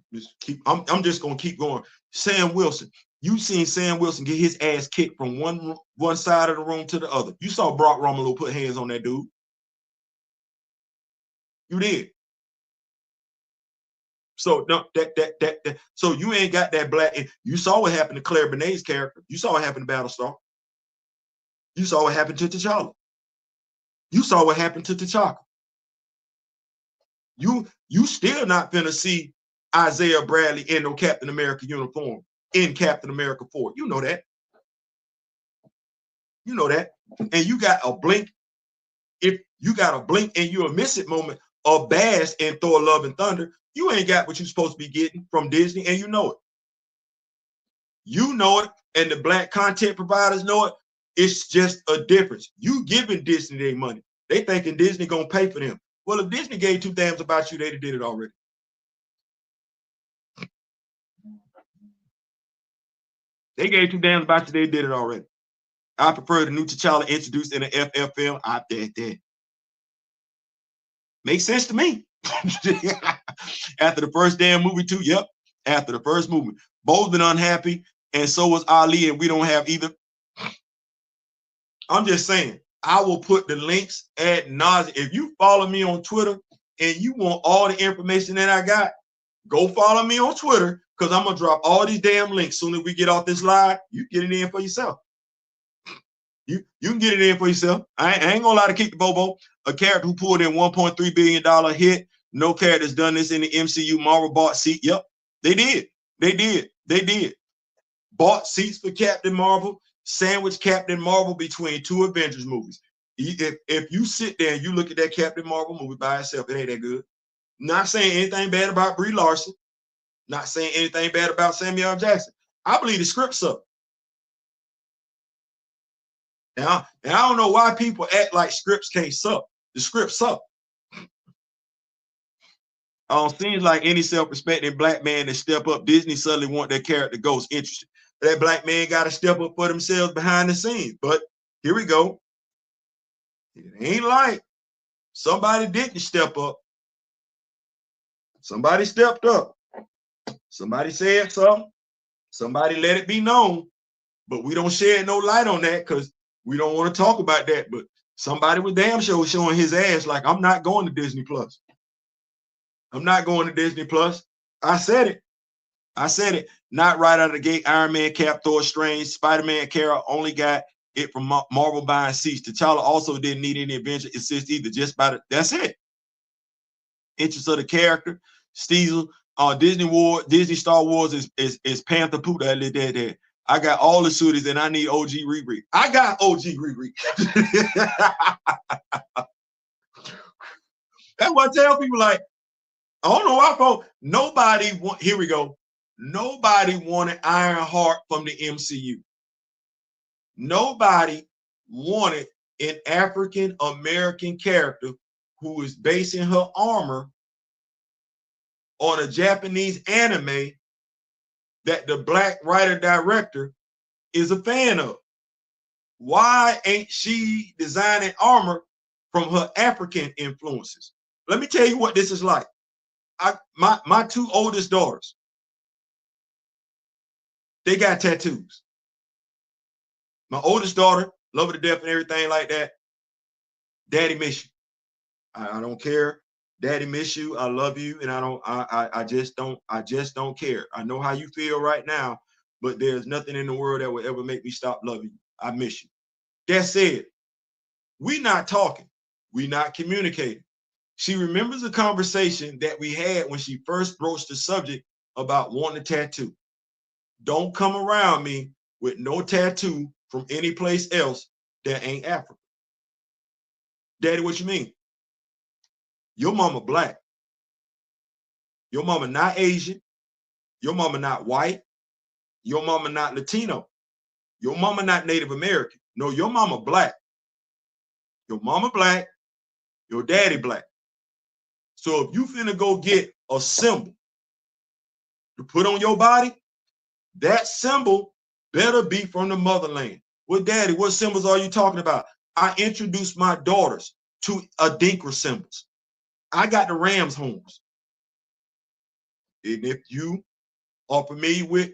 I'm just gonna keep going. Sam Wilson. You seen Sam Wilson get his ass kicked from one side of the room to the other. You saw Brock Romulo put hands on that dude. You did. So no, that so you ain't got that black. You saw what happened to Claire Benet's character. You saw what happened to Battlestar. You saw what happened to T'Challa. You saw what happened to T'Chaka. You still not gonna see Isaiah Bradley in no Captain America uniform in Captain America 4. You know that. You know that. And you got a blink. If you got a blink and you'll miss it moment of Bass and Thor Love and Thunder, you ain't got what you're supposed to be getting from Disney, and you know it. You know it, and the black content providers know it. It's just a difference. You giving Disney their money. They thinking Disney gonna pay for them. Well, if Disney gave two damns about you, they did it already. They gave two damns about you, they did it already. I prefer the new T'Challa introduced in the FF film. I did that. Makes sense to me. After the first damn movie, too. Yep. After the first movie. Both been unhappy, and so was Ali, and we don't have either. I'm just saying, I will put the links ad nauseam. If you follow me on Twitter and you want all the information that I got, go follow me on Twitter, because I'm gonna drop all these damn links soon as we get off this live. You get it in for yourself. You can get it in for yourself. I ain't gonna lie to Kick the Bobo. A character who pulled in $1.3 billion hit. No character's done this in the MCU. Marvel bought seat. Yep, they did. They did. They did. Bought seats for Captain Marvel, sandwiched Captain Marvel between two Avengers movies. If you sit there and you look at that Captain Marvel movie by itself, it ain't that good. Not saying anything bad about Brie Larson. Not saying anything bad about Samuel L. Jackson. I believe the script's up. Now, and I don't know why people act like scripts can't suck. The script's up. Seems like any self-respecting black man that step up, Disney suddenly want their character ghost interested. That black man got to step up for themselves behind the scenes. But here we go. It ain't like somebody didn't step up. Somebody stepped up. Somebody said something. Somebody let it be known. But we don't shed no light on that because we don't want to talk about that. But somebody was damn sure showing his ass like, I'm not going to Disney Plus. I'm not going to Disney Plus. I said it. I said it. Not right out of the gate. Iron Man, Cap, Thor, Strange, Spider-Man, Carol only got it from Marvel buying seats. T'Challa also didn't need any adventure assist either. Just by the, that's it. Interest of the character. Steezel. Disney Star Wars is Panther Poo. I got all the suitors and I need OG Riri. I got OG Riri. That's what I tell people, like, I don't know why, folks. Here we go. Nobody wanted Ironheart from the MCU. Nobody wanted an African American character who is basing her armor on a Japanese anime that the black writer director is a fan of. Why ain't she designing armor from her African influences? Let me tell you what this is like. My two oldest daughters, they got tattoos. My oldest daughter, love her to death and everything like that. Daddy miss you. I don't care. Daddy miss you. I love you, and I just don't care. I know how you feel right now, but there's nothing in the world that will ever make me stop loving you. I miss you. That said, we not talking. We not communicating. She remembers a conversation that we had when she first broached the subject about wanting a tattoo. Don't come around me with no tattoo from any place else that ain't Africa. Daddy, what you mean? Your mama black. Your mama not Asian. Your mama not white. Your mama not Latino. Your mama not Native American. No, your mama black. Your mama black. Your daddy black. So if you finna go get a symbol to put on your body, that symbol better be from the motherland. Well, daddy, what symbols are you talking about? I introduced my daughters to Adinkra symbols. I got the ram's horns. And if you are familiar with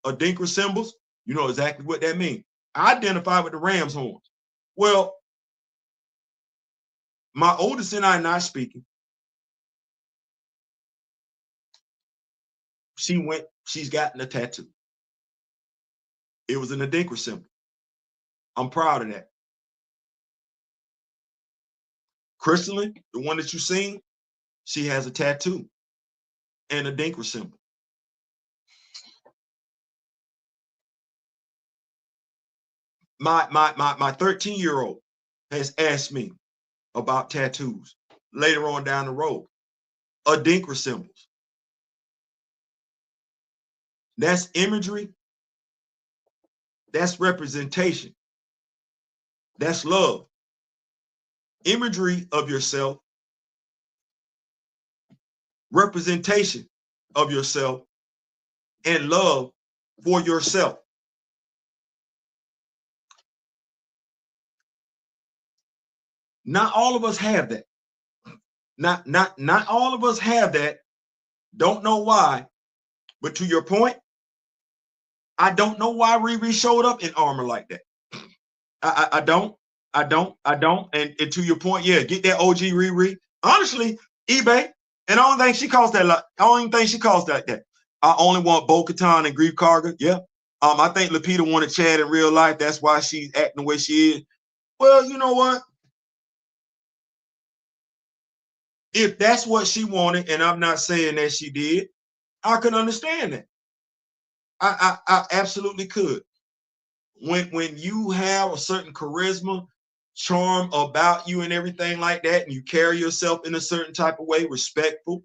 Adinkra symbols, you know exactly what that means. I identify with the ram's horns. Well, my oldest and I are not speaking. She's gotten a tattoo. It was an Adinkra symbol. I'm proud of that. Crystalline, the one that you seen, she has a tattoo and a Adinkra symbol. My 13-year-old has asked me about tattoos later on down the road. Adinkra symbols. That's imagery. That's representation. That's love. Imagery of yourself, representation of yourself, and love for yourself. Not all of us have that. Not all of us have that. Don't know why. But to your point, I don't know why Riri showed up in armor like that. I don't. And to your point, yeah, get that OG Riri. Honestly, eBay, and I don't think she costs that. I don't even think she costs that. I only want Bo-Katan and Grief Karga. Yeah. I think Lupita wanted Chad in real life. That's why she's acting the way she is. Well, you know what? If that's what she wanted, and I'm not saying that she did, I can understand that. I absolutely could. When you have a certain charisma, charm about you and everything like that, and you carry yourself in a certain type of way, respectful,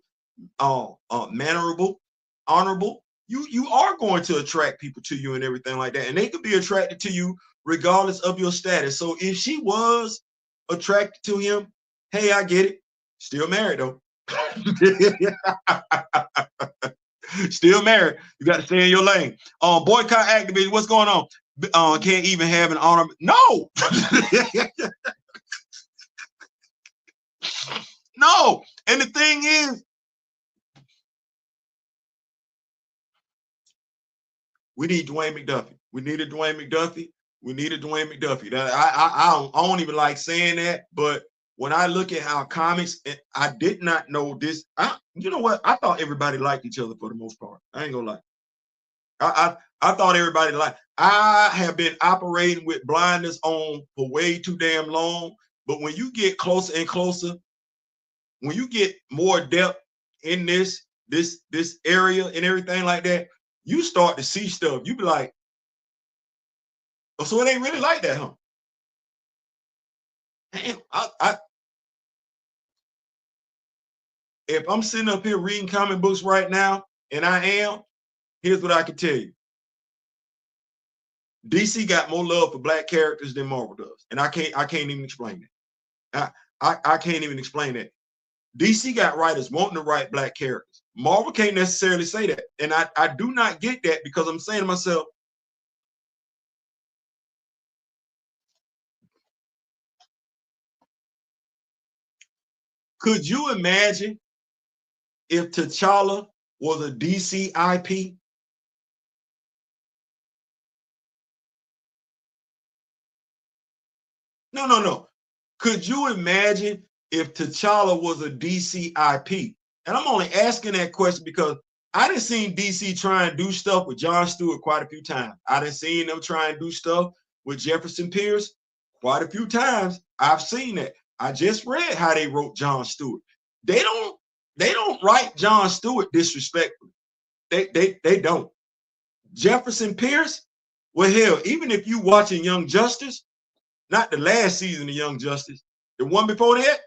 mannerable, honorable, you are going to attract people to you and everything like that. And they could be attracted to you regardless of your status. So if she was attracted to him, hey, I get it. Still married though. Still married. You got to stay in your lane. Boycott activism. What's going on? Can't even have an honor. No. No. And the thing is, we need Dwayne McDuffie. We needed Dwayne McDuffie. We needed Dwayne McDuffie. That I don't even like saying that, but when I look at how comics, I did not know this. You know what? I thought everybody liked each other for the most part. I ain't gonna lie. I thought everybody liked. I have been operating with blindness on for way too damn long. But when you get closer and closer, when you get more depth in this area and everything like that, you start to see stuff. You be like, oh, so it ain't really like that, huh? Damn, if I'm sitting up here reading comic books right now, and I am, here's what I can tell you. DC got more love for black characters than Marvel does. And I can't even explain it. I can't even explain that. DC got writers wanting to write black characters. Marvel can't necessarily say that. And I do not get that, because I'm saying to myself, could you imagine if T'Challa was a DC IP? No. Could you imagine if T'Challa was a DC IP? And I'm only asking that question because I done seen DC try and do stuff with Jon Stewart quite a few times. I done seen them try and do stuff with Jefferson Pierce quite a few times. I've seen that. I just read how they wrote Jon Stewart. They don't write Jon Stewart disrespectfully. They don't. Jefferson Pierce, well, hell, even if you watching Young Justice, not the last season of Young Justice, the one before that,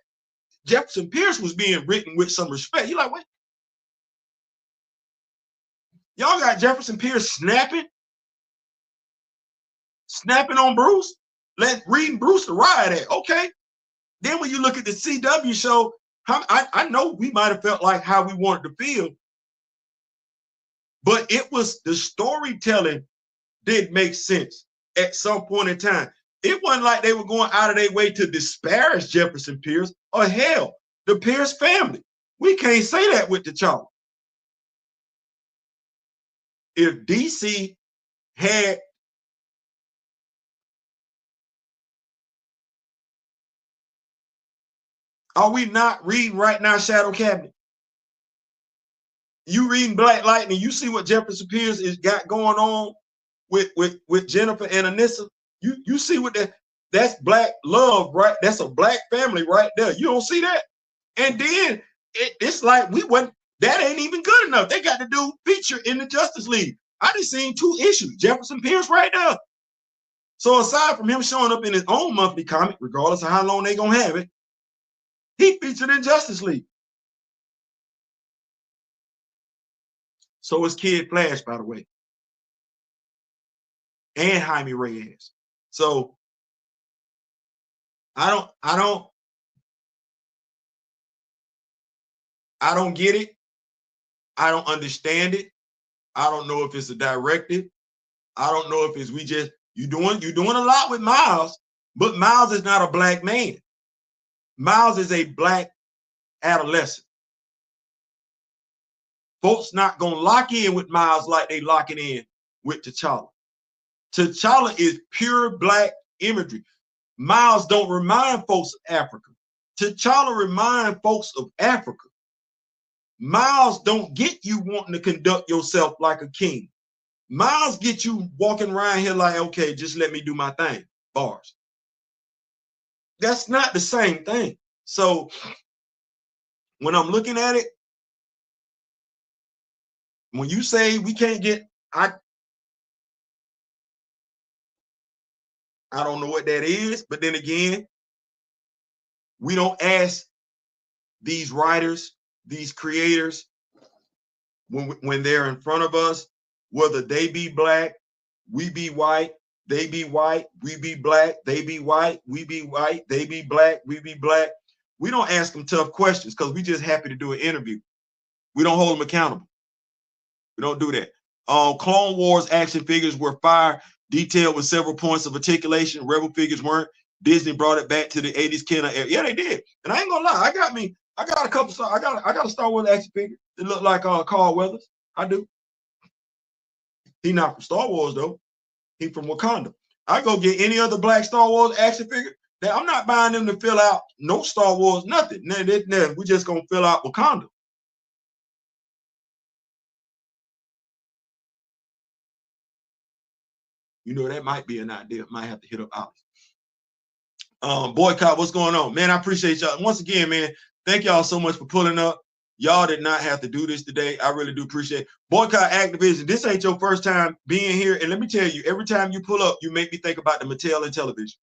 Jefferson Pierce was being written with some respect. You're like, what? Y'all got Jefferson Pierce snapping on Bruce, reading Bruce to ride at. Okay. Then when you look at the CW show, I know we might have felt like how we wanted to feel, but it was the storytelling did make sense at some point in time. It wasn't like they were going out of their way to disparage Jefferson Pierce or hell, the Pierce family. We can't say that with T'Challa. If DC had are we not reading right now Shadow Cabinet? You reading Black Lightning, you see what Jefferson Pierce is got going on with Jennifer and Anissa. You see what that's black love, right? That's a black family right there. You don't see that? And then it's like we went, that ain't even good enough. They got to do feature in the Justice League. I just seen 2 issues. Jefferson Pierce right there. So aside from him showing up in his own monthly comic, regardless of how long they gonna have it, he featured in Justice League. So is Kid Flash, by the way, and Jaime Reyes. So I don't get it. I don't understand it. I don't know if it's a directive. I don't know if it's you're doing a lot with Miles, but Miles is not a black man. Miles is a black adolescent. Folks not gonna lock in with Miles like they locking in with T'Challa. T'Challa is pure black imagery. Miles don't remind folks of Africa. T'Challa remind folks of Africa. Miles don't get you wanting to conduct yourself like a king. Miles get you walking around here like, okay, just let me do my thing. Bars. That's not the same thing. So when I'm looking at it, when you say we can't get, I don't know what that is, but then again, we don't ask these writers, these creators, when they're in front of us, whether they be black, we be white, they be white, we be black, they be white, we be white, they be black, we be black. We don't ask them tough questions because we just happy to do an interview. We don't hold them accountable. We don't do that. Clone Wars action figures were fire, detailed with several points of articulation. Rebel figures weren't. Disney brought it back to the 80s Kenner era. Yeah, they did. And I ain't gonna lie, I got a couple. I got a Star Wars action figure that look like Carl Weathers. I do. He not from Star Wars though. He from Wakanda. I go get any other black Star Wars action figure. That I'm not buying them to fill out no Star Wars, nothing. We just gonna fill out Wakanda. You know, that might be an idea. Might have to hit up Alice. Boycott, what's going on? Man, I appreciate y'all. Once again, man, thank y'all so much for pulling up. Y'all did not have to do this today. I really do appreciate it. Boycott Activision. This ain't your first time being here. And let me tell you, every time you pull up, you make me think about the Mattel and television.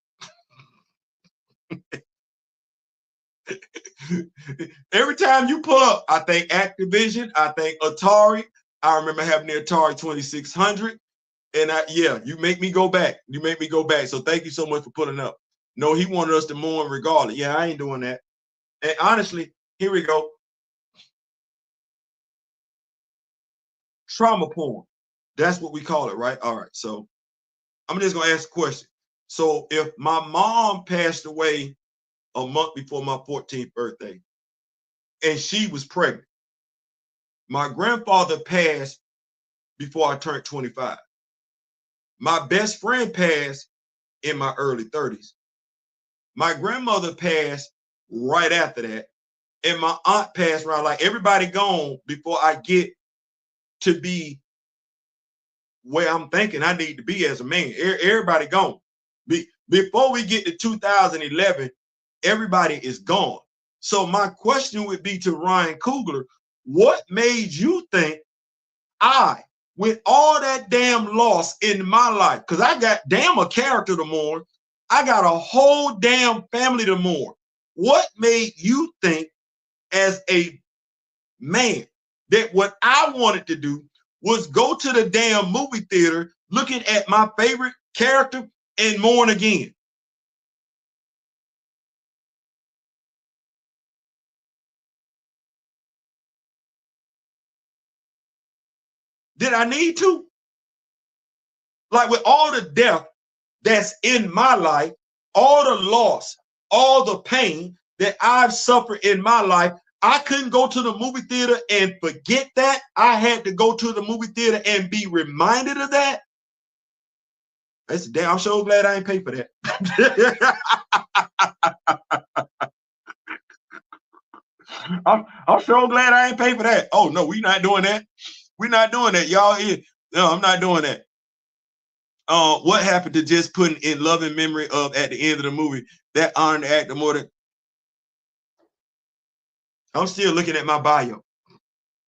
Every time you pull up, I think Activision, I think Atari. I remember having the Atari 2600. And you make me go back. You make me go back. So thank you so much for putting up. No, he wanted us to mourn regardless. Yeah, I ain't doing that. And honestly, here we go. Trauma porn. That's what we call it, right? All right. So I'm just gonna ask a question. So if my mom passed away a month before my 14th birthday, and she was pregnant, my grandfather passed before I turned 25. My best friend passed in my early 30s. My grandmother passed right after that. And my aunt passed around, like everybody gone before I get to be where I'm thinking I need to be as a man. Everybody gone. Before we get to 2011, everybody is gone. So my question would be to Ryan Coogler, what made you think with all that damn loss in my life, because I got damn a character to mourn, I got a whole damn family to mourn. What made you think as a man that what I wanted to do was go to the damn movie theater looking at my favorite character and mourn again? Did I need to? Like with all the death that's in my life, all the loss, all the pain that I've suffered in my life, I couldn't go to the movie theater and forget that. I had to go to the movie theater and be reminded of that. That's damn. I'm so glad I ain't paid for that. I'm so glad I ain't paid for that. Oh no, we're not doing that. We're not doing that, y'all. No, I'm not doing that. What happened to just putting in loving memory of at the end of the movie that honored the actor more than? I'm still looking at my bio.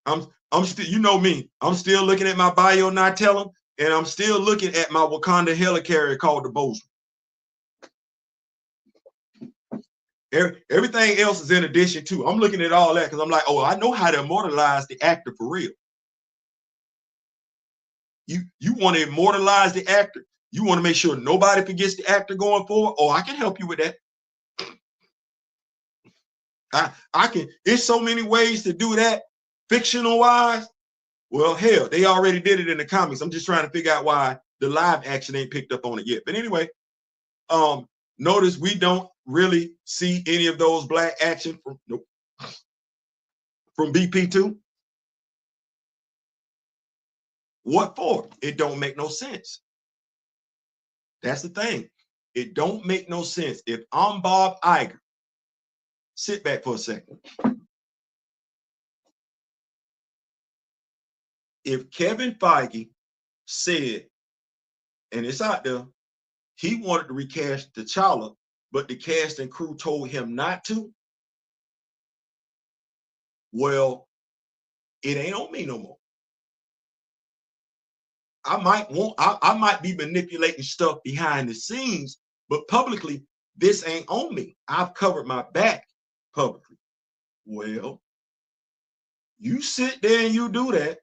I'm still, you know me. I'm still looking at my bio, not telling, and I'm still looking at my Wakanda helicarrier called the Bozeman. Everything else is in addition to. I'm looking at all that because I'm like, oh, I know how to immortalize the actor for real. You want to immortalize the actor. You want to make sure nobody forgets the actor going forward. Oh, I can help you with that. I can, it's so many ways to do that, fictional wise. Well, hell, they already did it in the comics. I'm just trying to figure out why the live action ain't picked up on it yet. But anyway, notice we don't really see any of those black action from, nope, from BP2. What for? It don't make no sense. That's the thing. It don't make no sense. If I'm Bob Iger, sit back for a second. If Kevin Feige said, and it's out there, he wanted to recast T'Challa, but the cast and crew told him not to, well, it ain't on me no more. I might be manipulating stuff behind the scenes, but publicly, this ain't on me. I've covered my back publicly. Well, you sit there and you do that,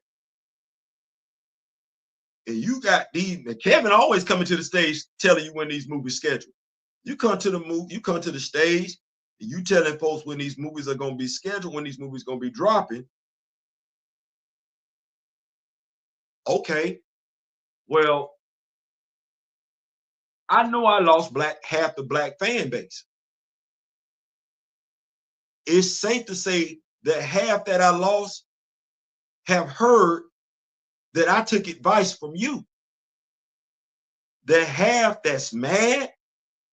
and you got these, and Kevin always coming to the stage telling you when these movies scheduled. You come to the movie, you come to the stage, and you telling folks when these movies are going to be scheduled, when these movies going to be dropping. Okay, well, I know I lost half the black fan base. It's safe to say that half that I lost have heard that I took advice from you. The half that's mad,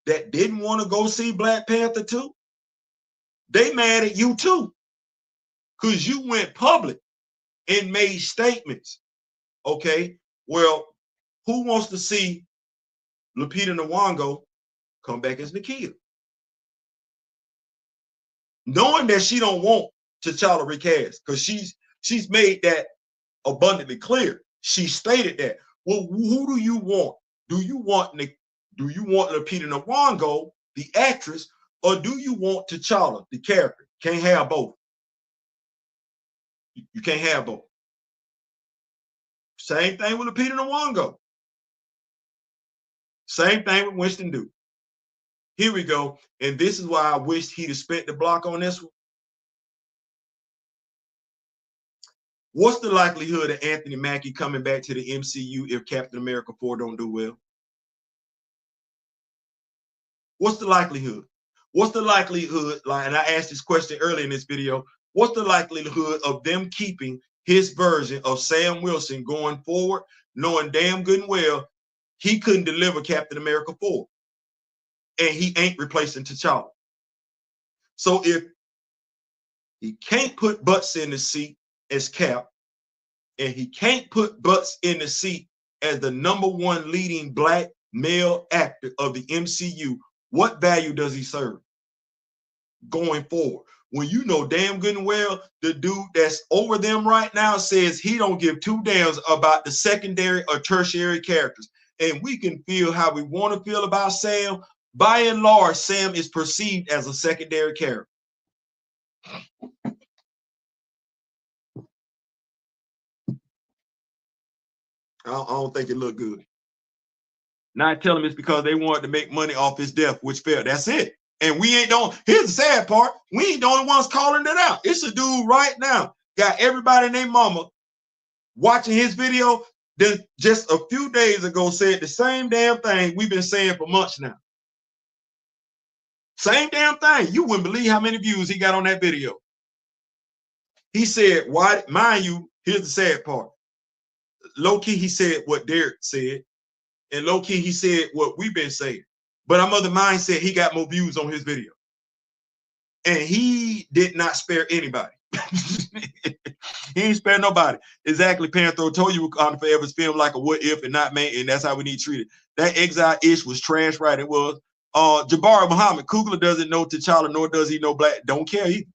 that didn't want to go see Black Panther 2, they mad at you too, because you went public and made statements. Okay, well, who wants to see Lupita Nyong'o come back as Nakia? Knowing that she don't want T'Challa recast, because she's made that abundantly clear. She stated that. Well, who do you want? Do you want Lupita Nyong'o, the actress, or do you want T'Challa, the character? Can't have both. You can't have both. Same thing with Lupita Nyong'o. Same thing with Winston Duke. Here we go. And this is why I wish he'd have spent the block on this one. What's the likelihood of Anthony Mackie coming back to the MCU if Captain America 4 don't do well? What's the likelihood? What's the likelihood, like, and I asked this question earlier in this video, what's the likelihood of them keeping his version of Sam Wilson going forward, knowing damn good and well he couldn't deliver Captain America 4, and he ain't replacing T'Challa? So if he can't put butts in the seat as Cap, and he can't put butts in the seat as the #1 leading black male actor of the MCU, what value does he serve going forward? When you know damn good and well the dude that's over them right now says he don't give two damns about the secondary or tertiary characters. And we can feel how we want to feel about Sam. By and large, Sam is perceived as a secondary character. I don't think it looked good. Not telling me it's because they wanted to make money off his death, which failed. That's it. And we ain't doing, here's the sad part, we ain't the only ones calling it out. It's a dude right now, got everybody and their mama watching his video that just a few days ago said the same damn thing we've been saying for months now. Same damn thing. You wouldn't believe how many views he got on that video. He said, why, mind you, here's the sad part. Low-key, he said what Derek said. And low-key, he said what we've been saying. But our mother mind said he got more views on his video. And he did not spare anybody. He ain't spare nobody. Exactly, Panther told you Wakanda Forever is filmed like a what if and not made, and that's how we need to treat it. That Ias-Ijs was trash, right? It was. Jabari Muhammad, Kugler doesn't know T'Challa, nor does he know Black. Don't care either.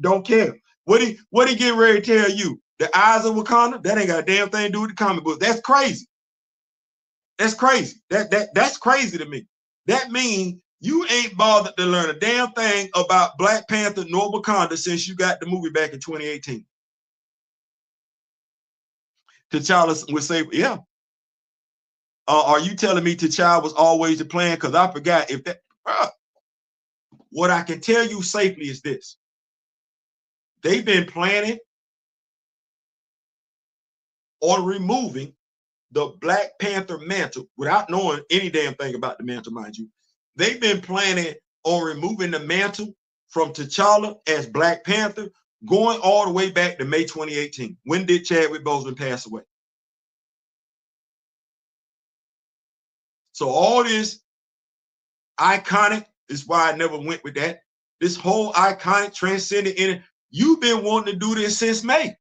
Don't care. What he getting ready to tell you? The eyes of Wakanda, that ain't got a damn thing to do with the comic book. That's crazy. That's crazy. That's crazy to me. That means you ain't bothered to learn a damn thing about Black Panther nor Wakanda since you got the movie back in 2018. T'Challa would say, yeah. Are you telling me T'Challa was always the plan? Because I forgot if that, What I can tell you safely is this. They've been planning on removing the Black Panther mantle without knowing any damn thing about the mantle, mind you. They've been planning on removing the mantle from T'Challa as Black Panther going all the way back to May 2018. When did Chadwick Boseman pass away? So all this iconic is why I never went with that. This whole iconic transcendent in it. You've been wanting to do this since May.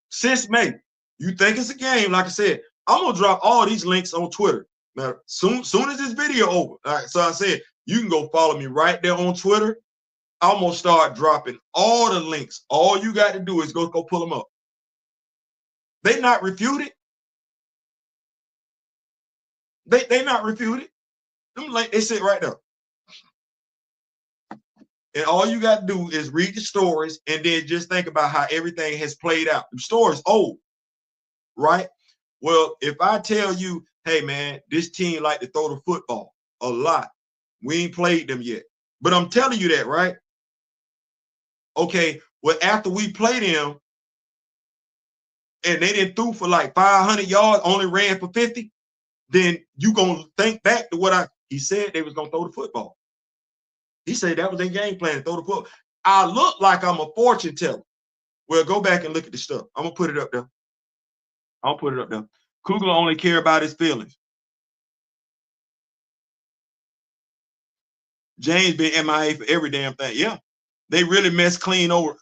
Since May. You think it's a game? Like I said, I'm gonna drop all these links on Twitter. Now, soon as this video over, so I said you can go follow me right there on Twitter. I'm gonna start dropping all the links. All you got to do is go pull them up. They not refuted. They not refuted. Them like they sit right there. And all you got to do is read the stories and then just think about how everything has played out. The story's old, right? Well, if I tell you, hey man, this team like to throw the football a lot. We ain't played them yet. But I'm telling you that, right? Okay, well, after we played them and they didn't throw for like 500 yards, only ran for 50, then you gonna think back to he said they was gonna throw the football. He said that was their game plan, to throw the football. I look like I'm a fortune teller. Well, go back and look at the stuff. I'm gonna put it up there. I'll put it up there. Kugler only care about his feelings. James been MIA for every damn thing. Yeah, they really messed clean over.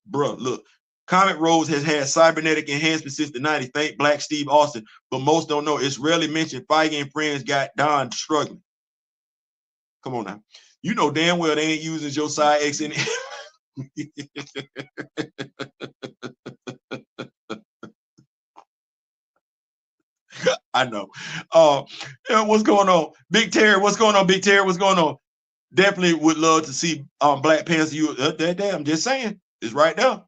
Bro, look, Comic Rose has had cybernetic enhancement since the 90s. Thank Black Steve Austin, but most don't know. It's rarely mentioned. Feige and friends got Don struggling. Come on now. You know damn well they ain't using Josiah X in it. I know. What's going on? Big Terry, what's going on? Big Terry, what's going on? Definitely would love to see Black Panther. I'm just saying, it's right there.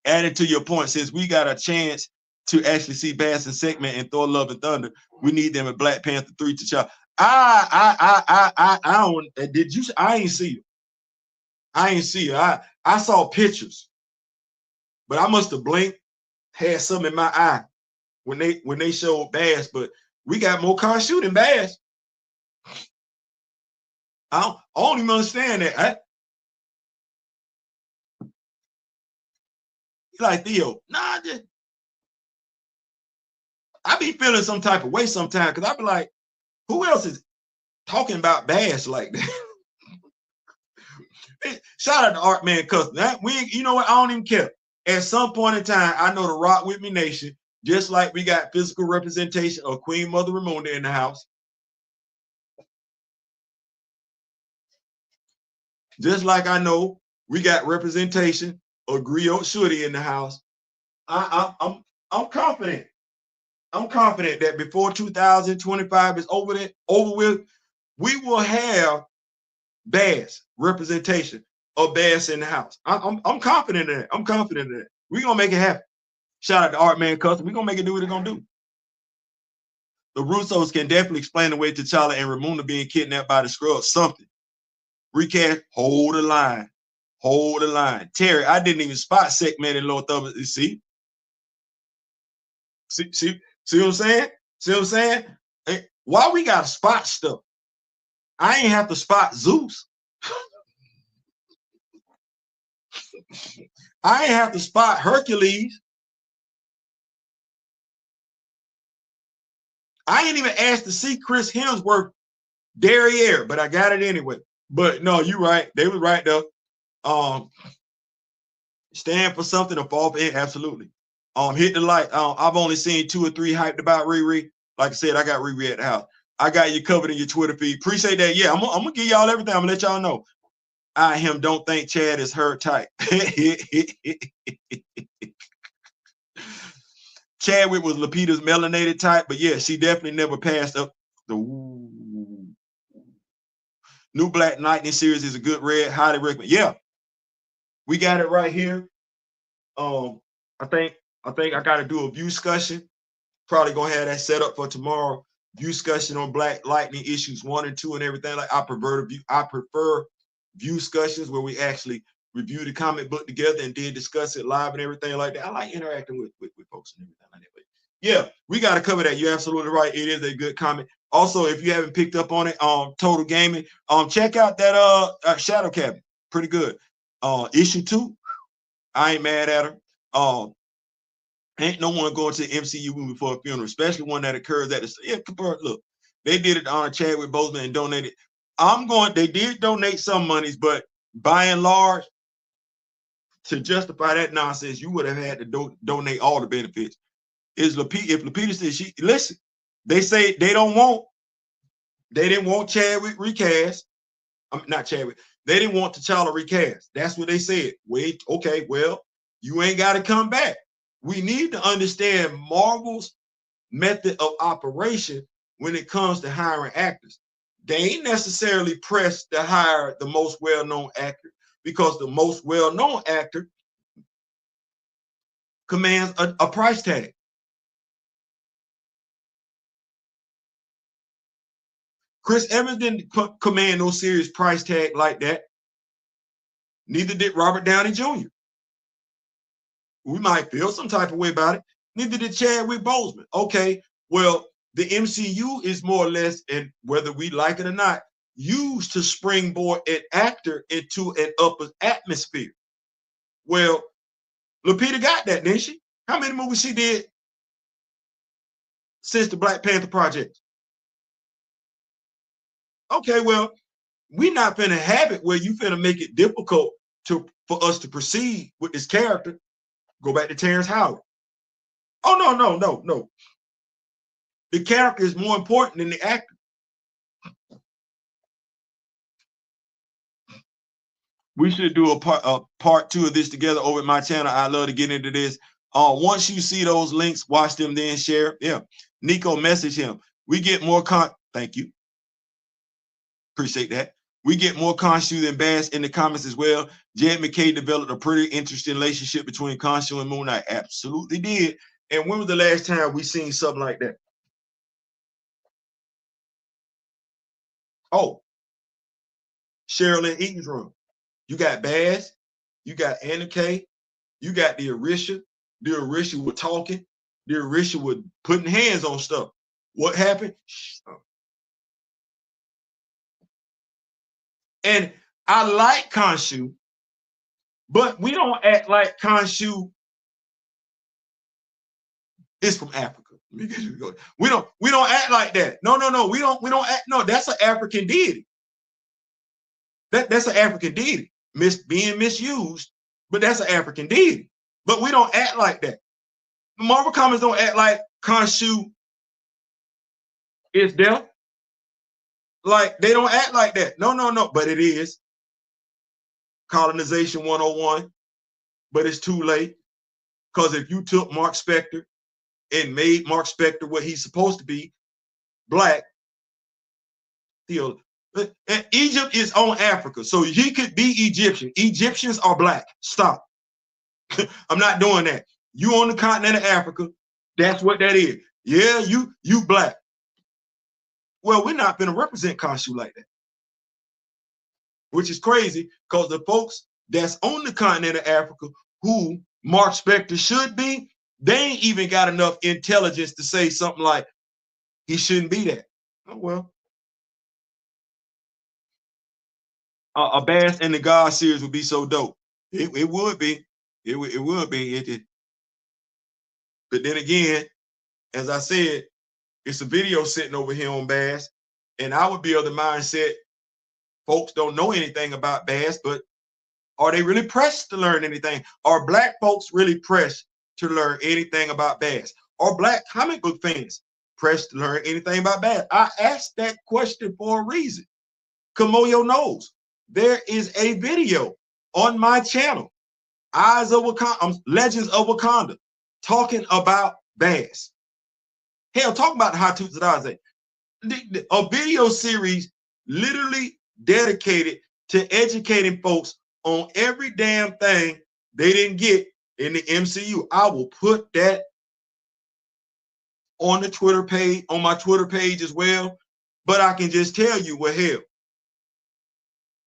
Added to your point, since we got a chance to actually see Bass and Segment and Thor: Love and Thunder, we need them at Black Panther 3 to child. I don't. Did you? I ain't see it. I ain't see it. I saw pictures, but I must have blinked, had something in my eye when they showed Bass. But we got more Khonshu than Bass. I don't even understand that. Like Theo, nah, I be feeling some type of way sometimes because I be like, who else is talking about Bass like that? Shout out to Art Man Custom. You know what? I don't even care. At some point in time, I know the Rock With Me Nation, just like we got physical representation of Queen Mother Ramonda in the house. Just like I know we got representation of Griot Shorty in the house. I'm confident. I'm confident that before 2025 is over with, we will have Bass representation of Bass in the house. I'm confident in that. I'm confident in that. We're gonna make it happen. Shout out to Art Man Custom. We're gonna make it do what it's gonna do. The Russos can definitely explain the way T'Challa and Ramona being kidnapped by the Skrulls. Something. Recast, hold the line. Hold the line. Terry, I didn't even spot Segment in Lord Thubbins. You see what I'm saying? See what I'm saying? Hey, why we gotta spot stuff? I ain't have to spot Zeus. I ain't have to spot Hercules. I ain't even asked to see Chris Hemsworth derriere, but I got it anyway. But no, you're right. They was right there. Stand for something or fall for it. Absolutely. Hit the like. I've only seen 2 or 3 hyped about Riri. Like I said, I got Riri at the house. I got you covered in your Twitter feed. Appreciate that. Yeah, I'm gonna give y'all everything. I'm gonna let y'all know. I him don't think Chad is her type. Chadwick was Lupita's melanated type, but yeah, she definitely never passed up the new Black Lightning series is a good read. Highly recommend. Yeah, we got it right here. I think I got to do a view discussion. Probably gonna have that set up for tomorrow. view discussion on Black Lightning issues 1 and 2 and everything. Like I prefer view discussions where we actually review the comic book together and then discuss it live and everything like that. I like interacting with folks and everything like that. But yeah, we got to cover that. You're absolutely right. It is a good comic. Also, if you haven't picked up on it, Total Gaming, check out that Shadow Cabinet. Pretty good. Issue 2, I ain't mad at her. Ain't no one going to the MCU movie for a funeral, especially one that occurs at the look. They did it on Chadwick Boseman and donated. They did donate some monies, but by and large, to justify that nonsense, you would have had to donate all the benefits. If Lupita said listen, they say they didn't want Chadwick recast. Not Chadwick. They didn't want T'Challa recast. That's what they said. Wait, okay, well, you ain't got to come back. We need to understand Marvel's method of operation when it comes to hiring actors. They ain't necessarily pressed to hire the most well-known actor because the most well-known actor commands a price tag. Chris Evans didn't command no serious price tag like that. Neither did Robert Downey Jr. We might feel some type of way about it. Neither did Chadwick Boseman. Okay, well, the MCU is more or less, and whether we like it or not, used to springboard an actor into an upper atmosphere. Well, Lupita got that, didn't she? How many movies she did since the Black Panther project? Okay, well, we're not finna have it where you finna make it difficult for us to proceed with this character. Go back to Terrence Howard. Oh, no. The character is more important than the actor. We should do a part 2 of this together over at my channel. I love to get into this. Once you see those links, watch them, then share. Yeah. Nico, message him. We get more thank you. Appreciate that. We get more Khonshu than Bass in the comments as well. Jed McKay developed a pretty interesting relationship between Khonshu and Moon Knight. Absolutely did. And when was the last time we seen something like that? Oh, Sherilyn Eaton's room. You got Bass, you got Anna Kay, you got the Orisha. The Orisha were talking. The Orisha were putting hands on stuff. What happened? And I like Khonshu, but we don't act like Khonshu is from Africa. We don't act like that. No. We don't act. No, that's an African deity. That's an African deity. Being misused, but that's an African deity. But we don't act like that. The Marvel Comics don't act like Khonshu is death. Like they don't act like that. No. But it is colonization 101. But it's too late. Because if you took Mark Spector and made Mark Spector what he's supposed to be, black, and Egypt is on Africa, so he could be Egyptian. Egyptians are black. Stop. I'm not doing that. You on the continent of Africa, that's what that is. Yeah, you black. Well, we're not going to represent Khonshu like that, which is crazy because the folks that's on the continent of Africa who Mark Spector should be, they ain't even got enough intelligence to say something like he shouldn't be that. Oh, well. A Bass and the God series would be so dope. It would be. It would be. But then again, as I said, it's a video sitting over here on Bass, and I would be of the mindset folks don't know anything about Bass, but are they really pressed to learn anything? Are black folks really pressed to learn anything about Bass? Are black comic book fans pressed to learn anything about Bass? I asked that question for a reason. Kamoyo knows. There is a video on my channel, Eyes of Wakanda, Legends of Wakanda, talking about Bass. Hell, talk about Hot Toots and Ias. A video series literally dedicated to educating folks on every damn thing they didn't get in the MCU. I will put that on the Twitter page, on my Twitter page as well. But I can just tell you, well, hell,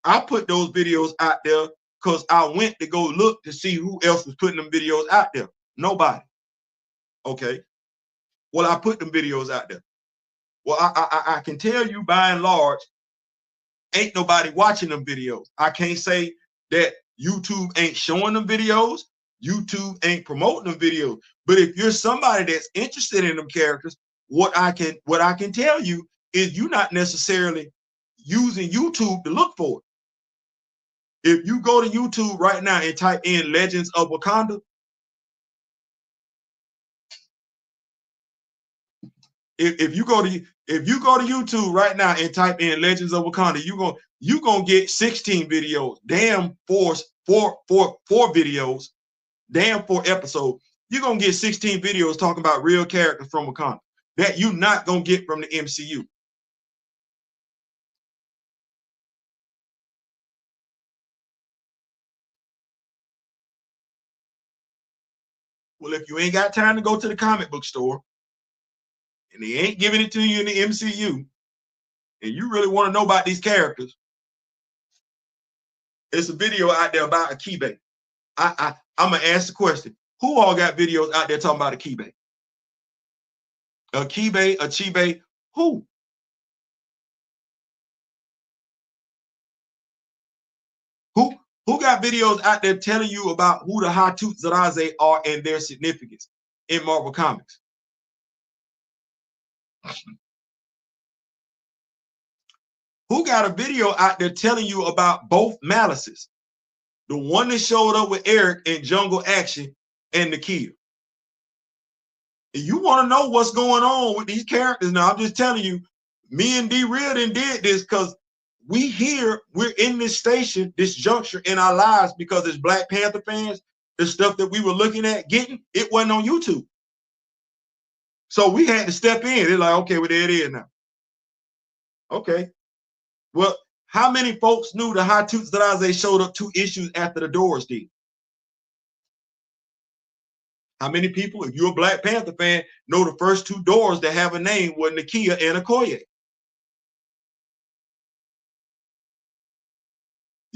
I put those videos out there because I went to go look to see who else was putting them videos out there. Nobody. Okay. Well, I put them videos out there. Well, I can tell you by and large, ain't nobody watching them videos. I can't say that YouTube ain't showing them videos. YouTube ain't promoting them videos. But if you're somebody that's interested in them characters, what I can tell you is you're not necessarily using YouTube to look for it. If you go to YouTube right now and type in Legends of Wakanda, if you go to YouTube right now and type in Legends of Wakanda, you're gonna get 16 videos, damn four videos, damn 4 episodes. You're gonna get 16 videos talking about real characters from Wakanda that you're not gonna get from the MCU. Well, if you ain't got time to go to the comic book store and they ain't giving it to you in the MCU, and you really want to know about these characters, it's a video out there about Akibe. I'm gonna ask the question: who all got videos out there talking about Akibe? Achibe, who? Who got videos out there telling you about who the Ias-Ijs are and their significance in Marvel Comics? Who got a video out there telling you about both Malices? The one that showed up with Eric in Jungle Action and Nakia. You want to know what's going on with these characters now, I'm just telling you, me and D Reardon did this because we're in this station, this juncture in our lives because as Black Panther fans, the stuff that we were looking at getting, it wasn't on YouTube. So we had to step in. They're like, okay, well, there it is now. Okay. Well, how many folks knew the Ias-Ijs showed up 2 issues after the Doors did? How many people, if you're a Black Panther fan, know the first 2 Doors that have a name were Nakia and Okoye?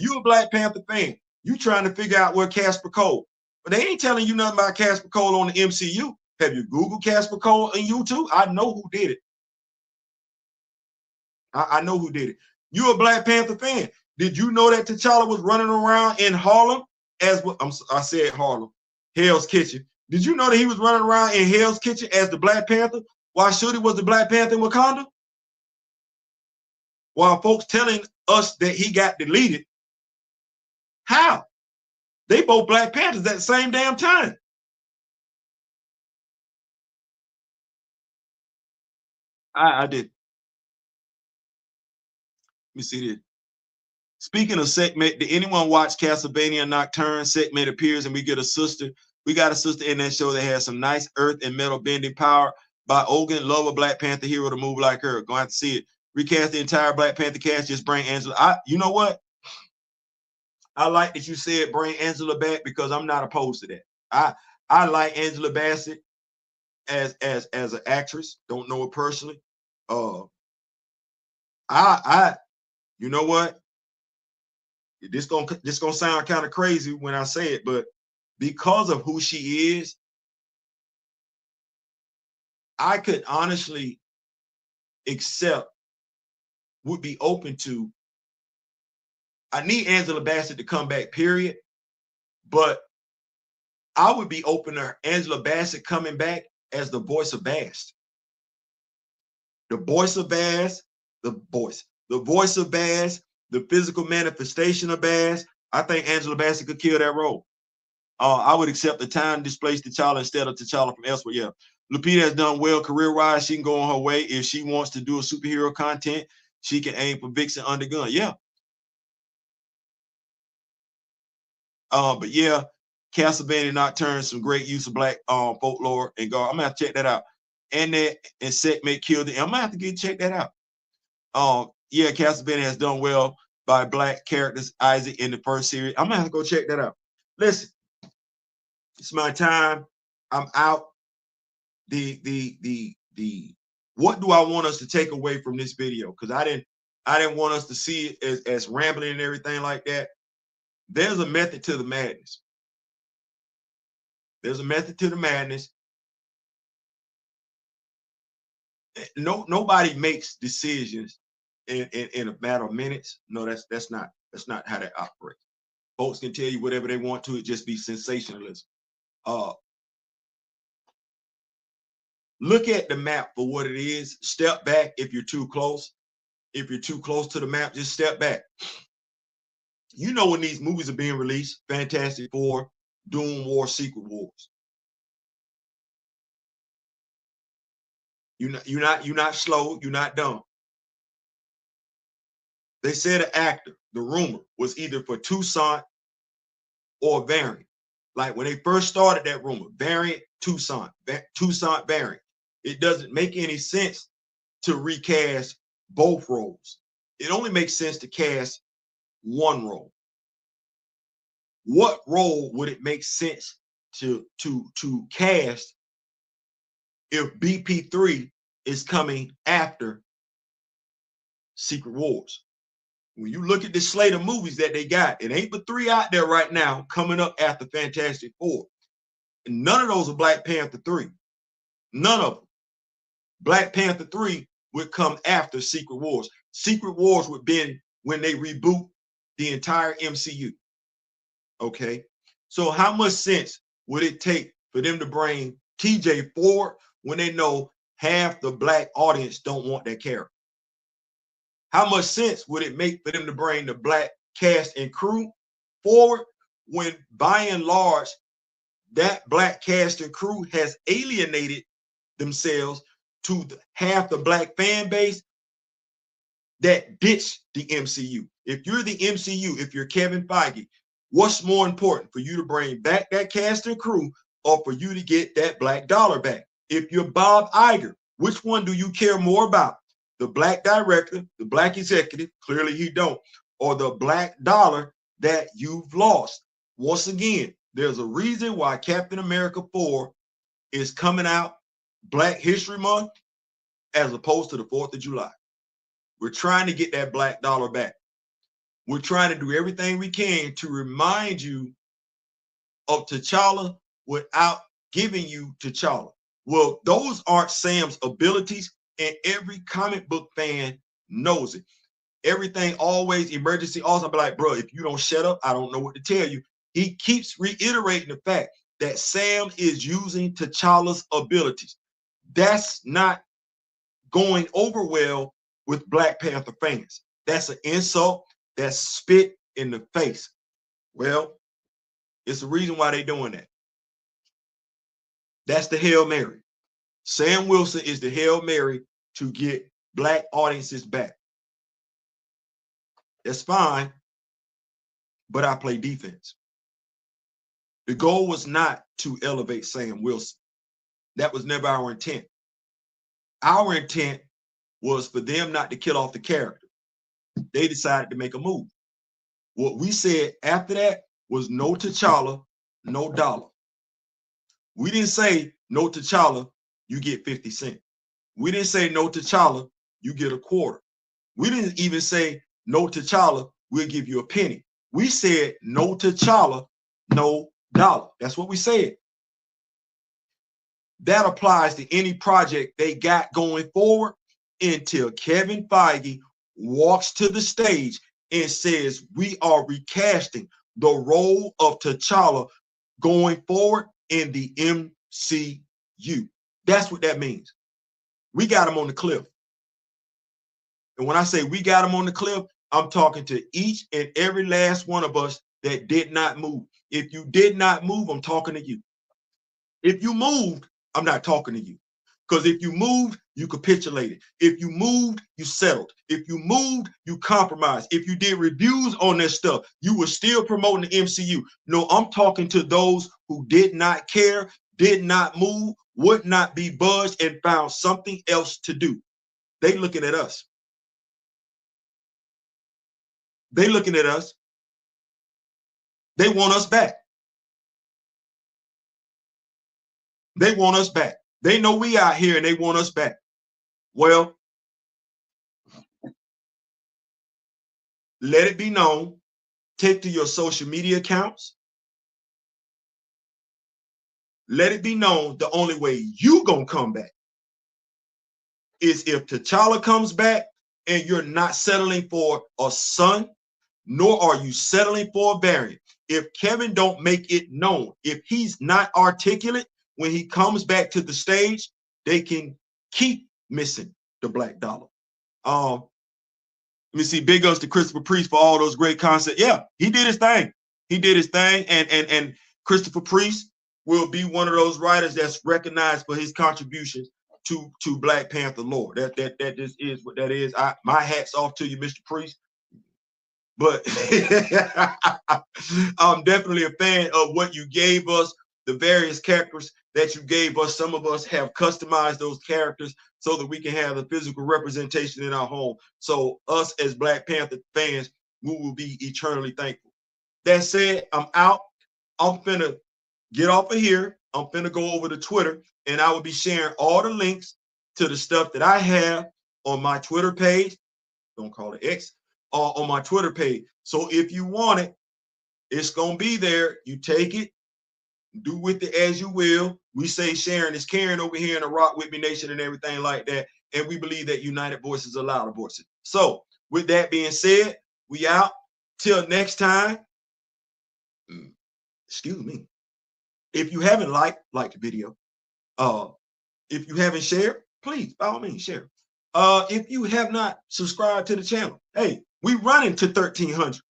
You a Black Panther fan, you trying to figure out where Casper Cole, but they ain't telling you nothing about Casper Cole on the MCU. Have you Googled Casper Cole on YouTube? I know who did it. I know who did it. You a Black Panther fan. Did you know that T'Challa was running around in Harlem as what I said Harlem, Hell's Kitchen? Did you know that he was running around in Hell's Kitchen as the Black Panther while Shuri was the Black Panther in Wakanda? While folks telling us that he got deleted. How? They both Black Panthers at the same damn time. I did. Let me see this. Speaking of segment, did anyone watch Castlevania Nocturne? Segment appears and we get a sister. We got a sister in that show that has some nice earth and metal bending power by Ogun. Love a Black Panther hero to move like her. Going to have to see it. Recast the entire Black Panther cast. Just bring Angela. You know what? I like that you said bring Angela back because I'm not opposed to that. I like Angela Bassett as an actress. Don't know her personally. You know what? This gonna sound kind of crazy when I say it, but because of who she is, I could honestly would be open to. I need Angela Bassett to come back, period. But I would be open to Angela Bassett coming back as the voice of Bast. The voice of Bast, the voice of Bast, the physical manifestation of Bast. I think Angela Bassett could kill that role. I would accept the time displaced T'Challa instead of T'Challa from elsewhere. Yeah. Lupita has done well career-wise. She can go on her way. If she wants to do a superhero content, she can aim for Vixen under gun. Yeah. But yeah, Castlevania Nocturne, some great use of Black folklore and God. I'm gonna have to check that out. And that Insect killed it. I'm gonna have to check that out. Yeah, Castlevania has done well by Black characters, Isaac in the first series. I'm gonna have to go check that out. Listen, it's my time. I'm out. The what do I want us to take away from this video? Because I didn't want us to see it as rambling and everything like that. There's a method to the madness. There's a method to the madness. Nobody makes decisions in a matter of minutes. No, that's not how that operates. Folks can tell you whatever they want to. It just be sensationalism. Look at the map for what it is. Step back if you're too close. If you're too close to the map, just step back. You know when these movies are being released, Fantastic Four, Doom War, Secret Wars. You're not slow, you're not dumb. They said an actor, the rumor was either for Toussaint or Variant. Like when they first started that rumor, Variant, Toussaint Variant. It doesn't make any sense to recast both roles. It only makes sense to cast one role. What role would it make sense to cast if BP3 is coming after Secret Wars? When you look at the slate of movies that they got, it ain't but 3 out there right now coming up after Fantastic Four. And none of those are Black Panther 3. None of them. Black Panther 3 would come after Secret Wars. Secret Wars would be when they reboot the entire MCU. Okay, so how much sense would it take for them to bring TJ forward when they know half the Black audience don't want that character? How much sense would it make for them to bring the Black cast and crew forward when, by and large, that Black cast and crew has alienated themselves to half the Black fan base that ditched the MCU? If you're the MCU, if you're Kevin Feige, what's more important, for you to bring back that cast and crew or for you to get that Black dollar back? If you're Bob Iger, which one do you care more about? The Black director, the Black executive, clearly he don't, or the Black dollar that you've lost? Once again, there's a reason why Captain America 4 is coming out Black History Month as opposed to the 4th of July. We're trying to get that Black dollar back. We're trying to do everything we can to remind you of T'Challa without giving you T'Challa. Well, those aren't Sam's abilities, and every comic book fan knows it. Everything always emergency. Also, I'll be like, bro, if you don't shut up, I don't know what to tell you. He keeps reiterating the fact that Sam is using T'Challa's abilities. That's not going over well with Black Panther fans. That's an insult. That's spit in the face. Well, it's the reason why they're doing that. That's the Hail Mary. Sam Wilson is the Hail Mary to get Black audiences back. That's fine, but I play defense. The goal was not to elevate Sam Wilson. That was never our intent. Our intent was for them not to kill off the character. They decided to make a move. What we said after that was no T'Challa, no dollar. We didn't say no T'Challa, you get 50 cents. We didn't say no T'Challa, you get a quarter. We didn't even say no T'Challa, we'll give you a penny. We said no T'Challa, no dollar. That's what we said. That applies to any project they got going forward until Kevin Feige walks to the stage and says we are recasting the role of T'Challa going forward in the MCU. That's what that means. We got him on the cliff. And when I say we got him on the cliff, I'm talking to each and every last one of us that did not move. If you did not move, I'm talking to you. If you moved, I'm not talking to you. Because if you moved, you capitulated. If you moved, you settled. If you moved, you compromised. If you did reviews on this stuff, you were still promoting the MCU. No, I'm talking to those who did not care, did not move, would not be budged, and found something else to do. They looking at us. They looking at us. They want us back. They want us back. They know we out here and they want us back. Well, let it be known. Take to your social media accounts. Let it be known the only way you gonna come back is if T'Challa comes back and you're not settling for a son, nor are you settling for a variant. If Kevin don't make it known, if he's not articulate when he comes back to the stage, they can keep missing the black dollar. Let me see. Big ups to Christopher Priest for all those great concepts. Yeah, he did his thing. He did his thing, and Christopher Priest will be one of those writers that's recognized for his contributions to Black Panther lore. That just is what that is. My hat's off to you, Mr. Priest. But I'm definitely a fan of what you gave us, the various characters that you gave us. Some of us have customized those characters so that we can have the physical representation in our home. So us as Black Panther fans, we will be eternally thankful. That said, I'm out. I'm finna get off of here. I'm finna go over to Twitter, and I will be sharing all the links to the stuff that I have on my Twitter page. Don't call it X. On my Twitter page. So if you want it, it's gonna be there. You take it, do with it as you will. We say sharing is caring over here in the Rock With Me Nation and everything like that. And we believe that united voices are louder voices. So with that being said, we out. Till next time. Excuse me. If you haven't liked the video, if you haven't shared, please, by all means, share. If you have not subscribed to the channel, hey, we're running to 1,300.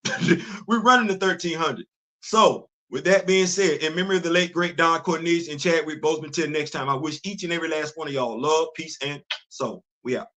We're running to 1,300. So, with that being said, in memory of the late, great Don Cornelius and Chadwick Boseman, till next time, I wish each and every last one of y'all love, peace, and soul. We out.